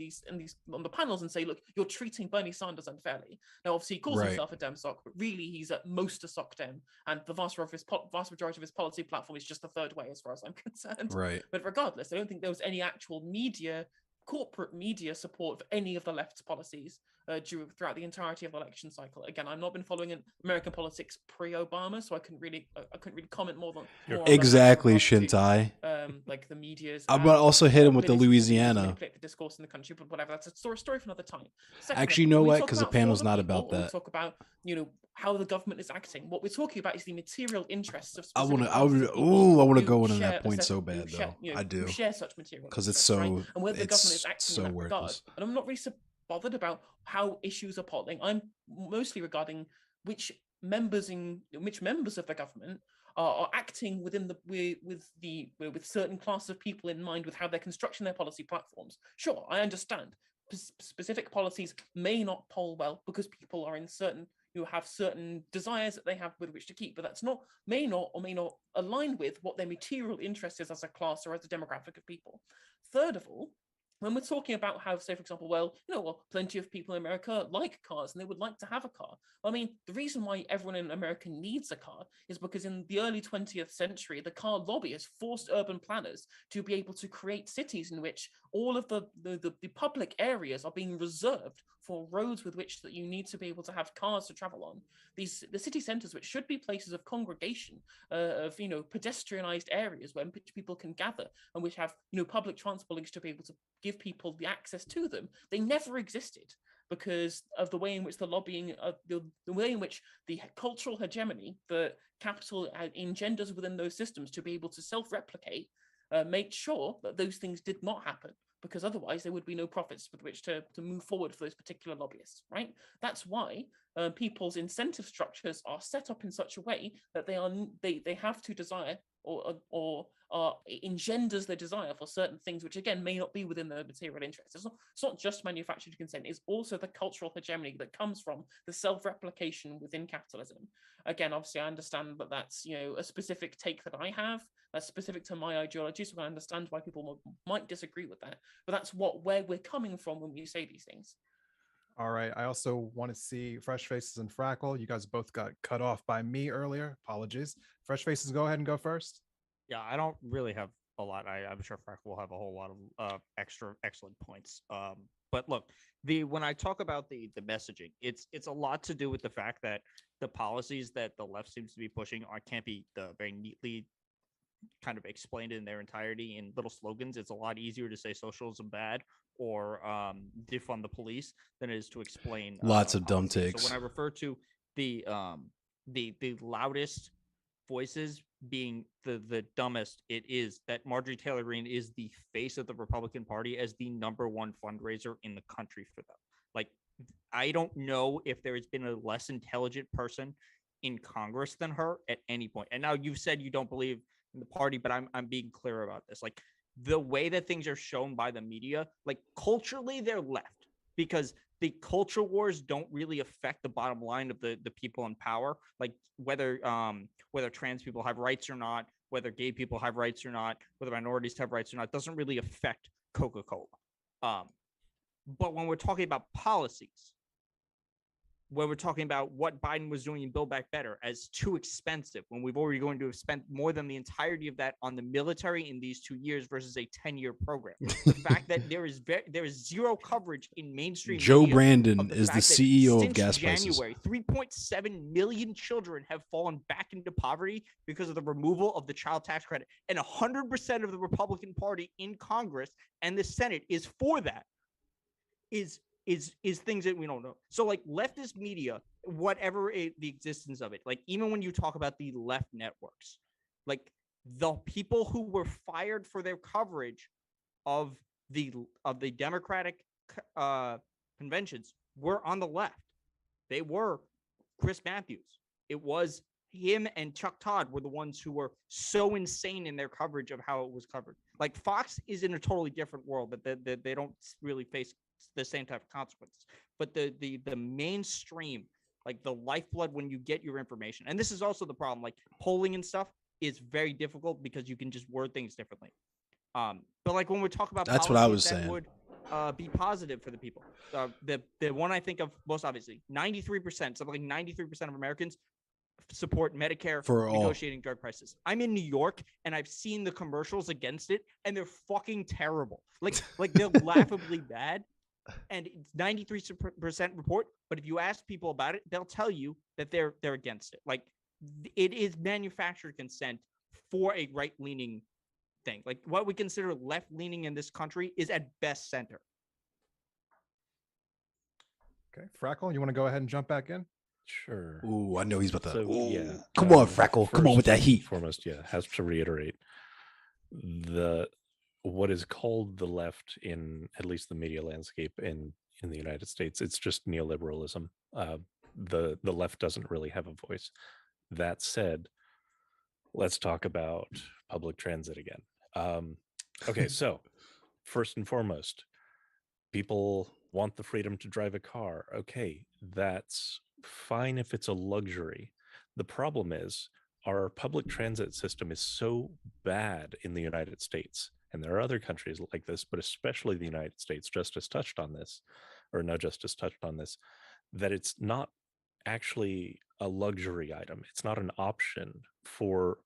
the panels and say, look, you're treating Bernie Sanders unfairly. Now, obviously, he calls himself a Dem Soc, but really he's at most a Soc Dem, and the vast majority of his policy platform is just the third way, as far as I'm concerned. Right. But regardless, I don't think there was any actual corporate media support for any of the left's policies throughout the entirety of the election cycle. Again, I've not been following American politics pre-Obama, so I couldn't really comment more on exactly, that. Shintai. Like the media's. I'm gonna also hit him with the ability to Louisiana. manipulate the discourse in the country, but whatever. That's a story for another time. Secondly, Actually, you know when we what? talk Because the about panel's fraud not of people, about or we that. talk about how the government is acting. What we're talking about is the material interests of. I want to go into that point so bad though. I do. Who share such material because it's interests, so right? And whether the government is acting so in that regard. worthless. And I'm not really so bothered about how issues are polling. I'm mostly regarding which members of the government are acting within with certain classes of people in mind with how they're constructing their policy platforms. Sure, I understand specific policies may not poll well because people are in certain who have certain desires that they have with which to keep, but that's may not align with what their material interest is as a class or as a demographic of people. Third of all, when we're talking about how, say, for example, plenty of people in America like cars and they would like to have a car. I mean, the reason why everyone in America needs a car is because in the early 20th century, the car lobby has forced urban planners to be able to create cities in which all of the public areas are being reserved for roads with which that you need to be able to have cars to travel on. The city centers, which should be places of congregation, of pedestrianized areas where people can gather and which have public transport links to be able to give people the access to them, they never existed because of the way in which the lobbying, the way in which the cultural hegemony that capital engenders within those systems to be able to self-replicate made sure that those things did not happen, because otherwise there would be no profits with which to move forward for those particular lobbyists, right? That's why people's incentive structures are set up in such a way that they have to desire or engenders their desire for certain things, which again may not be within their material interests. It's not just manufactured consent, it's also the cultural hegemony that comes from the self-replication within capitalism. Again, obviously I understand that that's a specific take that I have, that's specific to my ideology, so I understand why people might disagree with that, but that's where we're coming from when we say these things. All right. I also want to see Fresh Faces and Frackle. You guys both got cut off by me earlier. Apologies. Fresh Faces, go ahead and go first. Yeah, I don't really have a lot. I'm sure Frackle will have a whole lot of extra excellent points. But look, when I talk about the messaging, it's a lot to do with the fact that the policies that the left seems to be pushing can't be very neatly kind of explained in their entirety in little slogans. It's a lot easier to say socialism bad or defund the police than it is to explain lots of dumb policies. takes. So when I refer to the loudest voices being the dumbest, it is that Marjorie Taylor Greene is the face of the Republican Party as the #1 fundraiser in the country for them. Like, I don't know if there has been a less intelligent person in Congress than her at any point. And now you've said you don't believe in the party, but I'm being clear about this. Like, the way that things are shown by the media, like culturally they're left, because the culture wars don't really affect the bottom line of the people in power. Like whether trans people have rights or not, whether gay people have rights or not, whether minorities have rights or not, doesn't really affect Coca-Cola. But when we're talking about policies, when we're talking about what Biden was doing in Build Back Better as too expensive, when we've already going to have spent more than the entirety of that on the military in these 2 years versus a 10-year program. The fact that there is zero coverage in mainstream Joe media Brandon is the CEO of gas January, prices. 3.7 million children have fallen back into poverty because of the removal of the child tax credit. And 100% of the Republican Party in Congress and the Senate is for that. Is things that we don't know. So like leftist media, whatever the existence of it, like even when you talk about the left networks, like the people who were fired for their coverage of the Democratic conventions were on the left. They were Chris Matthews. It was him and Chuck Todd were the ones who were so insane in their coverage of how it was covered. Like Fox is in a totally different world that they don't really face the same type of consequences. But the mainstream, like the lifeblood when you get your information, and this is also the problem, like polling and stuff is very difficult because you can just word things differently. But like when we talk about That's what I was that saying. would be positive for the people. The one I think of most obviously, 93%, something like 93% of Americans support Medicare For all. negotiating drug prices. I'm in New York and I've seen the commercials against it, and they're fucking terrible. Like they're laughably bad. And it's 93% report. But if you ask people about it, they'll tell you that they're against it. Like it is manufactured consent for a right-leaning thing. Like what we consider left-leaning in this country is at best center. Okay, Freckle, you want to go ahead and jump back in? Sure. Ooh, I know he's about to. So, yeah. Come on, Freckle. Come on with that First heat. and foremost, has to reiterate what is called the left in at least the media landscape in the United States. It's just neoliberalism. The left doesn't really have a voice. That said, let's talk about public transit again. Okay, so first and foremost, people want the freedom to drive a car. Okay, that's fine if it's a luxury. The problem is our public transit system is so bad in the United States, and there are other countries like this, but especially the United States, Justice touched on this, or no Justice touched on this, that it's not actually a luxury item. It's not an option for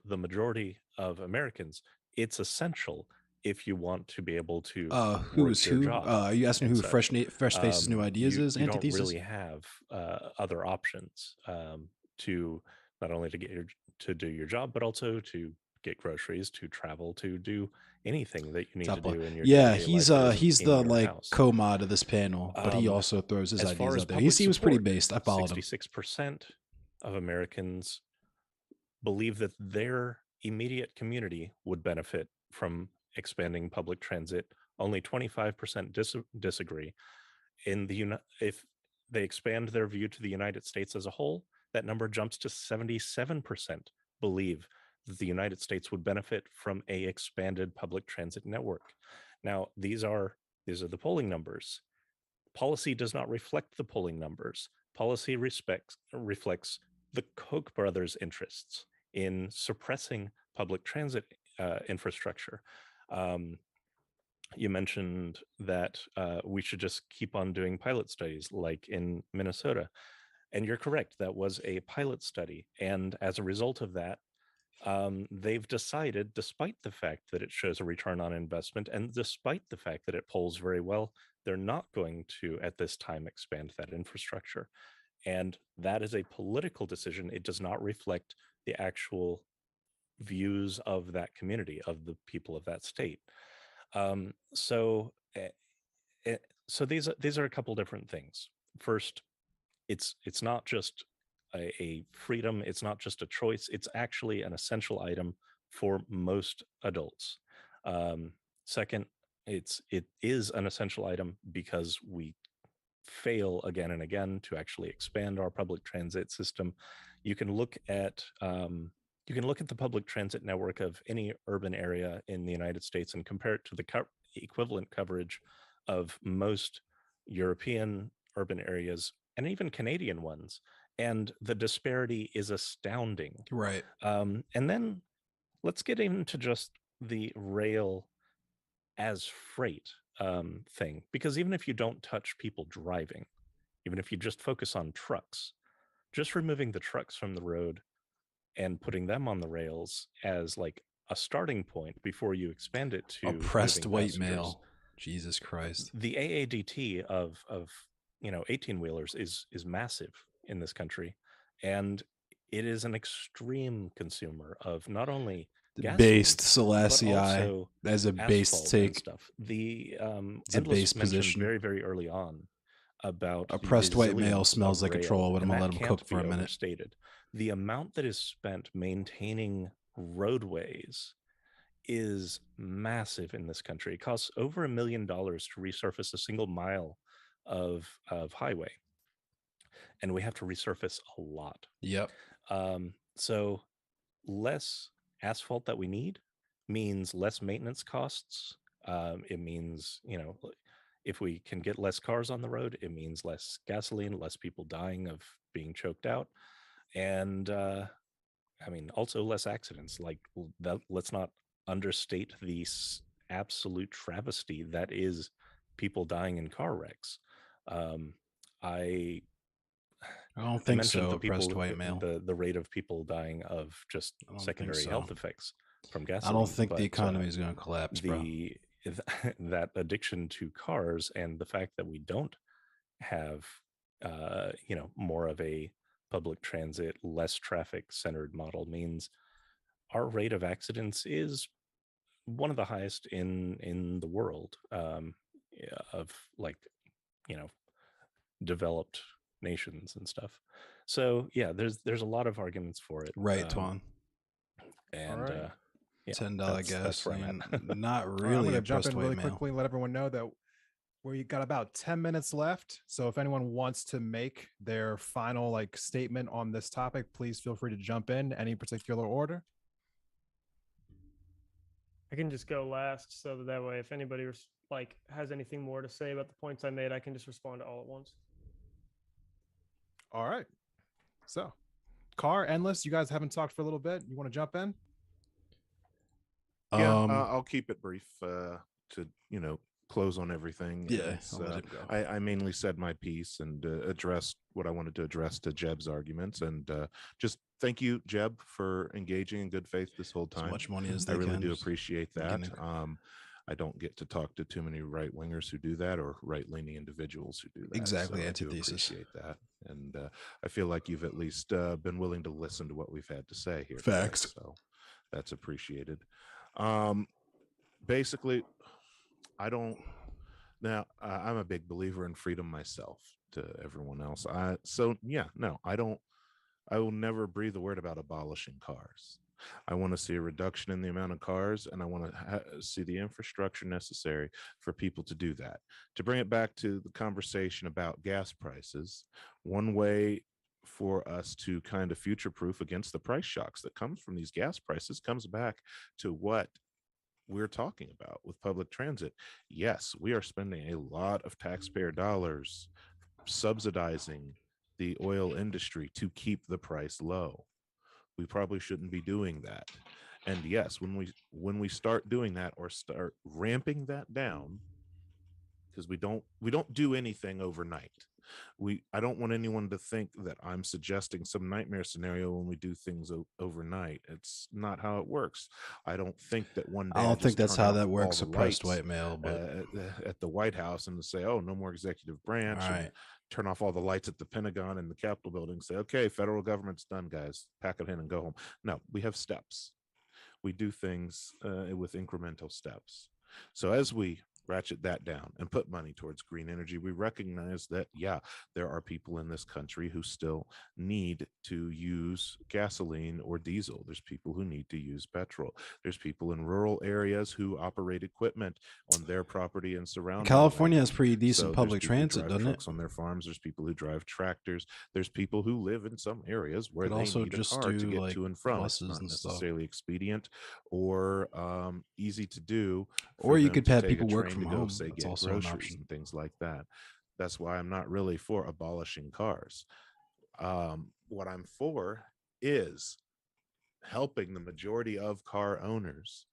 the majority of Americans. It's essential if you want to be able to Who's your who? job Are you asking who and Fresh such. Fresh Faces New Ideas is? You don't Antithesis? really have other options to not only to get to do your job, but also to get groceries, to travel, to do anything that you need to do in your yeah. day-to-day He's life he's in the your like house. co-mod of this panel, but he also throws his as far ideas as out there. public He seems pretty support, based. I followed him. 66% of Americans believe that their immediate community would benefit from expanding public transit. Only 25% disagree. If they expand their view to the United States as a whole, that number jumps to 77% believe that the United States would benefit from a expanded public transit network. Now, these are the polling numbers. Policy does not reflect the polling numbers. Policy reflects the Koch brothers' interests in suppressing public transit infrastructure. You mentioned that we should just keep on doing pilot studies like in Minnesota. And you're correct, that was a pilot study. And as a result of that, they've decided, despite the fact that it shows a return on investment and despite the fact that it polls very well, they're not going to, at this time, expand that infrastructure. And that is a political decision. It does not reflect the actual views of that community, of the people of that state. So these are a couple different things. First, it's not just a freedom, it's not just a choice, it's actually an essential item for most adults. Second, it is an essential item because we fail again and again to actually expand our public transit system. You can look at the public transit network of any urban area in the United States and compare it to the equivalent coverage of most European urban areas and even Canadian ones. And the disparity is astounding. Right. And then let's get into just the rail as freight thing, because even if you don't touch people driving, even if you just focus on trucks, just removing the trucks from the road and putting them on the rails as like a starting point before you expand it to oppressed white passengers. male. Jesus Christ. The AADT of 18-wheelers is massive in this country, and it is an extreme consumer of not only based gasoline, Selassie but also as a based asphalt take and stuff. The it's a base position. very, very early on about oppressed white male resilience smells of like a rail, troll, but I'm and gonna that let him can't cook for be a minute. overstated. The amount that is spent maintaining roadways is massive in this country. It costs over $1 million to resurface a single mile of highway, and we have to resurface a lot. Yep. So less asphalt that we need means less maintenance costs. It means, if we can get less cars on the road, it means less gasoline, less people dying of being choked out, and also less accidents. Like that, let's not understate the absolute travesty that is people dying in car wrecks. I don't think mentioned so. the people, Oppressed white male. the rate of people dying of just I don't think secondary so. health effects from gasoline. I don't think the but, economy is going to collapse, bro. That addiction to cars and the fact that we don't have, more of a public transit, less traffic centered model means our rate of accidents is one of the highest in the world, of developed nations and stuff. So yeah, there's a lot of arguments for it. Right, Twan. And right. $10 that's where I'm gasoline. at. Not I'm really going a to jump in really male. quickly and let everyone know that we got about 10 minutes left. So if anyone wants to make their final statement on this topic, please feel free to jump in any particular order. I can just go last, so that way, if anybody has anything more to say about the points I made, I can just respond to all at once. All right. So, Car, Endless, you guys haven't talked for a little bit. You want to jump in? Yeah, I'll keep it brief to close on everything. Yeah, I'll let him go. I mainly said my piece and addressed what I wanted to address to Jeb's arguments, and just thank you, Jeb, for engaging in good faith this whole time. As much money as I they really can, do just appreciate that. beginning. I don't get to talk to too many right wingers who do that, or right leaning individuals who do that. Exactly, so antithesis. I do appreciate that, and I feel like you've at least been willing to listen to what we've had to say here. Facts. Today, so that's appreciated. Basically, I'm a big believer in freedom myself. To everyone else, I will never breathe a word about abolishing cars. I want to see a reduction in the amount of cars, and I want to see the infrastructure necessary for people to do that. To bring it back to the conversation about gas prices, one way for us to kind of future-proof against the price shocks that comes from these gas prices comes back to what we're talking about with public transit. Yes, we are spending a lot of taxpayer dollars subsidizing the oil industry to keep the price low. We probably shouldn't be doing that. And yes, when we start doing that or start ramping that down, because we don't do anything overnight. I don't want anyone to think that I'm suggesting some nightmare scenario when we do things overnight. It's not how it works. I don't think that one day I don't think that's how that works, oppressed white male. But at the White House, and to say, "Oh, no more executive branch," all right, and turn off all the lights at the Pentagon and the Capitol building. Say, "Okay, federal government's done, guys. Pack it in and go home." No, we have steps. We do things with incremental steps. So as we ratchet that down and put money towards green energy, we recognize that, yeah, there are people in this country who still need to use gasoline or diesel. There's people who need to use petrol. There's people in rural areas who operate equipment on their property and surrounding. California has pretty decent public transit, doesn't it? On their farms. There's people who drive tractors. There's people who live in some areas where they also need just a car to do, get to and from. It's buses not and stuff. necessarily expedient or easy to do. Or you could have take people a work train from to go, home. say, That's get also an groceries option. and things like that. That's why I'm not really for abolishing cars. What I'm for is helping the majority of car owners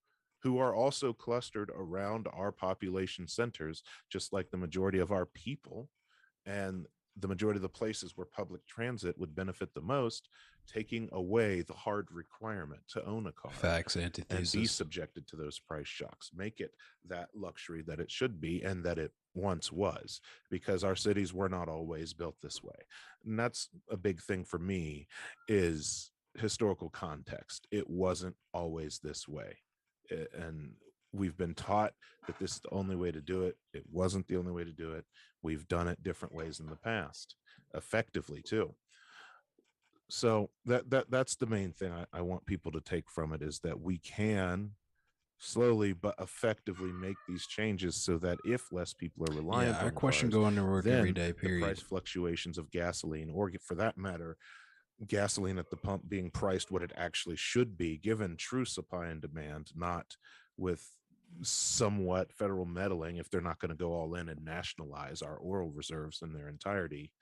who are also clustered around our population centers, just like the majority of our people and the majority of the places where public transit would benefit the most, taking away the hard requirement to own a car. Facts, antithesis. And be subjected to those price shocks. Make it that luxury that it should be and that it once was, because our cities were not always built this way. And that's a big thing for me, is historical context. It wasn't always this way. And we've been taught that this is the only way to do it. It wasn't the only way to do it. We've done it different ways in the past, effectively too. So that's the main thing I want people to take from it, is that we can slowly but effectively make these changes so that if less people are reliant Yeah, our on question cars, going to work then every day, the period. price fluctuations of gasoline, or for that matter, gasoline at the pump being priced what it actually should be, given true supply and demand, not with somewhat federal meddling. If they're not going to go all in and nationalize our oil reserves in their entirety,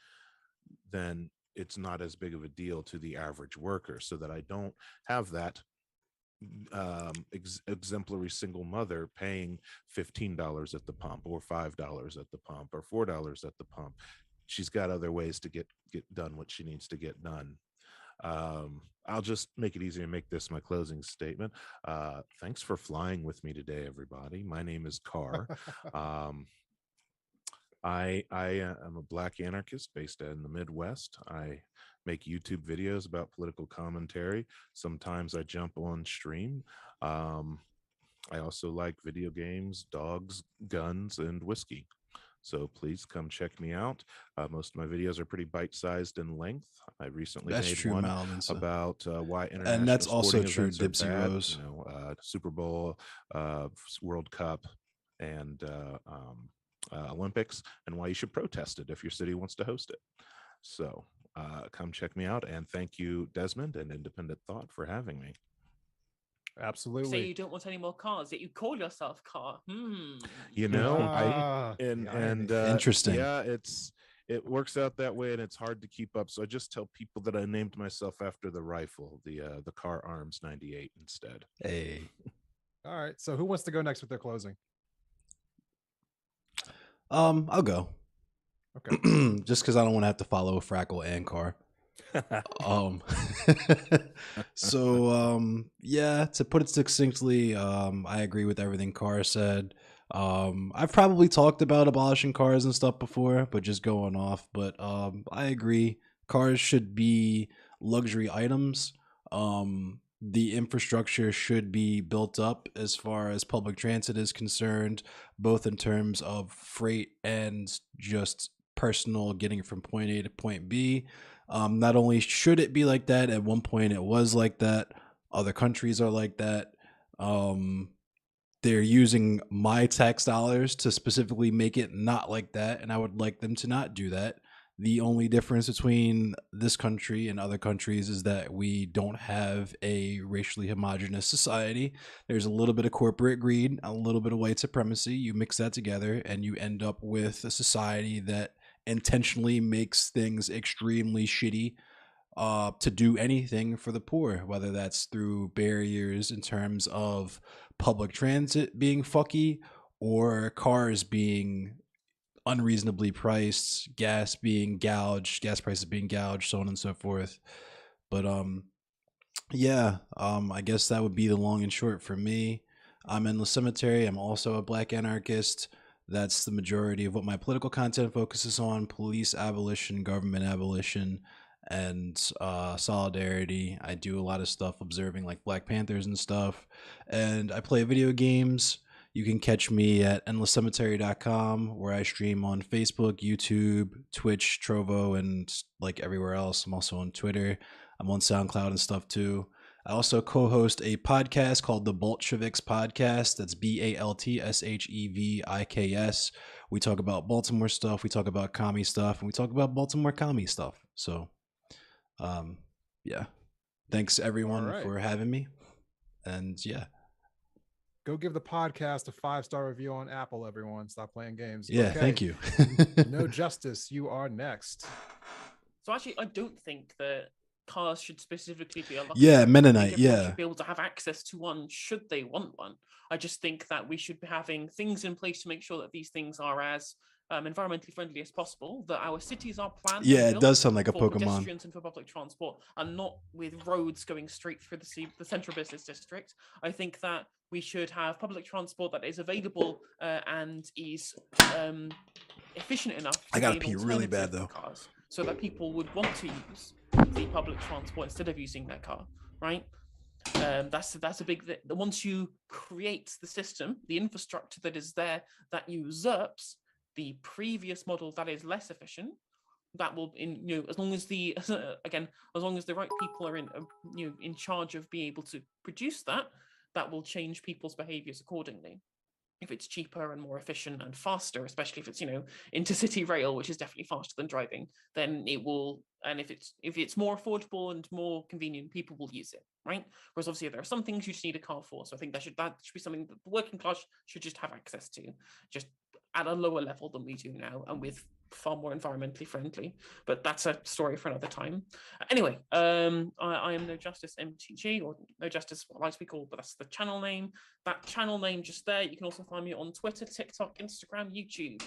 then it's not as big of a deal to the average worker, so that I don't have that exemplary single mother paying $15 at the pump, or $5 at the pump, or $4 at the pump. She's got other ways to get done what she needs to get done. I'll just make it easier and make this my closing statement. Thanks for flying with me today, everybody. My name is Carr. I am a Black anarchist based in the Midwest. I make YouTube videos about political commentary. Sometimes I jump on stream. I also like video games, dogs, guns, and whiskey. So please come check me out. Most of my videos are pretty bite-sized in length. I recently That's made true, one Malvinson. about why international And that's also sporting true, events are Dipsy bad. Rose. You know, Super Bowl, World Cup, and Olympics, and why you should protest it if your city wants to host it. So come check me out, and thank you, Desmond and Independent Thought, for having me. Absolutely. Say you don't want any more cars, yet you call yourself Car. You know, Interesting. Yeah, it works out that way, and it's hard to keep up. So I just tell people that I named myself after the rifle, the Car Arms 98 instead. Hey. All right. So who wants to go next with their closing? I'll go. Okay. Just because I don't want to have to follow Frackle and Carr. Yeah, to put it succinctly, I agree with everything Carr said. I've probably talked about abolishing cars and stuff before, but just going off. But I agree, cars should be luxury items. The infrastructure should be built up as far as public transit is concerned, both in terms of freight and just personal getting from point A to point B. Not only should it be like that, at one point it was like that. Other countries are like that. They're using my tax dollars to specifically make it not like that, and I would like them to not do that. The only difference between this country and other countries is that we don't have a racially homogenous society. There's a little bit of corporate greed, a little bit of white supremacy. You mix that together and you end up with a society that intentionally makes things extremely shitty to do anything for the poor, whether that's through barriers in terms of public transit being fucky or cars being unreasonably priced, gas being gouged, gas prices being gouged, so on and so forth. But I guess that would be the long and short for me. I'm in the cemetery. I'm also a Black anarchist. That's the majority of what my political content focuses on: police abolition, government abolition, and solidarity. I do a lot of stuff observing like Black Panthers and stuff. And I play video games. You can catch me at endlesscemetery.com, where I stream on Facebook, YouTube, Twitch, Trovo, and like everywhere else. I'm also on Twitter. I'm on SoundCloud and stuff too. I also co-host a podcast called the Bolsheviks Podcast. That's BALTSHEVIKS. We talk about Baltimore stuff, we talk about commie stuff, and we talk about Baltimore commie stuff. So, thanks everyone for having me. And yeah. Go give the podcast a 5-star review on Apple, everyone. Stop playing games. Yeah, thank you. No Justice, you are next. So actually, I don't think that cars should specifically be a luxury. Yeah, Mennonite, Everyone should be able to have access to one should they want one. I just think that we should be having things in place to make sure that these things are as environmentally friendly as possible, that our cities are planned. Yeah, it does sound like a for Pokemon. Pedestrians and for public transport, and not with roads going straight through the central business district. I think that we should have public transport that is available and is efficient enough. I gotta pee really bad though. Cars, so that people would want to use the public transport instead of using their car, right? That's a big thing. Once you create the system, the infrastructure that is there that usurps the previous model that is less efficient, that will, as long as the right people are in charge of being able to produce that that will change people's behaviors accordingly. If it's cheaper and more efficient and faster, especially if it's, intercity rail, which is definitely faster than driving, then it will. And if it's more affordable and more convenient, people will use it, right? Whereas obviously there are some things you just need a car for. So I think that should be something that the working class should just have access to, just at a lower level than we do now, and with far more environmentally friendly. But that's a story for another time. Anyway, I am No Justice MTG, or No Justice, what I like to be called, but that's the channel name. That channel name just there. You can also find me on Twitter, TikTok, Instagram, YouTube,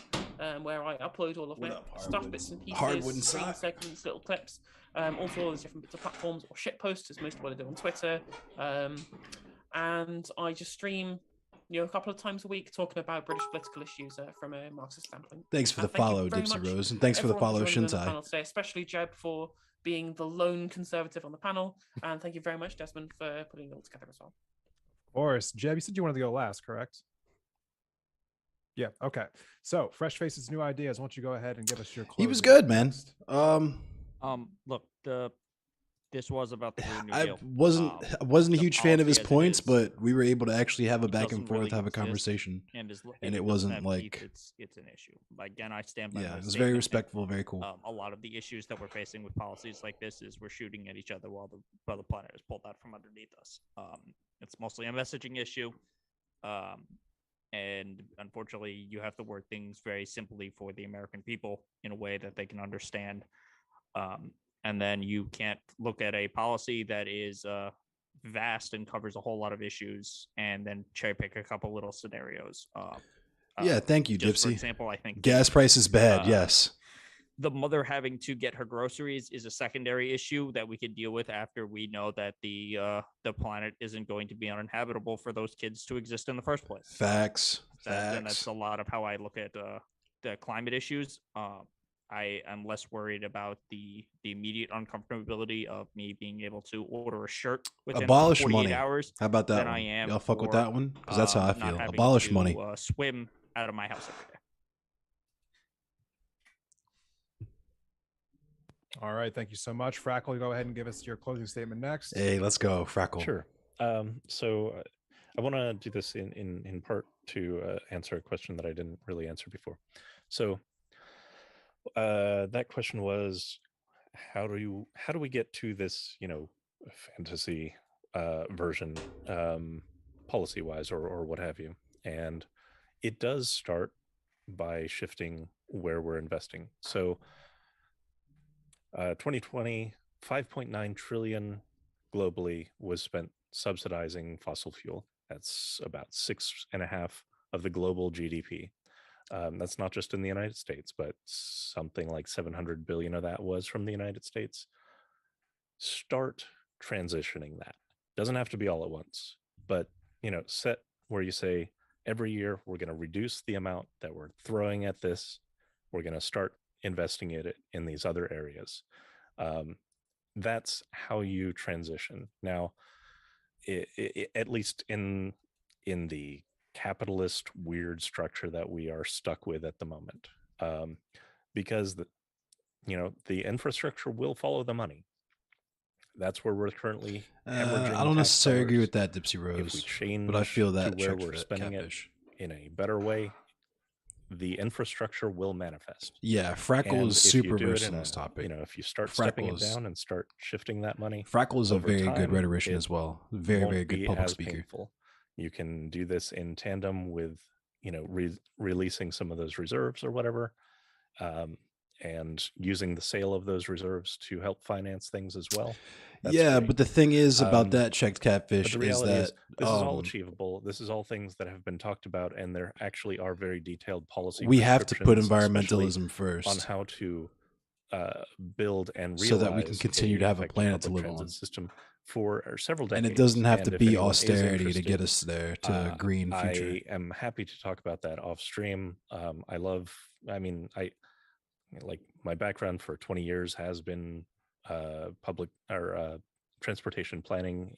where I upload all of my stuff, bits and pieces, screen segments, little clips, also all those different bits of platforms, or shit posts is most of what I do on Twitter. And I just stream a couple of times a week talking about British political issues from a Marxist standpoint. Thanks for the follow, Dipsy Rose, and thanks for the follow, Shintai. Today, especially Jeb for being the lone conservative on the panel, and thank you very much, Desmond, for putting it all together as well. Of course. Jeb, you said you wanted to go last, correct? Yeah. Okay. So, Fresh Faces, New Ideas. Why don't you go ahead and give us your closing? He was good, man. Look, this was about the Green New I Deal. wasn't a huge fan of his points, is, but we were able to actually have a back and forth, really have a conversation, and it wasn't like teeth, it's an issue. Again, I stand by. Yeah, it was very respectful, very cool. A lot of the issues that we're facing with policies like this is we're shooting at each other while the planet is pulled out from underneath us. It's mostly a messaging issue, and unfortunately, you have to word things very simply for the American people in a way that they can understand. And then you can't look at a policy that is vast and covers a whole lot of issues and then cherry pick a couple little scenarios. Yeah, thank you, just Dipsy. For example, I think gas price is bad. Yes. The mother having to get her groceries is a secondary issue that we could deal with after we know that the planet isn't going to be uninhabitable for those kids to exist in the first place. Facts. And that's a lot of how I look at the climate issues. I am less worried about the immediate uncomfortability of me being able to order a shirt within abolish 48 money. hours. How about that than one? I am Y'all fuck with for, that one? Because that's how I not feel. having Abolish to, money. Swim out of my house every day. All right. Thank you so much. Frackle, go ahead and give us your closing statement next. Hey, let's go, Frackle. Sure. So I want to do this in part to answer a question that I didn't really answer before. So that question was, how do we get to this, fantasy version, policy wise or what have you? And it does start by shifting where we're investing. So 2020, 5.9 trillion globally was spent subsidizing fossil fuel. That's about 6.5% of the global GDP. That's not just in the United States, but something like 700 billion of that was from the United States. Start transitioning that. Doesn't have to be all at once, but set where you say every year we're going to reduce the amount that we're throwing at this. We're going to start investing it in these other areas. That's how you transition. Now, at least in the capitalist weird structure that we are stuck with at the moment, because the infrastructure will follow the money. That's where we're currently hemorrhaging. I don't necessarily agree with that, Dipsy Rose. If we change, but I feel that to where we're spending catfish it in a better way, the infrastructure will manifest. Yeah, Frackle is super versed in this topic. If you start stepping it down and start shifting that money, Frackle is a very good rhetorician as well. Very, very good public speaker. Painful. You can do this in tandem with, releasing some of those reserves or whatever, and using the sale of those reserves to help finance things as well. That's great. But the thing is about that checked catfish is that this is all achievable. This is all things that have been talked about, and there actually are very detailed policy. We have to put environmentalism first on how to build and realize so that we can continue to have a planet to live on. System for several decades, and it doesn't have to be austerity to get us there to a green future. I am happy to talk about that off stream. My background for 20 years has been public or transportation planning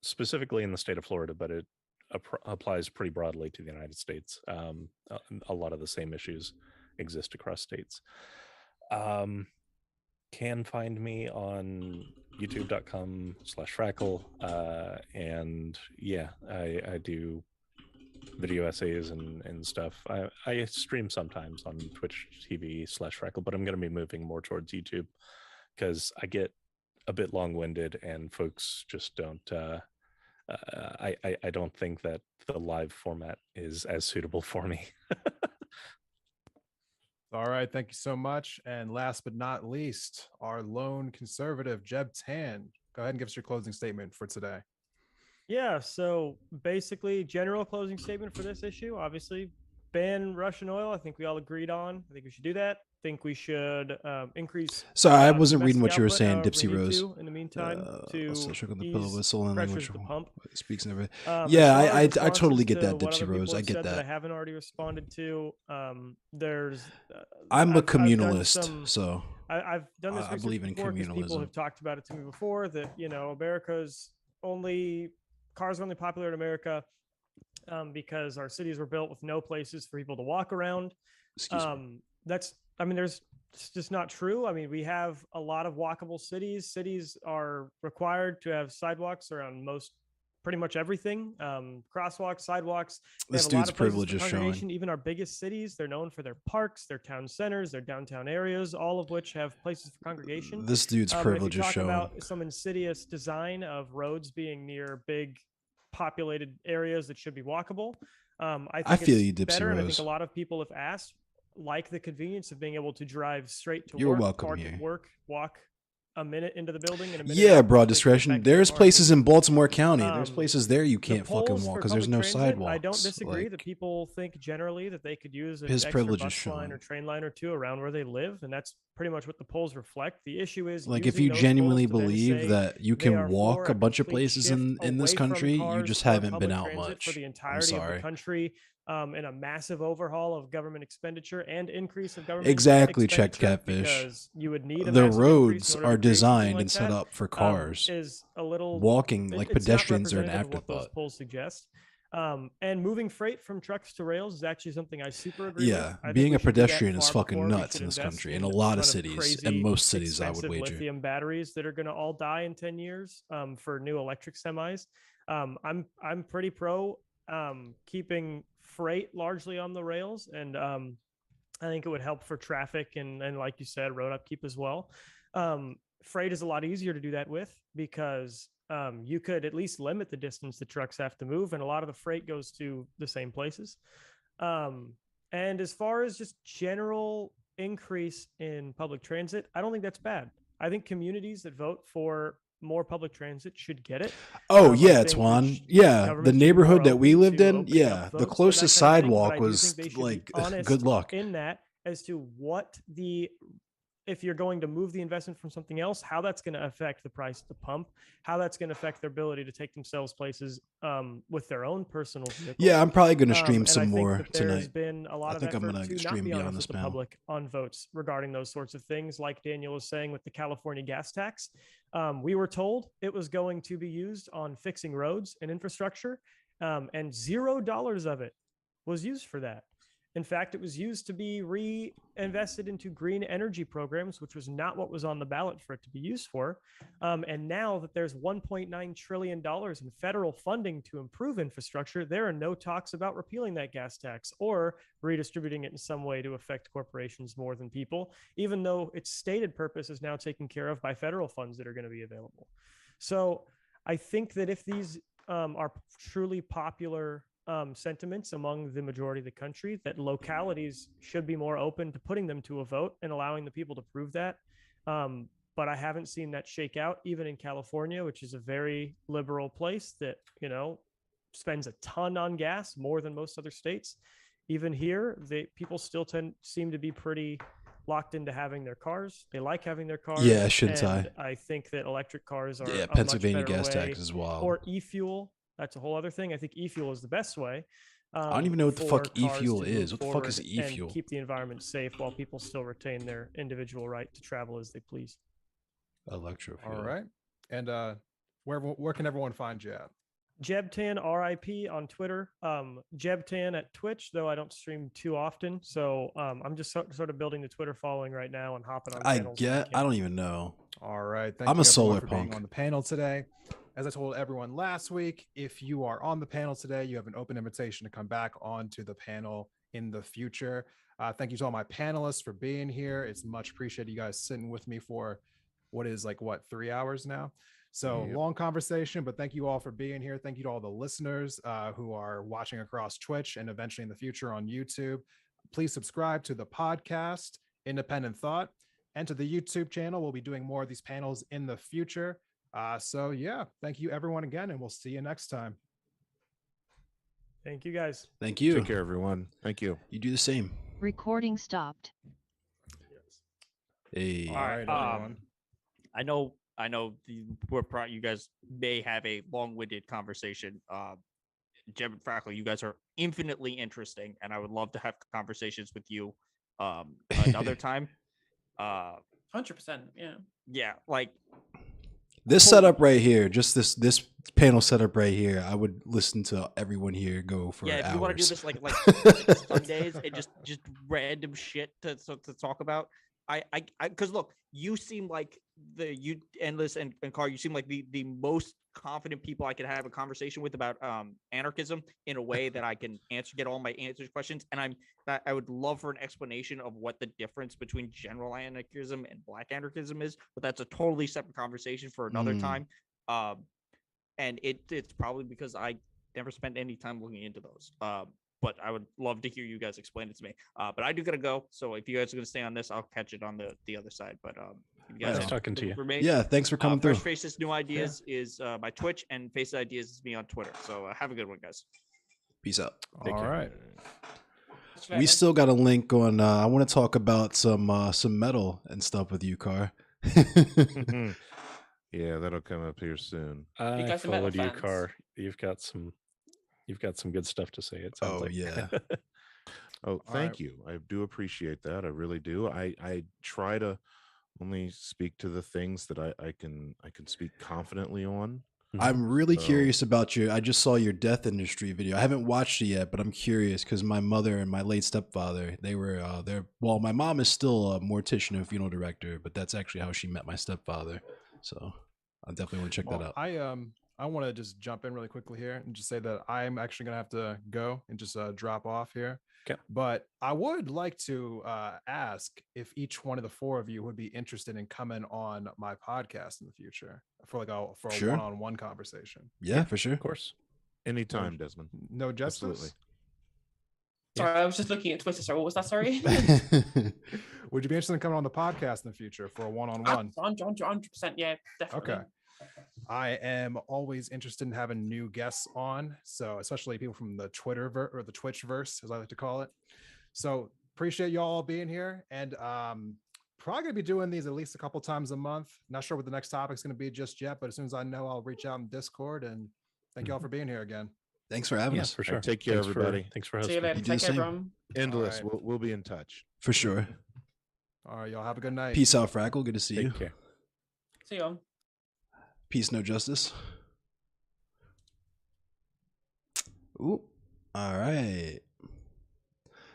specifically in the state of Florida, but it applies pretty broadly to the United States. A lot of the same issues exist across states. Can find me on youtube.com/Frackle. And yeah, I do video essays and stuff. I stream sometimes on Twitch TV/Frackle, but I'm going to be moving more towards YouTube because I get a bit long-winded and folks just don't. I don't think that the live format is as suitable for me. All right, thank you so much. And last but not least, our lone conservative, Jeb Tan. Go ahead and give us your closing statement for today. Yeah, so basically, general closing statement for this issue, obviously, ban Russian oil. I think we all agreed on. I think we should do that. I think we should increase. Sorry, I wasn't reading what you were domestic saying, output Dipsy however we need Rose. to in the meantime, to Also check on the pillow ease whistle and pressures language at the pump. speaks and everything. As Yeah, far as I totally responses get to that, what Dipsy other people Rose. I have get said that I that. haven't already responded to. There's. I'm a I've done communalist, some- so I've done this I research believe in before because people communalism. have talked about it to me before. That America's cars are only popular in America because our cities were built with no places for people to walk around. Excuse me. It's just not true. I mean, we have a lot of walkable cities. Cities are required to have sidewalks around pretty much everything. Crosswalks, sidewalks. They This have a lot dude's of places privilege for is showing. congregation. Even our biggest cities, they're known for their parks, their town centers, their downtown areas, all of which have places for congregation. This dude's If privilege you is talk showing. about some insidious design of roads being near big populated areas that should be walkable, I think feel it's you, Dipsy better, and I think Rose. a lot of people have asked, like the convenience of being able to drive straight to You're work, welcome park here. at work, walk a minute into the building and a minute Yeah, out, broad which makes discretion. it effective There's marketing. places in Baltimore County. There's Um, places there you The can't fucking polls walk for because there's no public transit, sidewalks. I don't disagree Like, that people think generally that they could use an his extra privilege is bus line showing. or train line or two around where they live, and that's pretty much what the polls reflect. The issue is like if using you those genuinely polls to then believe say that you they are can walk for a bunch of complete places shift in this away from country, you cars just toward haven't been public out transit for much. the I'm entirety of the sorry. country, and a massive overhaul of government expenditure and increase of government Exactly, checked expenditure, catfish. because you would need a The massive increase roads in order are to create something designed like and set that, up for cars. is a little Walking, like it's not pedestrians are an representative of what those afterthought. polls suggest. And moving freight from trucks to rails is actually something I super agree Yeah, with. I think being we a should do that pedestrian is far fucking before we nuts should in this invest country, in in a lot ton of cities, crazy, and most cities, I would expensive wager. lithium batteries that are going to all die in 10 years for new electric semis. I'm pretty pro keeping freight largely on the rails, and I think it would help for traffic and like you said, road upkeep as well. Freight is a lot easier to do that with because you could at least limit the distance the trucks have to move, and a lot of the freight goes to the same places. And as far as just general increase in public transit, I don't think that's bad. I think communities that vote for more public transit should get it. Oh I yeah, think Twan. that Yeah, government the should be neighborhood more that we open lived to in, opening yeah, up the votes for closest that kind of thing, but sidewalk I do was think they should be like honest good luck. in that as to what if you're going to move the investment from something else, how that's going to affect the price of the pump, how that's going to affect their ability to take themselves places with their own personal vehicles. Yeah, I'm probably gonna stream And I some think more that there's tonight. been a lot I of think I'm effort gonna to stream not be beyond honest this with the panel. public on votes regarding those sorts of things, like Daniel was saying with the California gas tax. We were told it was going to be used on fixing roads and infrastructure, and $0 of it was used for that. In fact, it was used to be reinvested into green energy programs, which was not what was on the ballot for it to be used for. And now that there's $1.9 trillion in federal funding to improve infrastructure, there are no talks about repealing that gas tax or redistributing it in some way to affect corporations more than people, even though its stated purpose is now taken care of by federal funds that are going to be available. So I think that if these are truly popular sentiments among the majority of the country, that localities should be more open to putting them to a vote and allowing the people to prove that. But I haven't seen that shake out even in California, which is a very liberal place that, spends a ton on gas, more than most other states. Even here, people still seem to be pretty locked into having their cars. They like having their cars. Yeah, shouldn't and I think that electric cars are Yeah, a Pennsylvania much better gas way, tax as well. or e-fuel. That's a whole other thing. I think e-fuel is the best way. I don't even know what the for fuck cars e-fuel to is. move What the fuck is forward e-fuel? and keep the environment safe while people still retain their individual right to travel as they please. Electro fuel. All right. And where can everyone find you at? Jebtan RIP on Twitter. Jebtan at Twitch, though I don't stream too often. So I'm just sort of building the Twitter following right now and hopping on panels. I don't even know. All right. I'm a solar for being punk. on the panel today. As I told everyone last week, if you are on the panel today, you have an open invitation to come back onto the panel in the future. Thank you to all my panelists for being here. It's much appreciated, you guys sitting with me for 3 hours now. So long conversation, but thank you all for being here. Thank you to all the listeners who are watching across Twitch and eventually in the future on YouTube. Please subscribe to the podcast, Independent Thought, and to the YouTube channel. We'll be doing more of these panels in the future. So yeah, thank you everyone again, and we'll see you next time. Thank you guys. Thank you. Take care, everyone. Thank you. You do the same. Recording stopped. Hey. All right, everyone. I know you guys may have a long-winded conversation. Jeb and Frackle, you guys are infinitely interesting, and I would love to have conversations with you another time. 100%. Yeah. Yeah, like This setup right here, just this panel setup right here, I would listen to everyone here go for yeah. If hours. you want to do this like Sundays and just random shit to talk about, I because look, you seem like you Endless and Carr, you seem like the most confident people I could have a conversation with about anarchism in a way that I can get all my answers questions, and I would love for an explanation of what the difference between general anarchism and black anarchism is, but that's a totally separate conversation for another time. And it's probably because I never spent any time looking into those. But I would love to hear you guys explain it to me. But I do gotta go. So if you guys are gonna stay on this, I'll catch it on the other side. But if you guys Nice talking to you. remain, Yeah, thanks for coming through. Fresh Faces New Ideas is my Twitch, and Faces Ideas is me on Twitter. So have a good one, guys. Peace out. All right. We still got a link on. I want to talk about some metal and stuff with you, Carr. Yeah, that'll come up here soon. I guys are metal followed you, fans. Carr. You've got some good stuff to say. It sounds Oh, like. yeah. Oh, thank you. I do appreciate that. I really do. I try to only speak to the things that I can speak confidently on. I'm really So- curious about I just saw your death industry video. I haven't watched it yet, but I'm curious because my mother and my late stepfather, they were there. Well, my mom is still a mortician and funeral director, but that's actually how she met my stepfather. So I definitely want to check that out. I want to just jump in really quickly here and just say that I'm actually going to have to go and just drop off here. Okay. But I would like to ask if each one of the four of you would be interested in coming on my podcast in the future for a Sure. one-on-one conversation. Yeah, for sure. Of course. Anytime, Desmond. No justice. Absolutely. Sorry, I was just looking at Twitter. Sorry, what was that? Sorry. Would you be interested in coming on the podcast in the future for a one-on-one? 100%. Yeah, definitely. Okay. I am always interested in having new guests on, so especially people from the or the Twitch verse, as I like to call it. So appreciate y'all being here, and probably gonna be doing these at least a couple times a month. Not sure what the next topic's gonna be just yet, but as soon as I know, I'll reach out in Discord. And thank y'all for being here again. Thanks for having Yeah, us. for sure. Take care, everybody. Thanks for See you hosting. later. You do Take the care, same. everyone. Endless. All right. We'll be in touch. For sure. All right, y'all have a good night. Peace out, Frackle. Good to see you. Take care. See you all. Peace, no justice. Ooh. All right.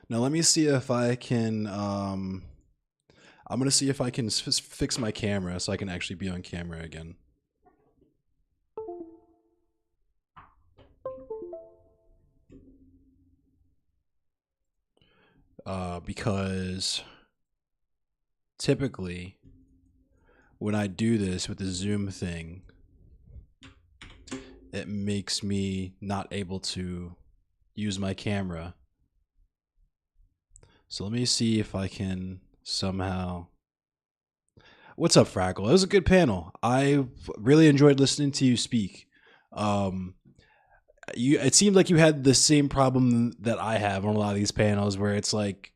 Now let me see if I can. I'm gonna see if I can fix my camera so I can actually be on camera again. Because typically when I do this with the Zoom thing, it makes me not able to use my camera. So let me see if I can somehow. What's up, Frackle? It was a good panel. I really enjoyed listening to you speak. It seemed like you had the same problem that I have on a lot of these panels, where it's like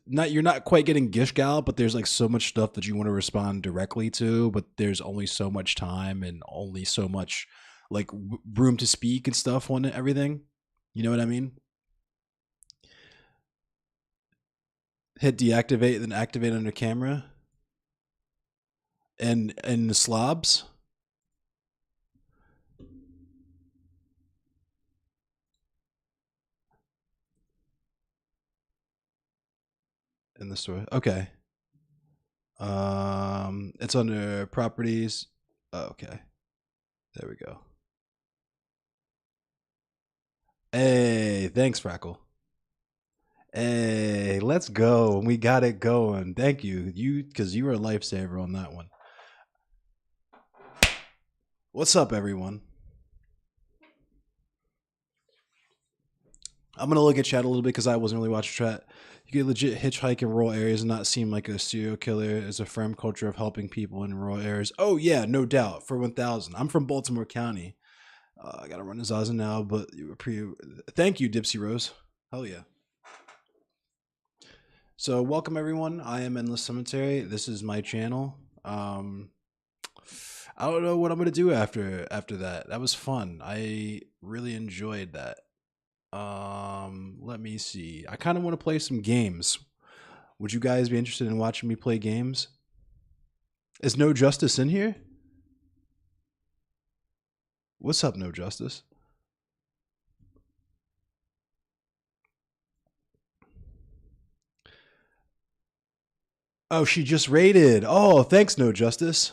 you're not quite getting gish gal, but there's like so much stuff that you want to respond directly to, but there's only so much time and only so much like room to speak and stuff on everything. You know what I mean? Hit deactivate, then activate under camera. And the slobs. in the store. Okay. It's under properties. Oh, okay. There we go. Hey, thanks, Frackle. Hey, let's go. We got it going. Thank you. Because you were a lifesaver on that one. What's up, everyone? I'm going to look at chat a little bit because I wasn't really watching chat. You can legit hitchhike in rural areas and not seem like a serial killer. Is a firm culture of helping people in rural areas. Oh, yeah, no doubt. For 1,000. I'm from Baltimore County. I got to run to Zaza now, but you were thank you, Dipsy Rose. Hell yeah. So welcome, everyone. I am Endless Cemetery. This is my channel. I don't know what I'm going to do after that. That was fun. I really enjoyed that. Let me see. I kind of want to play some games. Would you guys be interested in watching me play games? Is No Justice in here? What's up, No Justice? Oh, she just raided. Oh, thanks, No Justice.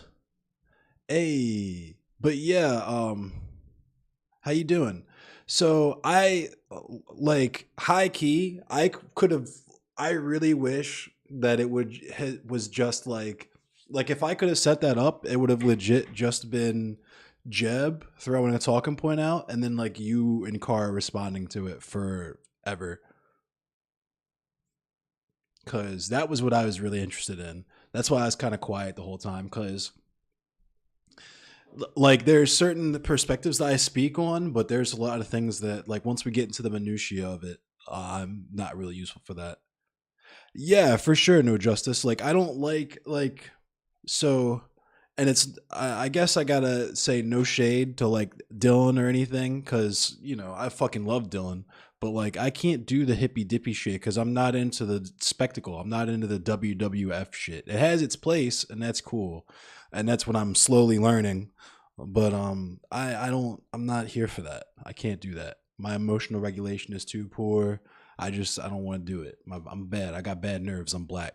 Hey, but yeah, how you doing? So I like high key. I really wish that it was just like if I could have set that up, it would have legit just been Jeb throwing a talking point out, and then like you and Car responding to it forever. Because that was what I was really interested in. That's why I was kind of quiet the whole time. Because like there's certain perspectives that I speak on, but there's a lot of things that like once we get into the minutiae of it, I'm not really useful for that. Yeah, for sure, No Justice. Like I don't like so, and it's I guess I gotta say no shade to like Dylan or anything, because you know I fucking love Dylan, but like I can't do the hippy dippy shit because I'm not into the spectacle. I'm not into the WWF shit. It has its place and that's cool, and that's what I'm slowly learning. But I'm not here for that. I can't do that. My emotional regulation is too poor. I don't want to do it. I'm bad. I got bad nerves. I'm black.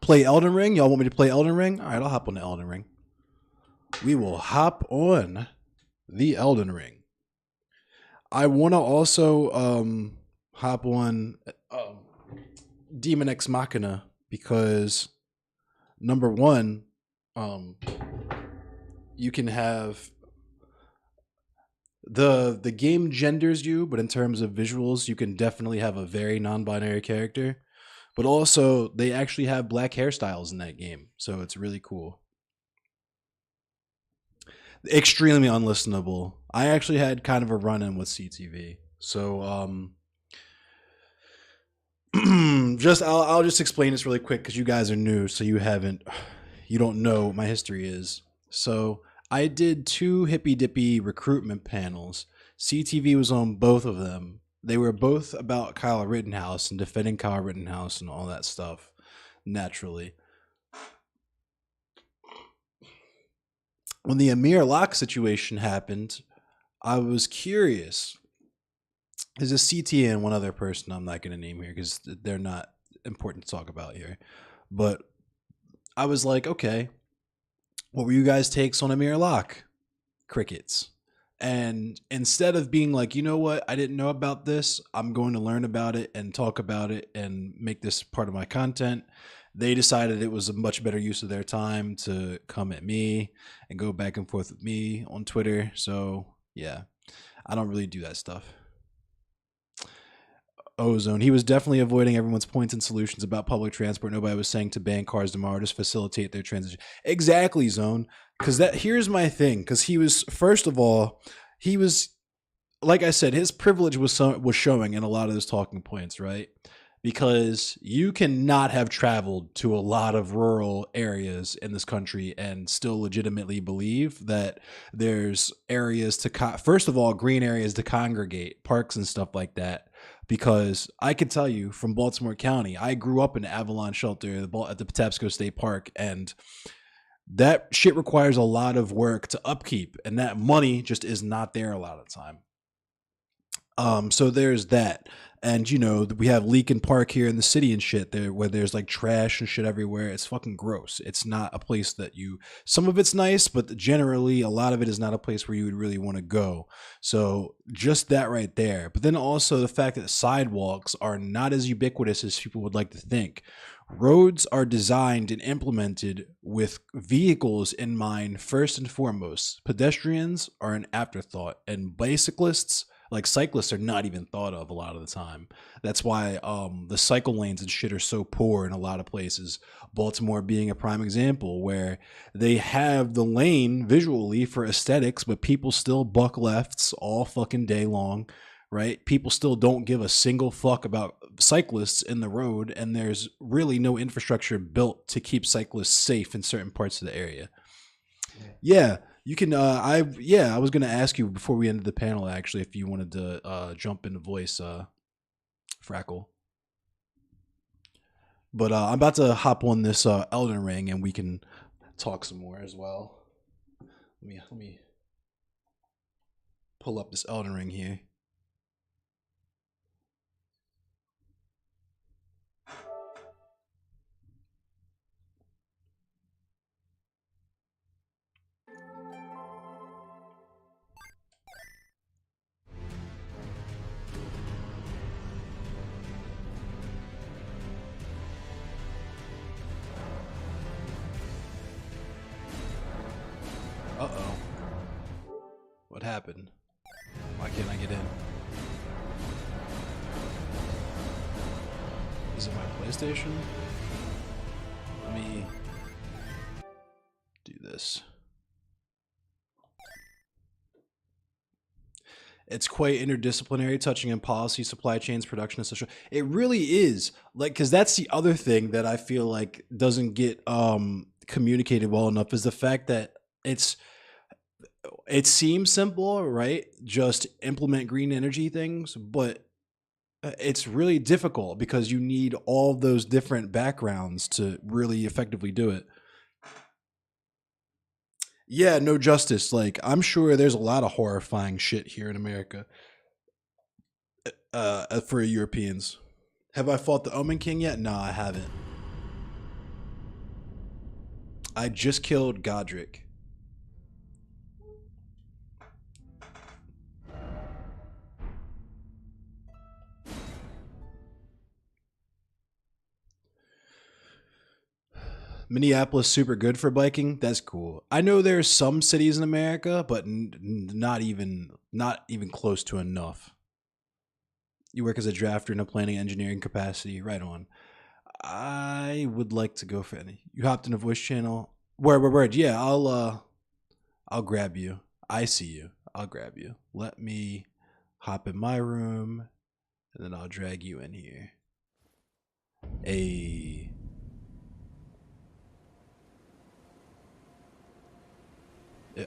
Play Elden Ring? Y'all want me to play Elden Ring? All right, I'll hop on the Elden Ring. We will hop on the Elden Ring. I want to also hop on Demon Ex Machina because number one, you can have the game genders you, but in terms of visuals, you can definitely have a very non-binary character. But also, they actually have black hairstyles in that game, so it's really cool. Extremely unlistenable. I actually had kind of a run-in with CTV, so I'll just explain this really quick because you guys are new, so you don't know what my history is. So I did 2 hippy dippy recruitment panels. CTV was on both of them. They were both about Kyle Rittenhouse and defending Kyle Rittenhouse and all that stuff, naturally. When the Amir Locke situation happened, I was curious. There's a CT and one other person I'm not going to name here because they're not important to talk about here. But I was like, okay, what were you guys' takes on Amir Locke? Crickets. And instead of being like, you know what, I didn't know about this, I'm going to learn about it and talk about it and make this part of my content, they decided it was a much better use of their time to come at me and go back and forth with me on Twitter. So yeah, I don't really do that stuff. Ozone. He was definitely avoiding everyone's points and solutions about public transport. Nobody was saying to ban cars tomorrow, just facilitate their transition. Exactly, Zone. Because here's my thing. Because he was, first of all, he was, like I said, his privilege was showing in a lot of those talking points, right? Because you cannot have traveled to a lot of rural areas in this country and still legitimately believe that there's areas to, first of all, green areas to congregate, parks and stuff like that. Because I can tell you from Baltimore County, I grew up in Avalon Shelter at the Patapsco State Park, and that shit requires a lot of work to upkeep, and that money just is not there a lot of the time. So there's that. And we have Leakin Park here in the city and shit there, where there's like trash and shit everywhere. It's fucking gross. It's not a place that some of it's nice, but generally a lot of it is not a place where you would really want to go. So just that right there. But then also the fact that sidewalks are not as ubiquitous as people would like to think. Roads are designed and implemented with vehicles in mind first and foremost. Pedestrians are an afterthought, and bicyclists, like cyclists, are not even thought of a lot of the time. That's why the cycle lanes and shit are so poor in a lot of places. Baltimore being a prime example, where they have the lane visually for aesthetics, but people still buck lefts all fucking day long, right? People still don't give a single fuck about cyclists in the road, and there's really no infrastructure built to keep cyclists safe in certain parts of the area. Yeah. You can. I was gonna ask you before we ended the panel, actually, if you wanted to jump into voice, Frackle. But I'm about to hop on this Elden Ring, and we can talk some more as well. Let me pull up this Elden Ring here. Uh-oh. What happened? Why can't I get in? Is it my PlayStation? Let me do this. It's quite interdisciplinary, touching on policy, supply chains, production, and social. It really is, like, because that's the other thing that I feel like doesn't get communicated well enough, is the fact that it seems simple, right? Just implement green energy things, but it's really difficult because you need all those different backgrounds to really effectively do it. Yeah, no justice. Like, I'm sure there's a lot of horrifying shit here in America for Europeans. Have I fought the Omen King yet? No, I haven't. I just killed Godric. Minneapolis super good for biking. That's cool. I know there's some cities in America, but not even close to enough. You work as a drafter in a planning engineering capacity. Right on. I would like to go for any. You hopped in a voice channel. Word. Yeah, I'll grab you. I see you. I'll grab you. Let me hop in my room, and then I'll drag you in here.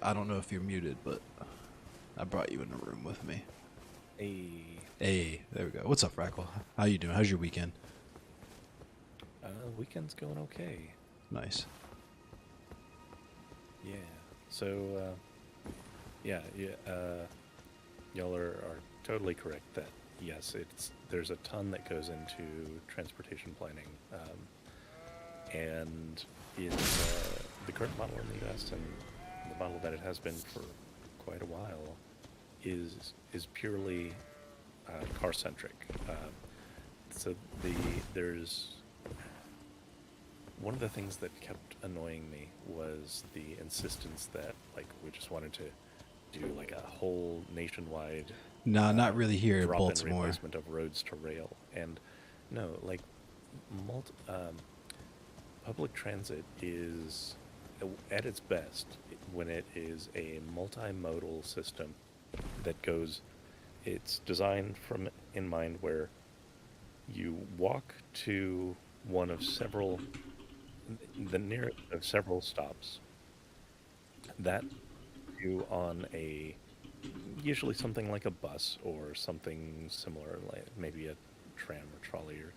I don't know if you're muted, but I brought you in the room with me. Hey, there we go. What's up, Frackle? How you doing? How's your weekend? Weekend's going okay. Nice. Yeah. So, y'all are totally correct that yes, there's a ton that goes into transportation planning, and in the current model in the U.S. and the model that it has been for quite a while is purely car centric. So there's one of the things that kept annoying me was the insistence that like we just wanted to do like a whole nationwide not really here in drop-in Baltimore. replacement of roads to rail. And no, like public transit is at its best when it is a multimodal system that it's designed in mind where you walk to one of the nearest of several stops that you on usually something like a bus or something similar, like maybe a tram or trolley or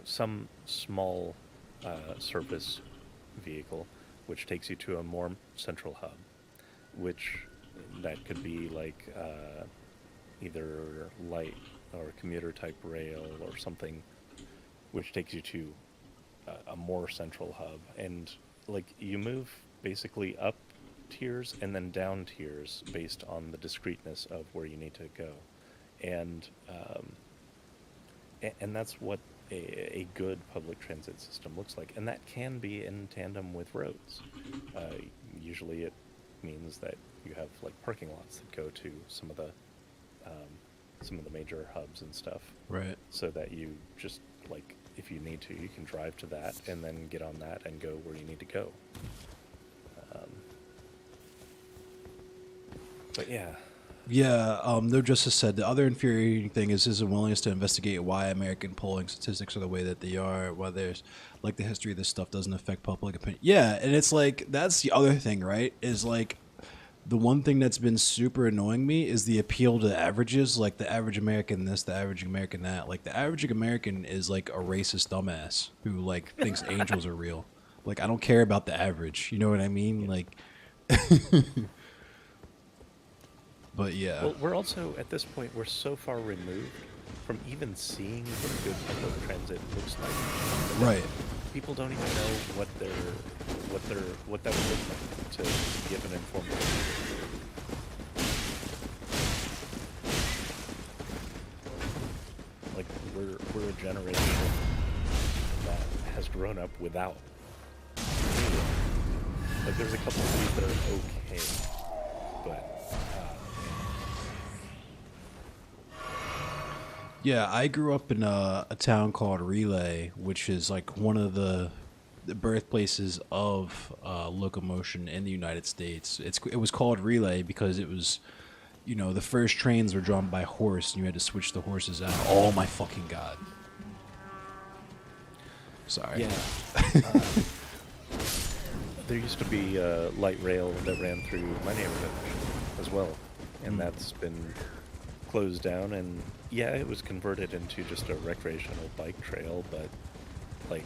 some small surface vehicle which takes you to a more central hub, which that could be like either light or commuter type rail or something, which takes you to a more central hub. And like you move basically up tiers and then down tiers based on the discreteness of where you need to go. And and that's what a good public transit system looks like, and that can be in tandem with roads. Usually it means that you have like parking lots that go to some of the major hubs and stuff, Right. so that you just, like, if you need to, you can drive to that and then get on that and go where you need to go. But yeah. Yeah, No Justice said the other infuriating thing is his unwillingness to investigate why American polling statistics are the way that they are, why there's like the history of this stuff doesn't affect public opinion. Yeah, and it's like that's the other thing, right? Is like the one thing that's been super annoying me is the appeal to the averages, like the average American this, the average American that. Like the average American is like a racist dumbass who like thinks angels are real. Like I don't care about the average. You know what I mean? Like but yeah. Well, we're also, at this point, we're so far removed from even seeing what good public transit looks like. Right. People don't even know what that would look like to give an informed opinion. Like we're a generation that has grown up without. Like there's a couple of things that are okay, but. Yeah, I grew up in a town called Relay, which is like one of the birthplaces of locomotion in the United States. It was called Relay because it was, you know, the first trains were drawn by horse, and you had to switch the horses out. Oh my fucking god! Sorry. Yeah. There used to be light rail that ran through my neighborhood as well, and that's been closed down. And yeah, it was converted into just a recreational bike trail, but like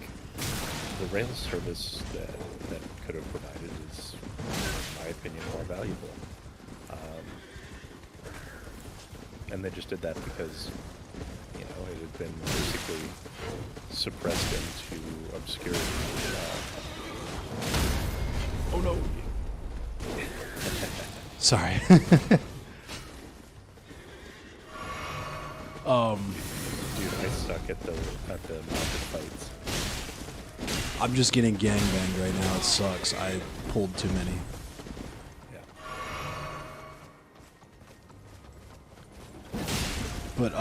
the rail service that could have provided is, in my opinion, more valuable. And they just did that because, you know, it had been basically suppressed into obscurity. Oh no! Sorry. Dude, I suck at the mounted fights. I'm just getting gangbanged right now. It sucks. I pulled too many. Yeah. But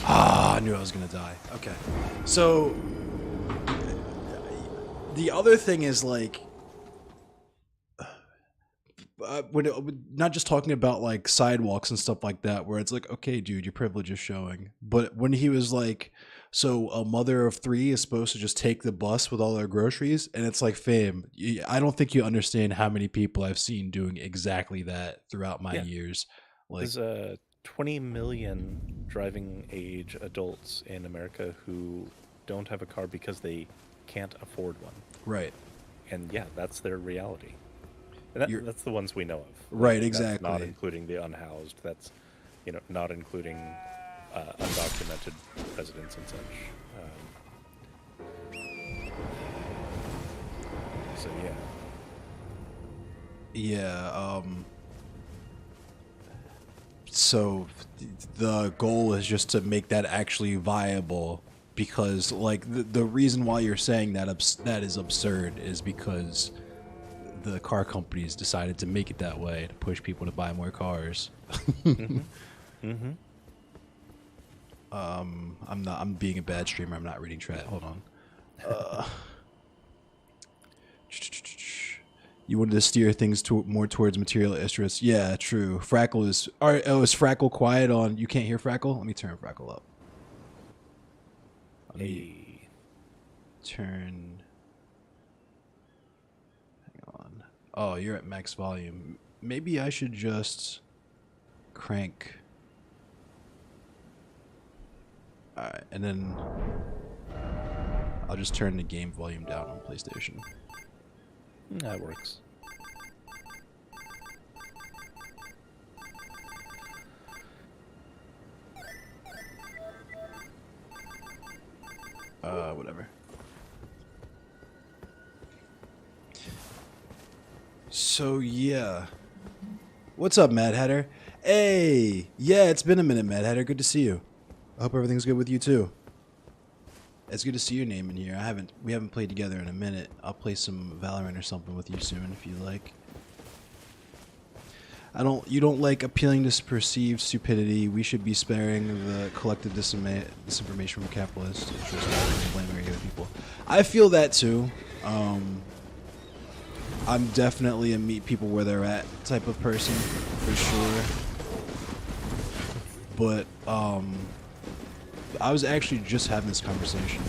I knew I was gonna die. Okay, so the other thing is like not just talking about like sidewalks and stuff like that, where it's like, okay, dude, your privilege is showing. But when he was like, so a mother of 3 is supposed to just take the bus with all their groceries, and it's like, fam, I don't think you understand how many people I've seen doing exactly that throughout my years. Like, there's 20 million driving age adults in America who don't have a car because they can't afford one. Right. And yeah, that's their reality. And that's the ones we know of. Right, That's exactly. not including the unhoused. That's, you know, not including undocumented residents and such. So yeah. Yeah, so the goal is just to make that actually viable, because like the reason why you're saying that that is absurd is because the car companies decided to make it that way to push people to buy more cars. Mm-hmm. Mm-hmm. I'm being a bad streamer. I'm not reading chat. Hold on. You wanted to steer things more towards material interests. Yeah, true. Frackle is... All right, is Frackle quiet on... You can't hear Frackle? Let me turn Frackle up. Let me turn... Hang on. Oh, you're at max volume. Maybe I should just crank... Alright, and then... I'll just turn the game volume down on PlayStation. That works. whatever. So yeah, what's up, Mad Hatter? Hey, yeah, it's been a minute, Mad Hatter. Good to see you. I hope everything's good with you too. It's good to see your name in here. We haven't played together in a minute. I'll play some Valorant or something with you soon if you like. You don't like appealing to perceived stupidity. We should be sparing the collective disinformation from capitalist interests rather than blaming regular people. I feel that too. I'm definitely a meet people where they're at type of person for sure. But I was actually just having this conversation.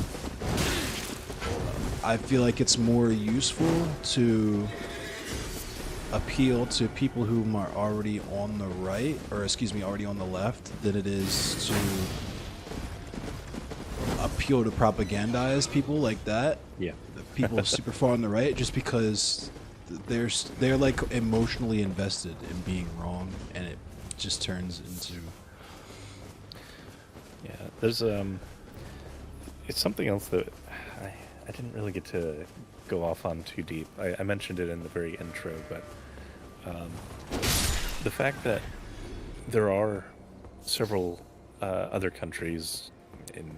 I feel like it's more useful to appeal to people who are already on the right, or excuse me, already on the left, than it is to appeal to propagandize people like that. Yeah. The people super far on the right, just because they're like emotionally invested in being wrong, and it just turns into. Yeah, there's it's something else that I didn't really get to go off on too deep. I mentioned it in the very intro, but the fact that there are several other countries in,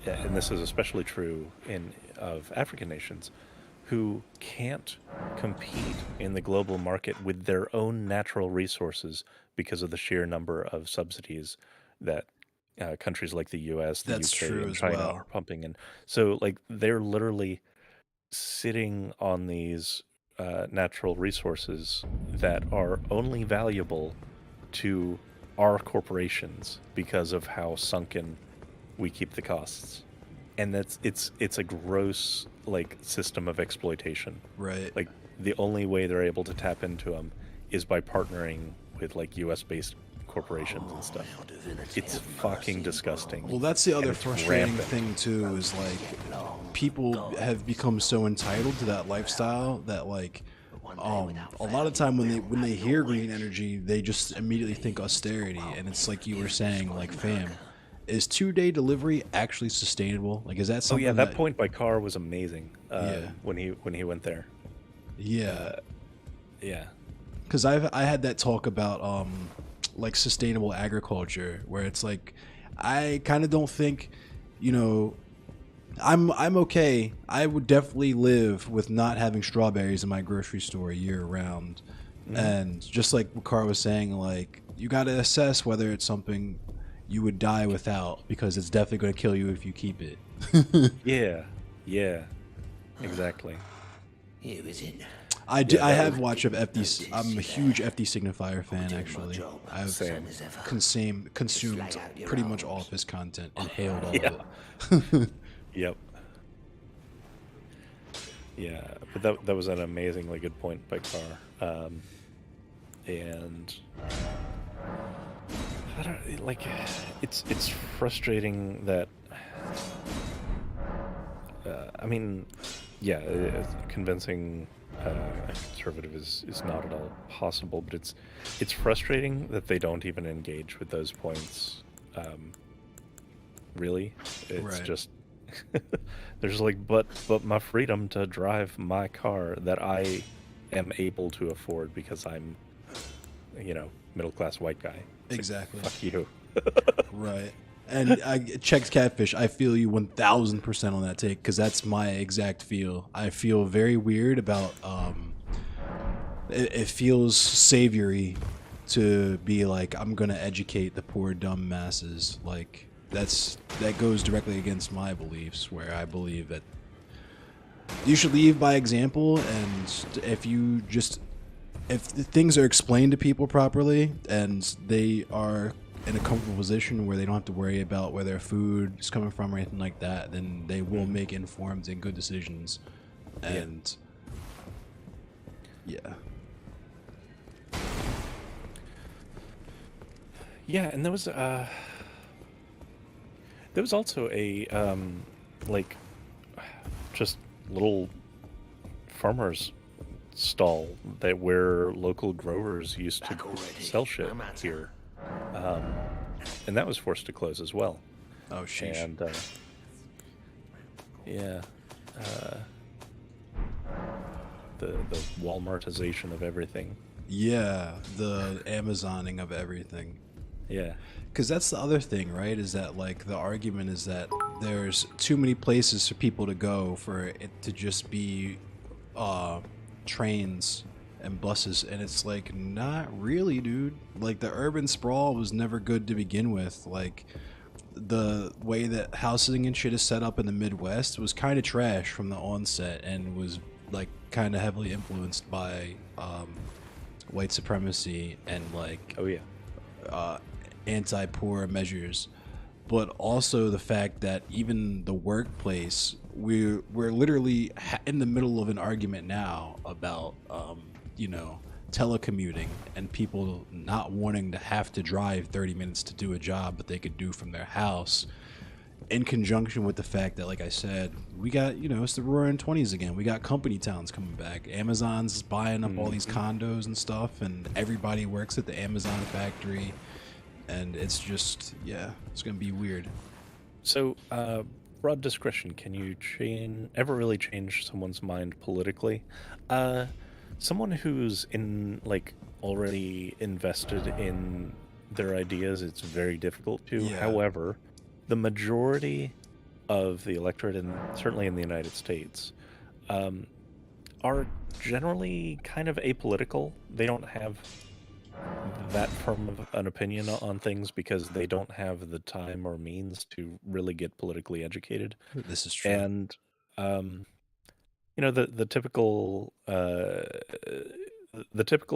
and this is especially true of African nations, who can't compete in the global market with their own natural resources because of the sheer number of subsidies that countries like the US, the That's UK, true and as China well. are pumping in. So, like, they're literally sitting on these natural resources that are only valuable to our corporations because of how sunken we keep the costs. And it's a gross like system of exploitation. Right. Like the only way they're able to tap into them is by partnering with like US based corporations and stuff. It's fucking disgusting. Well, that's the other it's frustrating rampant. thing too, is like people have become so entitled to that lifestyle that like a lot of time when they hear green energy, they just immediately think austerity, and it's like you were saying, like, fam, is 2-day delivery actually sustainable? Like, is that Oh something? yeah, that point by car was amazing. Yeah. When he went there. Yeah. Yeah. Because I had that talk about like sustainable agriculture, where it's like I kind of don't think, you know, I'm okay. I would definitely live with not having strawberries in my grocery store year round. And just like what Carr was saying, like, you got to assess whether it's something you would die without, because it's definitely going to kill you if you keep it. Yeah, exactly. Here is it. I have watched FD. I'm a huge FD Signifier fan, actually. I've consumed pretty much all of his content and hailed all of it. Yep. Yeah, but that was an amazingly good point by Carr. And I don't like. It's frustrating that. I mean, yeah, convincing a conservative is not at all possible, but it's frustrating that they don't even engage with those points. Really, it's Right. just there's like, but my freedom to drive my car that I am able to afford because I'm, middle class white guy. It's Exactly. like, fuck you. Right. And I checked Catfish. I feel you 1000% on that take, because that's my exact feel. I feel very weird about. It feels savory to be like, I'm gonna educate the poor dumb masses. Like that goes directly against my beliefs, where I believe that you should lead by example, and if the things are explained to people properly and they are in a comfortable position where they don't have to worry about where their food is coming from or anything like that, then they will make informed and good decisions. And yeah. Yeah, and there was also a like just little farmers stall where local growers used to sell shit here, and that was forced to close as well. Oh, sheesh. And Yeah. The Walmartization of everything. Yeah, the Amazoning of everything. Yeah. Because that's the other thing, right? Is that like the argument is that there's too many places for people to go for it to just be trains and buses, and it's like not really, dude. Like the urban sprawl was never good to begin with. Like the way that housing and shit is set up in the Midwest was kind of trash from the onset, and was like kind of heavily influenced by white supremacy and like Oh yeah. Anti-poor measures, but also the fact that even the workplace, we're literally in the middle of an argument now about telecommuting and people not wanting to have to drive 30 minutes to do a job that they could do from their house, in conjunction with the fact that, like I said, we got, it's the roaring 20s again. We got company towns coming back. Amazon's buying up all these condos and stuff, and everybody works at the Amazon factory. And it's just, it's going to be weird. So, broad discretion, can you ever really change someone's mind politically? Someone who's already invested in their ideas, it's very difficult to. Yeah. However, the majority of the electorate, and certainly in the United States, are generally kind of apolitical. They don't have that firm of an opinion on things because they don't have the time or means to really get politically educated. This is true. And the typical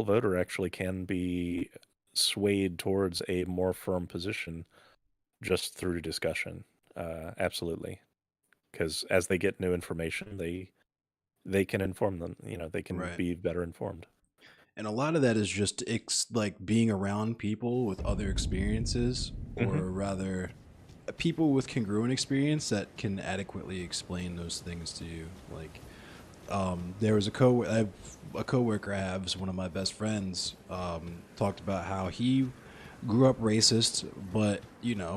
voter actually can be swayed towards a more firm position just through discussion. Absolutely. Because as they get new information, they can inform them. They can Right. be better informed. And a lot of that is just like being around people with other experiences, or rather people with congruent experience that can adequately explain those things to you. Like there was a coworker I have, is one of my best friends, talked about how he grew up racist, but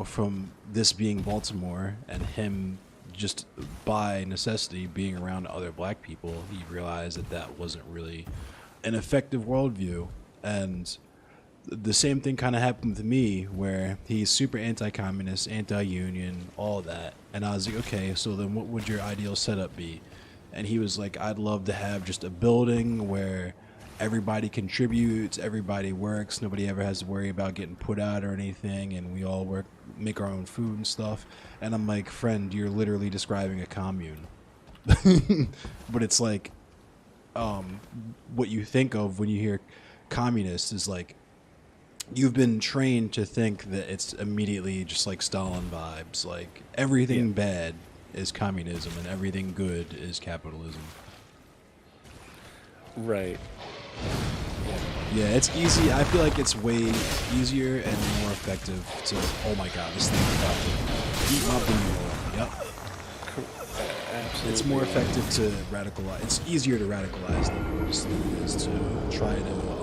from this being Baltimore and him just by necessity being around other black people, he realized that wasn't really an effective worldview. And the same thing kind of happened with me, where he's super anti-communist, anti-union, all that. And I was like, okay, so then what would your ideal setup be? And he was like, I'd love to have just a building where everybody contributes, everybody works, nobody ever has to worry about getting put out or anything, and we all make our own food and stuff. And I'm like, friend, you're literally describing a commune. But it's like, what you think of when you hear communist is like, you've been trained to think that it's immediately just like Stalin vibes, like everything bad is communism and everything good is capitalism. Right. Yeah, it's easy. I feel like it's way easier and more effective to, oh my god, this thing is about to eat my booty. Yep. Absolutely. It's more effective to radicalize. It's easier to radicalize than it is to try to.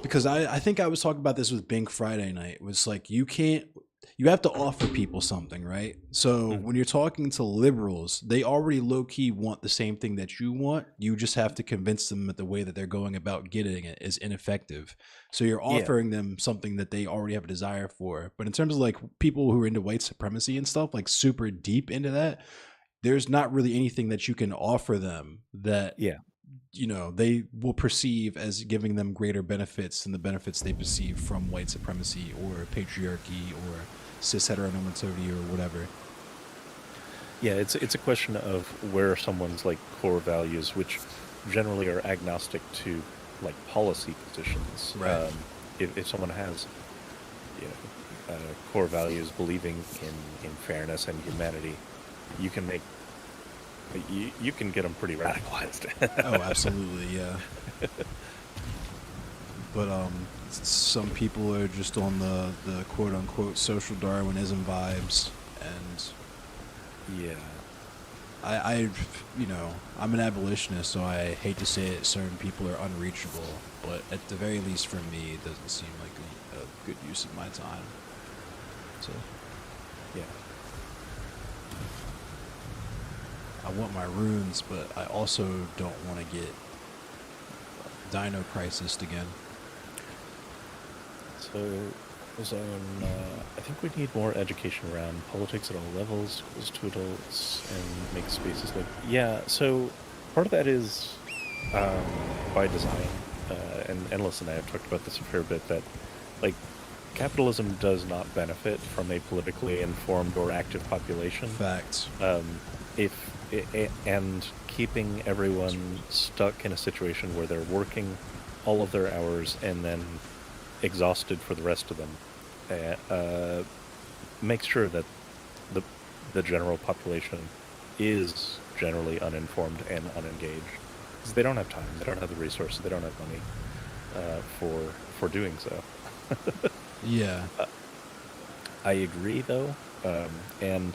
Because I think I was talking about this with Bink Friday night. It was like you have to offer people something, right? So when you're talking to liberals, they already low key want the same thing that you want. You just have to convince them that the way that they're going about getting it is ineffective. So you're offering them something that they already have a desire for. But in terms of like people who are into white supremacy and stuff, like super deep into that, there's not really anything that you can offer them that they will perceive as giving them greater benefits than the benefits they perceive from white supremacy or patriarchy or cis heteronormativity or whatever. Yeah, it's a question of where someone's like core values, which generally are agnostic to like policy positions. Right. If someone has core values, believing in fairness and humanity, you can make you can get them pretty radicalized. Oh, absolutely, yeah. But some people are just on the quote unquote social Darwinism vibes, and I'm an abolitionist, so I hate to say it, certain people are unreachable, but at the very least for me, it doesn't seem like a good use of my time. So, yeah. I want my runes, but I also don't want to get Dino Crisis again. So I think we need more education around politics at all levels, schools to adults, and make spaces like... Yeah, so part of that is by design, and Endless and I have talked about this a fair bit, that, like, capitalism does not benefit from a politically informed or active population. Facts. And keeping everyone stuck in a situation where they're working all of their hours and then exhausted for the rest of them makes sure that the general population is generally uninformed and unengaged, because they don't have time, they don't have the resources, they don't have money for doing so. Yeah. I agree, though, and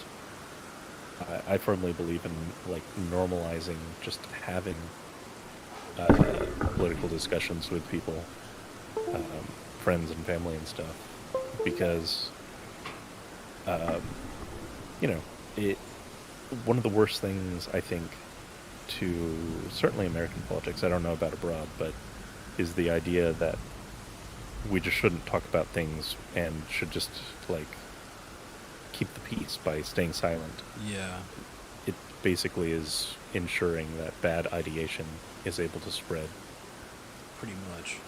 I firmly believe in, like, normalizing just having political discussions with people, friends and family and stuff, because one of the worst things, I think, to certainly American politics, I don't know about abroad, but is the idea that we just shouldn't talk about things and should just, like, keep the peace by staying silent. Yeah. It basically is ensuring that bad ideation is able to spread. Pretty much.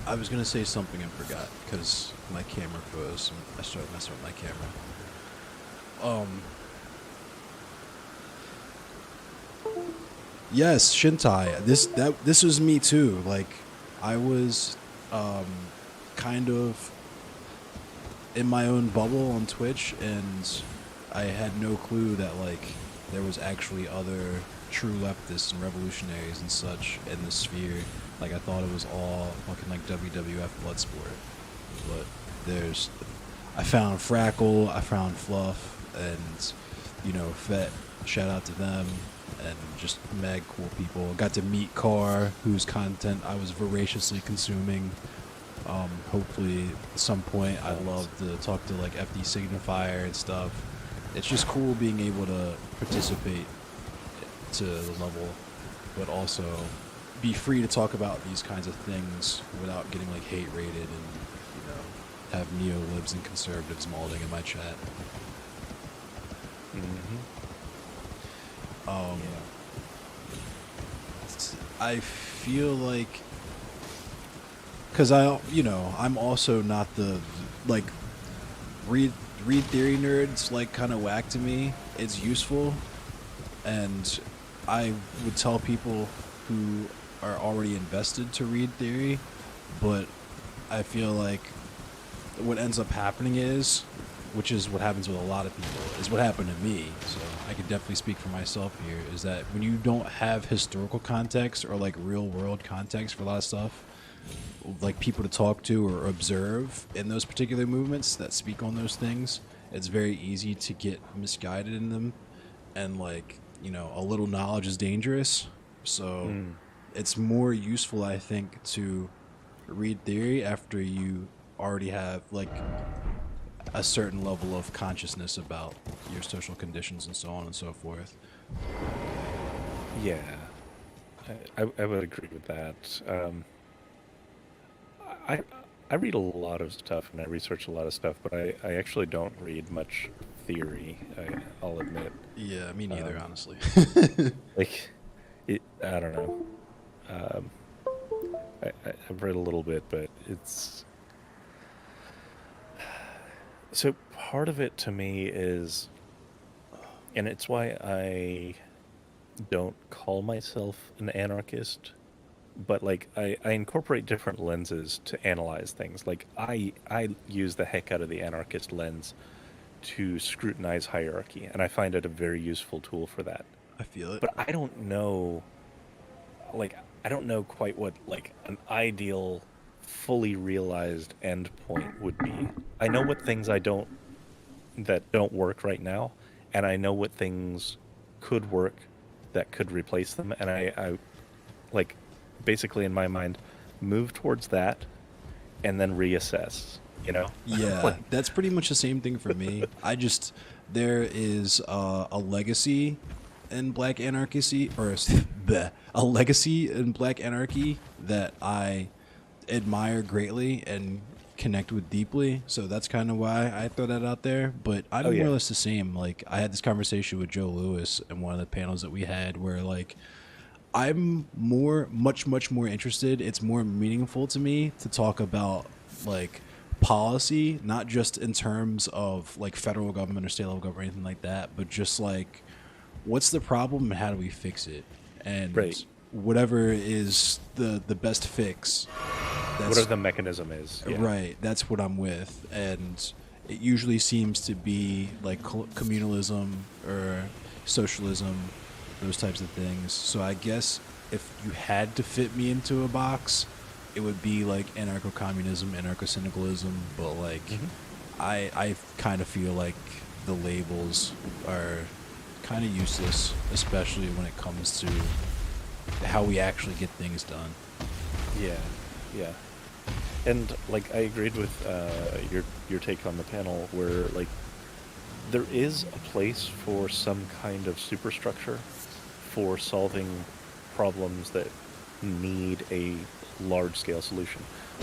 I was gonna say something and forgot because my camera froze and I started messing with my camera. Yes, Shintai. This was me too. Like, I was kind of in my own bubble on Twitch, and I had no clue that, like, there was actually other true leftists and revolutionaries and such in the sphere. Like, I thought it was all fucking, like, WWF Bloodsport. But I found Frackle, I found Fluff, and, you know, Fett. Shout out to them, and just mad cool people. Got to meet Carr, whose content I was voraciously consuming. Hopefully at some point I'd love to talk to, like, FD Signifier and stuff. It's just cool being able to participate to the level, but also be free to talk about these kinds of things without getting, like, hate rated and, you know, have neo-libs and conservatives mauling in my chat. I feel like, because I'm also not the, like, read theory nerds, like, kind of whack to me. It's useful, and I would tell people who are already invested to read theory, but I feel like what ends up happening is, which is what happens with a lot of people, is what happened to me, so I could definitely speak for myself here, is that when you don't have historical context or, like, real world context for a lot of stuff, like, people to talk to or observe in those particular movements that speak on those things, it's very easy to get misguided in them, and, like, you know, a little knowledge is dangerous. So it's more useful, I think, to read theory after you already have, like, a certain level of consciousness about your social conditions and so on and so forth. Yeah, I would agree with that. I read a lot of stuff and I research a lot of stuff, but I actually don't read much theory, I'll admit. Yeah, me neither, honestly. Like, I don't know. I've read a little bit, but it's... So part of it to me is, and it's why I don't call myself an anarchist, but, like, I incorporate different lenses to analyze things. Like, I use the heck out of the anarchist lens to scrutinize hierarchy, and I find it a very useful tool for that. I feel it. But I don't know, like, I don't know quite what, like, an ideal, fully realized endpoint would be. I know what things that don't work right now, and I know what things could work that could replace them, and I like, basically in my mind, move towards that and then reassess. you know? Yeah, that's pretty much the same thing for me. There is a legacy in Black Anarchy, or a legacy in Black Anarchy that I admire greatly and connect with deeply. So that's kind of why I throw that out there. But I'm more or less the same. Like, I had this conversation with Joe Lewis in one of the panels that we had where, like, I'm much more interested. It's more meaningful to me to talk about, like, policy, not just in terms of, like, federal government or state level government or anything like that, but just, like, what's the problem and how do we fix it? And whatever is the best fix. Whatever the mechanism is. Yeah. Right. That's what I'm with. And it usually seems to be like communalism or socialism, those types of things. So I guess if you had to fit me into a box, it would be like anarcho-communism, anarcho-syndicalism. But like, I kind of feel like the labels are kind of useless, especially when it comes to how we actually get things done. Yeah. And like, I agreed with your take on the panel, where like there is a place for some kind of superstructure for solving problems that need a large-scale solution.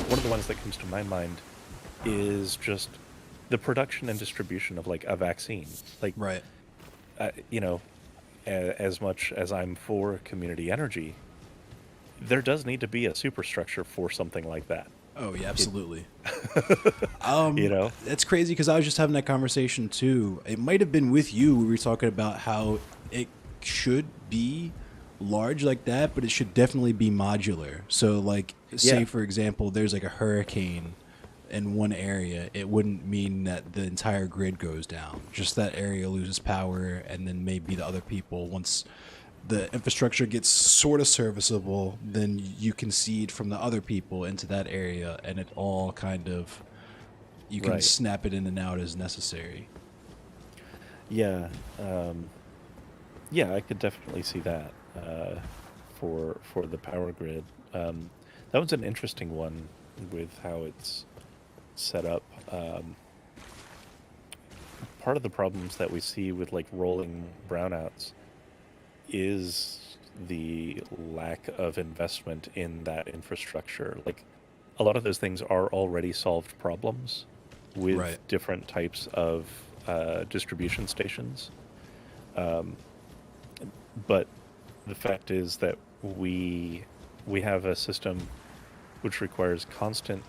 One of the ones that comes to my mind is just the production and distribution of like a vaccine. Like, you know, as much as I'm for community energy, there does need to be a superstructure for something like that. Oh yeah, absolutely. You know, it's crazy because I was just having that conversation too. It might have been with you. We were talking about how it should be large like that, but it should definitely be modular. So like, say for example, there's like a hurricane in one area, it wouldn't mean that the entire grid goes down. Just that area loses power, and then maybe the other people, once the infrastructure gets sort of serviceable, then you can seed from the other people into that area, and it all kind of, you can snap it in and out as necessary. Yeah, I could definitely see that for the power grid. That was an interesting one with how it's set up. Part of the problems that we see with like rolling brownouts is the lack of investment in that infrastructure. Like, a lot of those things are already solved problems with different types of distribution stations. But the fact is that we have a system which requires constant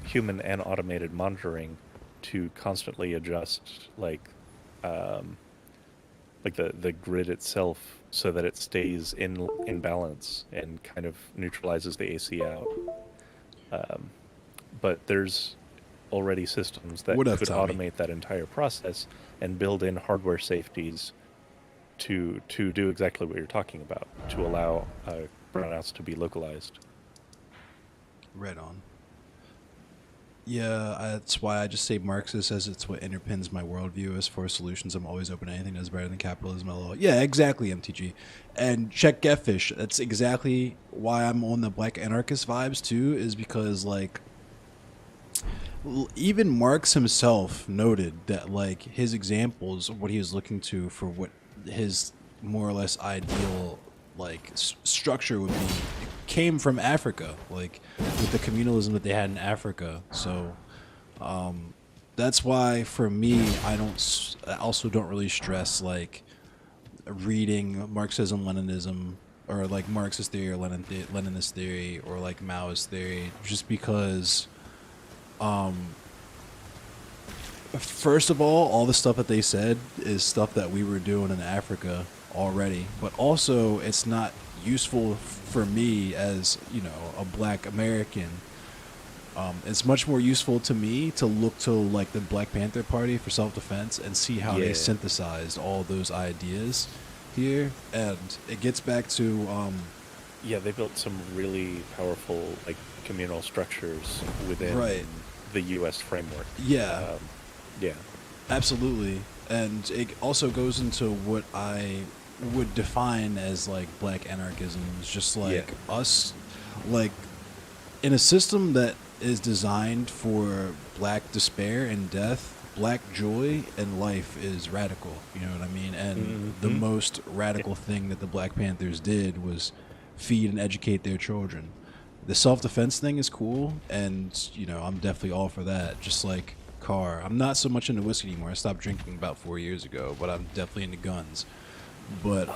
human and automated monitoring to constantly adjust the grid itself so that it stays in balance and kind of neutralizes the AC out. But there's already systems that could automate that entire process and build in hardware safeties to do exactly what you're talking about, to allow brownouts to be localized. Right on. Yeah, that's why I just say Marxist, as it's what underpins my worldview. As for solutions, I'm always open to anything that's better than capitalism. LOL. Yeah, exactly, MTG. And check Getfish. That's exactly why I'm on the Black Anarchist vibes too, is because like even Marx himself noted that like his examples of what he was looking to for what his more or less ideal like structure would be came from Africa, like with the communalism that they had in Africa. So that's why for me, I also don't really stress like reading Marxism, Leninism, or like Marxist theory or Leninist theory or like Maoist theory, just because first of all the stuff that they said is stuff that we were doing in Africa already, but also it's not useful for me as, you know, a Black American. It's much more useful to me to look to like the Black Panther Party for self-defense and see how they synthesized all those ideas here. And it gets back to they built some really powerful like communal structures within the U.S. framework. Absolutely. And it also goes into what I would define as like Black anarchism. It's just like us, like in a system that is designed for black despair and death. Black joy and life is radical. You know what I mean? And the most radical thing that the Black Panthers did was feed and educate their children. The self-defense thing is cool, and you know, I'm definitely all for that. Just like Carr, I'm not so much into whiskey anymore. I stopped drinking about 4 years ago, but I'm definitely into guns. But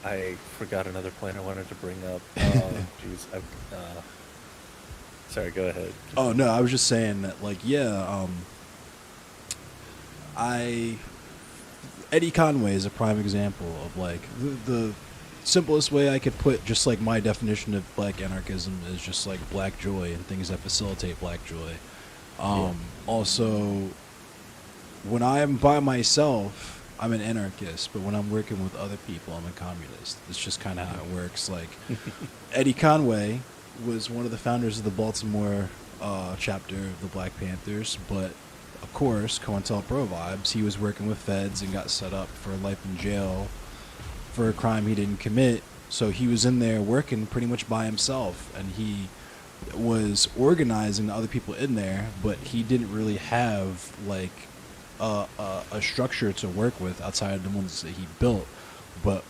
I forgot another point I wanted to bring up. Jeez, sorry, go ahead. Oh no, I was just saying that, like, yeah, Eddie Conway is a prime example of like the simplest way I could put just like my definition of black anarchism is just like black joy and things that facilitate black joy. Also, when I'm by myself, I'm an anarchist, but when I'm working with other people, I'm a communist. It's just kind of how it works. Like, Eddie Conway was one of the founders of the Baltimore chapter of the Black Panthers, but of course, COINTELPRO vibes, he was working with feds and got set up for life in jail for a crime he didn't commit. So he was in there working pretty much by himself, and he was organizing the other people in there, but he didn't really have like a structure to work with outside of the ones that he built. But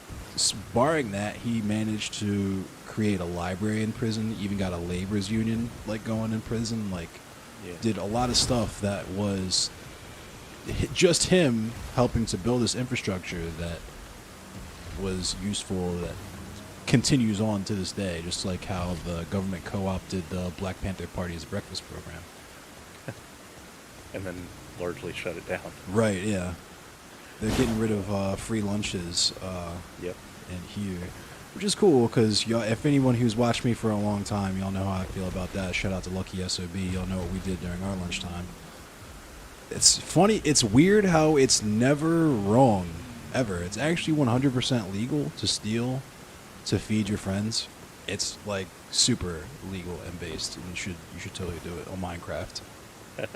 barring that, he managed to create a library in prison, even got a laborers union like going in prison, like did a lot of stuff that was just him helping to build this infrastructure that was useful, that continues on to this day, just like how the government co-opted the Black Panther Party's breakfast program. And then largely shut it down. Right, yeah. They're getting rid of free lunches Yep. in here, which is cool because y'all, if anyone who's watched me for a long time, y'all know how I feel about that. Shout out to Lucky SOB. Y'all know what we did during our lunchtime. It's funny. It's weird how it's never wrong, ever. It's actually 100% legal to steal to feed your friends. It's like super legal and based, and you should totally do it on Minecraft. Nice.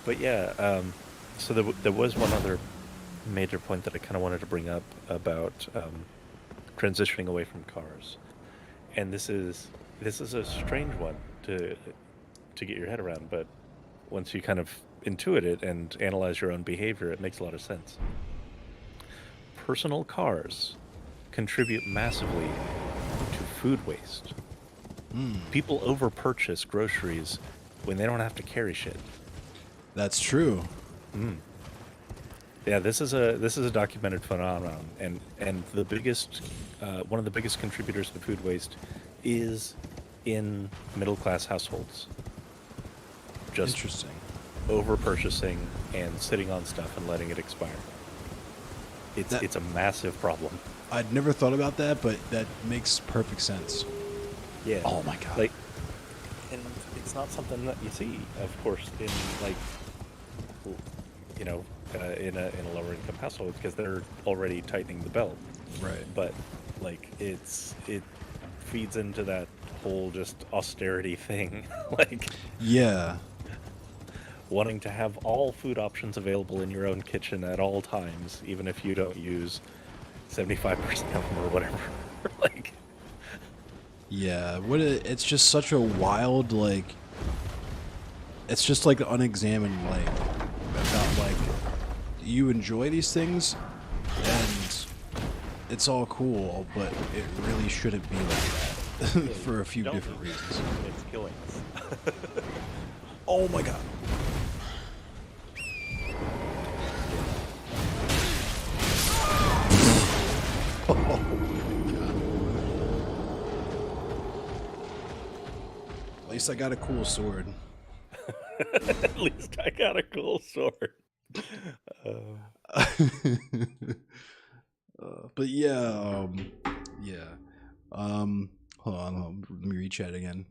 But yeah, so there was one other major point that I kind of wanted to bring up about transitioning away from cars, and this is a strange one to get your head around, but once you kind of intuit it and analyze your own behavior, it makes a lot of sense. Personal cars contribute massively to food waste. People over-purchase groceries when they don't have to carry shit. That's true. Yeah, this is a documented phenomenon, and the biggest one of the biggest contributors to food waste is in middle-class households. Just Interesting. over-purchasing and sitting on stuff and letting it expire. It's a massive problem. I'd never thought about that, but that makes perfect sense. Yeah. Oh my god. Like, and it's not something that you see, of course, in like, you know, in a lower income household because they're already tightening the belt. Right. But like, it feeds into that whole just austerity thing, like. Yeah. Wanting to have all food options available in your own kitchen at all times, even if you don't use 75% of them or whatever. Like. Yeah, it's just such a wild, like, it's just like unexamined, like, about, like, you enjoy these things, and it's all cool, but it really shouldn't be like that for a few different reasons. It's killing us. Oh my god. Oh. At least I got a cool sword. At least I got a cool sword. But yeah, hold on, let me read chat again.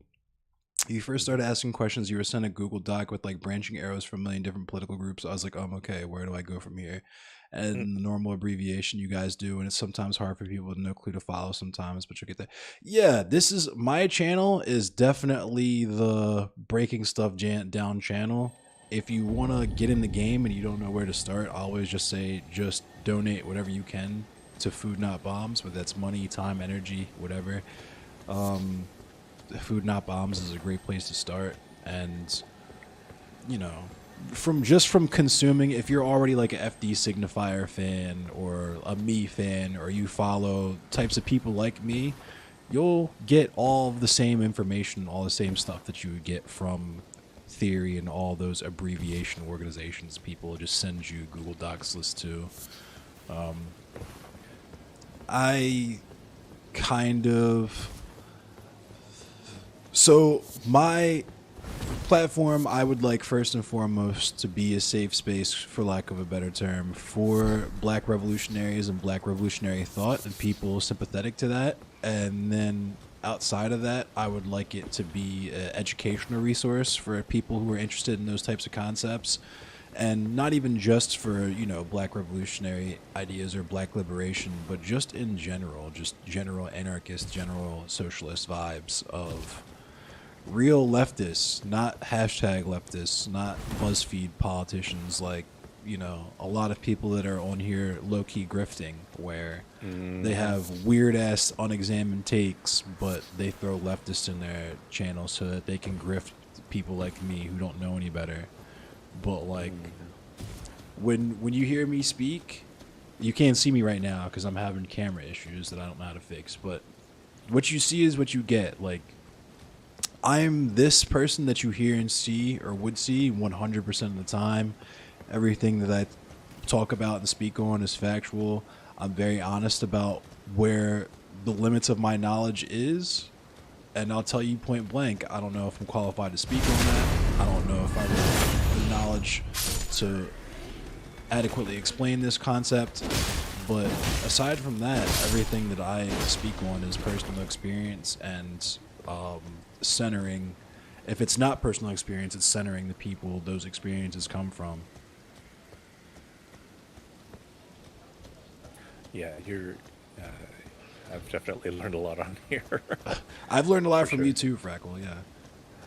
You first started asking questions, you were sent a Google Doc with like branching arrows from a million different political groups. I was like, okay, where do I go from here? And the normal abbreviation you guys do, and it's sometimes hard for people with no clue to follow sometimes, but you'll get that. Yeah, this is my channel is definitely the breaking stuff down channel. If you want to get in the game and you don't know where to start, I always just say just donate whatever you can to Food Not Bombs, whether that's money, time, energy, whatever. Food Not Bombs is a great place to start. And, you know, from consuming, if you're already like a FD Signifier fan or a me fan, or you follow types of people like me, you'll get all of the same information, all the same stuff that you would get from Theory and all those abbreviation organizations people just send you Google Docs lists to. I kind of... So my platform, I would like first and foremost to be a safe space, for lack of a better term, for Black revolutionaries and Black revolutionary thought and people sympathetic to that. And then outside of that, I would like it to be an educational resource for people who are interested in those types of concepts. And not even just for, you know, Black revolutionary ideas or Black liberation, but just in general, just general anarchist, general socialist vibes of real leftists, not hashtag leftists, not BuzzFeed politicians, like, you know, a lot of people that are on here low-key grifting, where they have weird-ass unexamined takes, but they throw leftists in their channel so that they can grift people like me who don't know any better. But, like, when you hear me speak, you can't see me right now because I'm having camera issues that I don't know how to fix, but what you see is what you get. Like, I'm this person that you hear and see, or would see 100% of the time. Everything that I talk about and speak on is factual. I'm very honest about where the limits of my knowledge is, and I'll tell you point blank, I don't know if I'm qualified to speak on that. I don't know if I have the knowledge to adequately explain this concept. But aside from that, everything that I speak on is personal experience and centering. If it's not personal experience, it's centering the people those experiences come from. Yeah, I've definitely learned a lot on here. I've learned a lot from sure. you too, Freckle, yeah.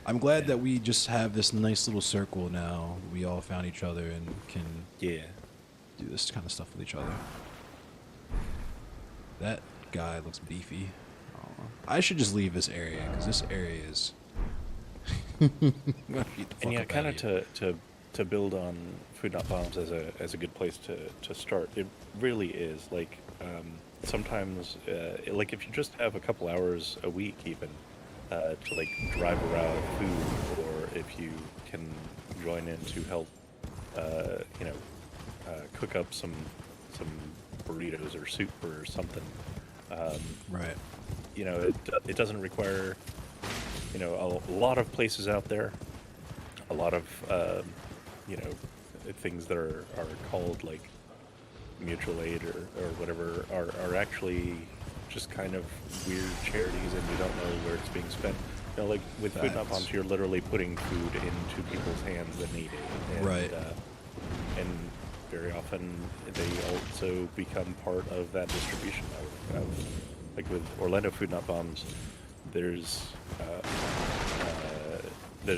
I'm glad that we just have this nice little circle now. We all found each other and can do this kind of stuff with each other. That guy looks beefy. I should just leave this area, because this area is... And yeah, kind of to build on Food Not Bombs as a good place to start. It really is, like, sometimes like if you just have a couple hours a week even to like drive around food, or if you can join in to help you know, cook up some burritos or soup or something, right, you know, it doesn't require, you know, a lot of places out there, a lot of you know, things that are called like mutual aid or whatever are actually just kind of weird charities, and you don't know where it's being spent. You know, like with Food Not Bombs, you're literally putting food into people's hands that need it. And, right. And very often they also become part of that distribution of like with Orlando Food Not Bombs, there's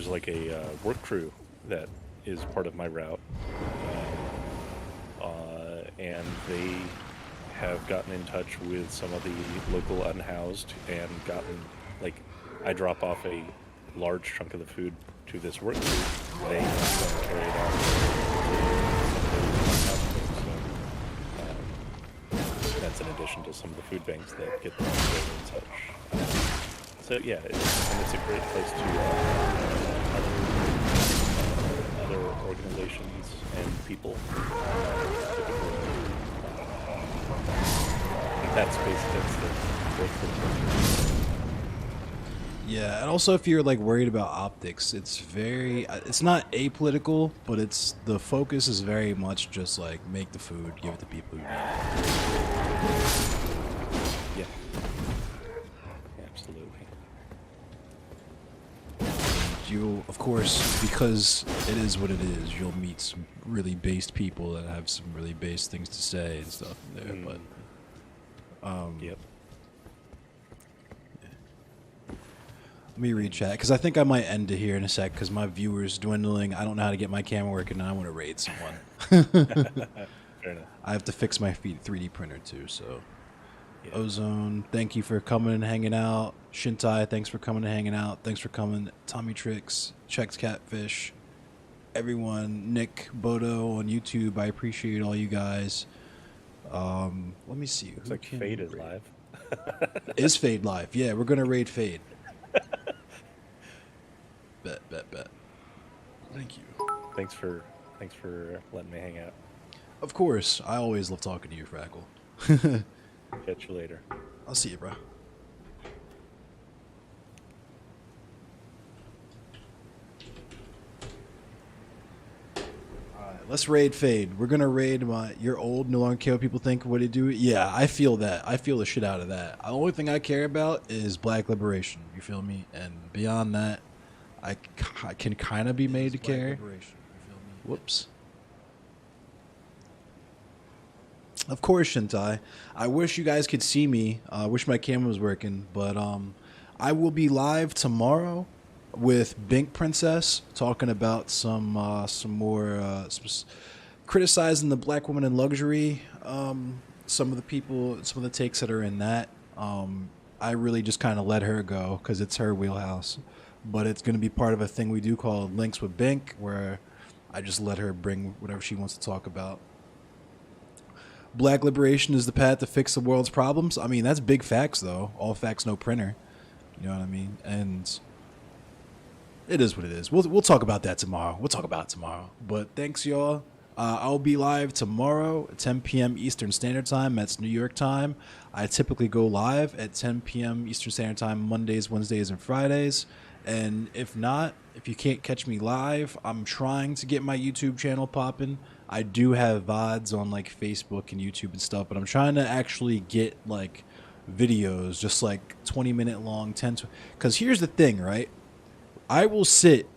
like a work crew that is part of my route, and they have gotten in touch with some of the local unhoused and gotten, like, I drop off a large chunk of the food to this work crew, they carry it out so that's in addition to some of the food banks that get them in touch. So yeah, it's a great place to other organizations and people. That's the Yeah, and also if you're like worried about optics, it's not apolitical, but the focus is very much just like make the food, give it to people who need it. Yeah. Absolutely. You'll, of course, because it is what it is, you'll meet some really based people that have some really based things to say and stuff in there, but yep. Let me read chat, because I think I might end it here in a sec, because my viewers dwindling. I don't know how to get my camera working, and I want to raid someone. Fair enough. I have to fix my 3D printer too. So, Yeah. Ozone, thank you for coming and hanging out. Shintai, thanks for coming and hanging out. Thanks for coming. Tommy Tricks, Checked Catfish, everyone, Nick, Bodo on YouTube. I appreciate all you guys. Let me see. Looks who like can Fade is raid? live. Is Fade live? Yeah, we're gonna raid Fade. Bet. Thank you. Thanks for letting me hang out. Of course, I always love talking to you, Frackle. Catch you later. I'll see you, bro. Let's raid Fade. We're gonna raid you're old, no longer care what people think, what do you do? Yeah, I feel that. I feel the shit out of that. The only thing I care about is black liberation. You feel me? And beyond that, I can kind of be made to care. Whoops. Of course, Shintai. I wish you guys could see me. I wish my camera was working, but I will be live tomorrow with Bink Princess talking about some more criticizing the black woman in luxury. Some of the takes that are in that. I really just kind of let her go because it's her wheelhouse. But it's going to be part of a thing we do called Links with Bink, where I just let her bring whatever she wants to talk about. Black liberation is the path to fix the world's problems. I mean, that's big facts, though. All facts, no printer. You know what I mean? And it is what it is. We'll talk about that tomorrow. But thanks, y'all. I'll be live tomorrow at 10 p.m. Eastern Standard Time. That's New York time. I typically go live at 10 p.m. Eastern Standard Time Mondays, Wednesdays, and Fridays. And if not, if you can't catch me live, I'm trying to get my YouTube channel popping. I do have VODs on like Facebook and YouTube and stuff, but I'm trying to actually get like videos, just like 20-minute long, 10. Because here's the thing, right? I will sit.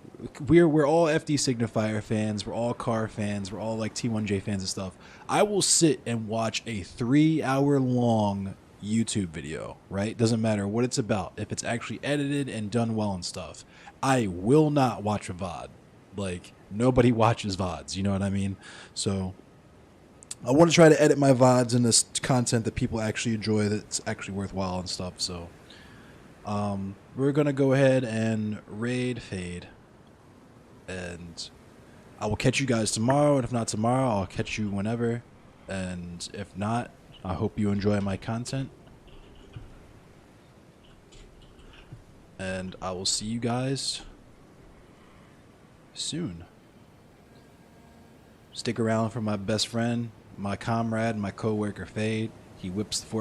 We're all FD Signifier fans. We're all car fans. We're all like T1J fans and stuff. I will sit and watch a 3-hour long YouTube video, right? Doesn't matter what it's about. If it's actually edited and done well and stuff, I will not watch a VOD. Like, nobody watches VODs, you know what I mean? So I want to try to edit my VODs into content that people actually enjoy, that's actually worthwhile and stuff. So we're going to go ahead and raid Fade. And I will catch you guys tomorrow. And if not tomorrow, I'll catch you whenever. And if not, I hope you enjoy my content. And I will see you guys soon. Stick around for my best friend, my comrade, my co-worker Fade. He whips the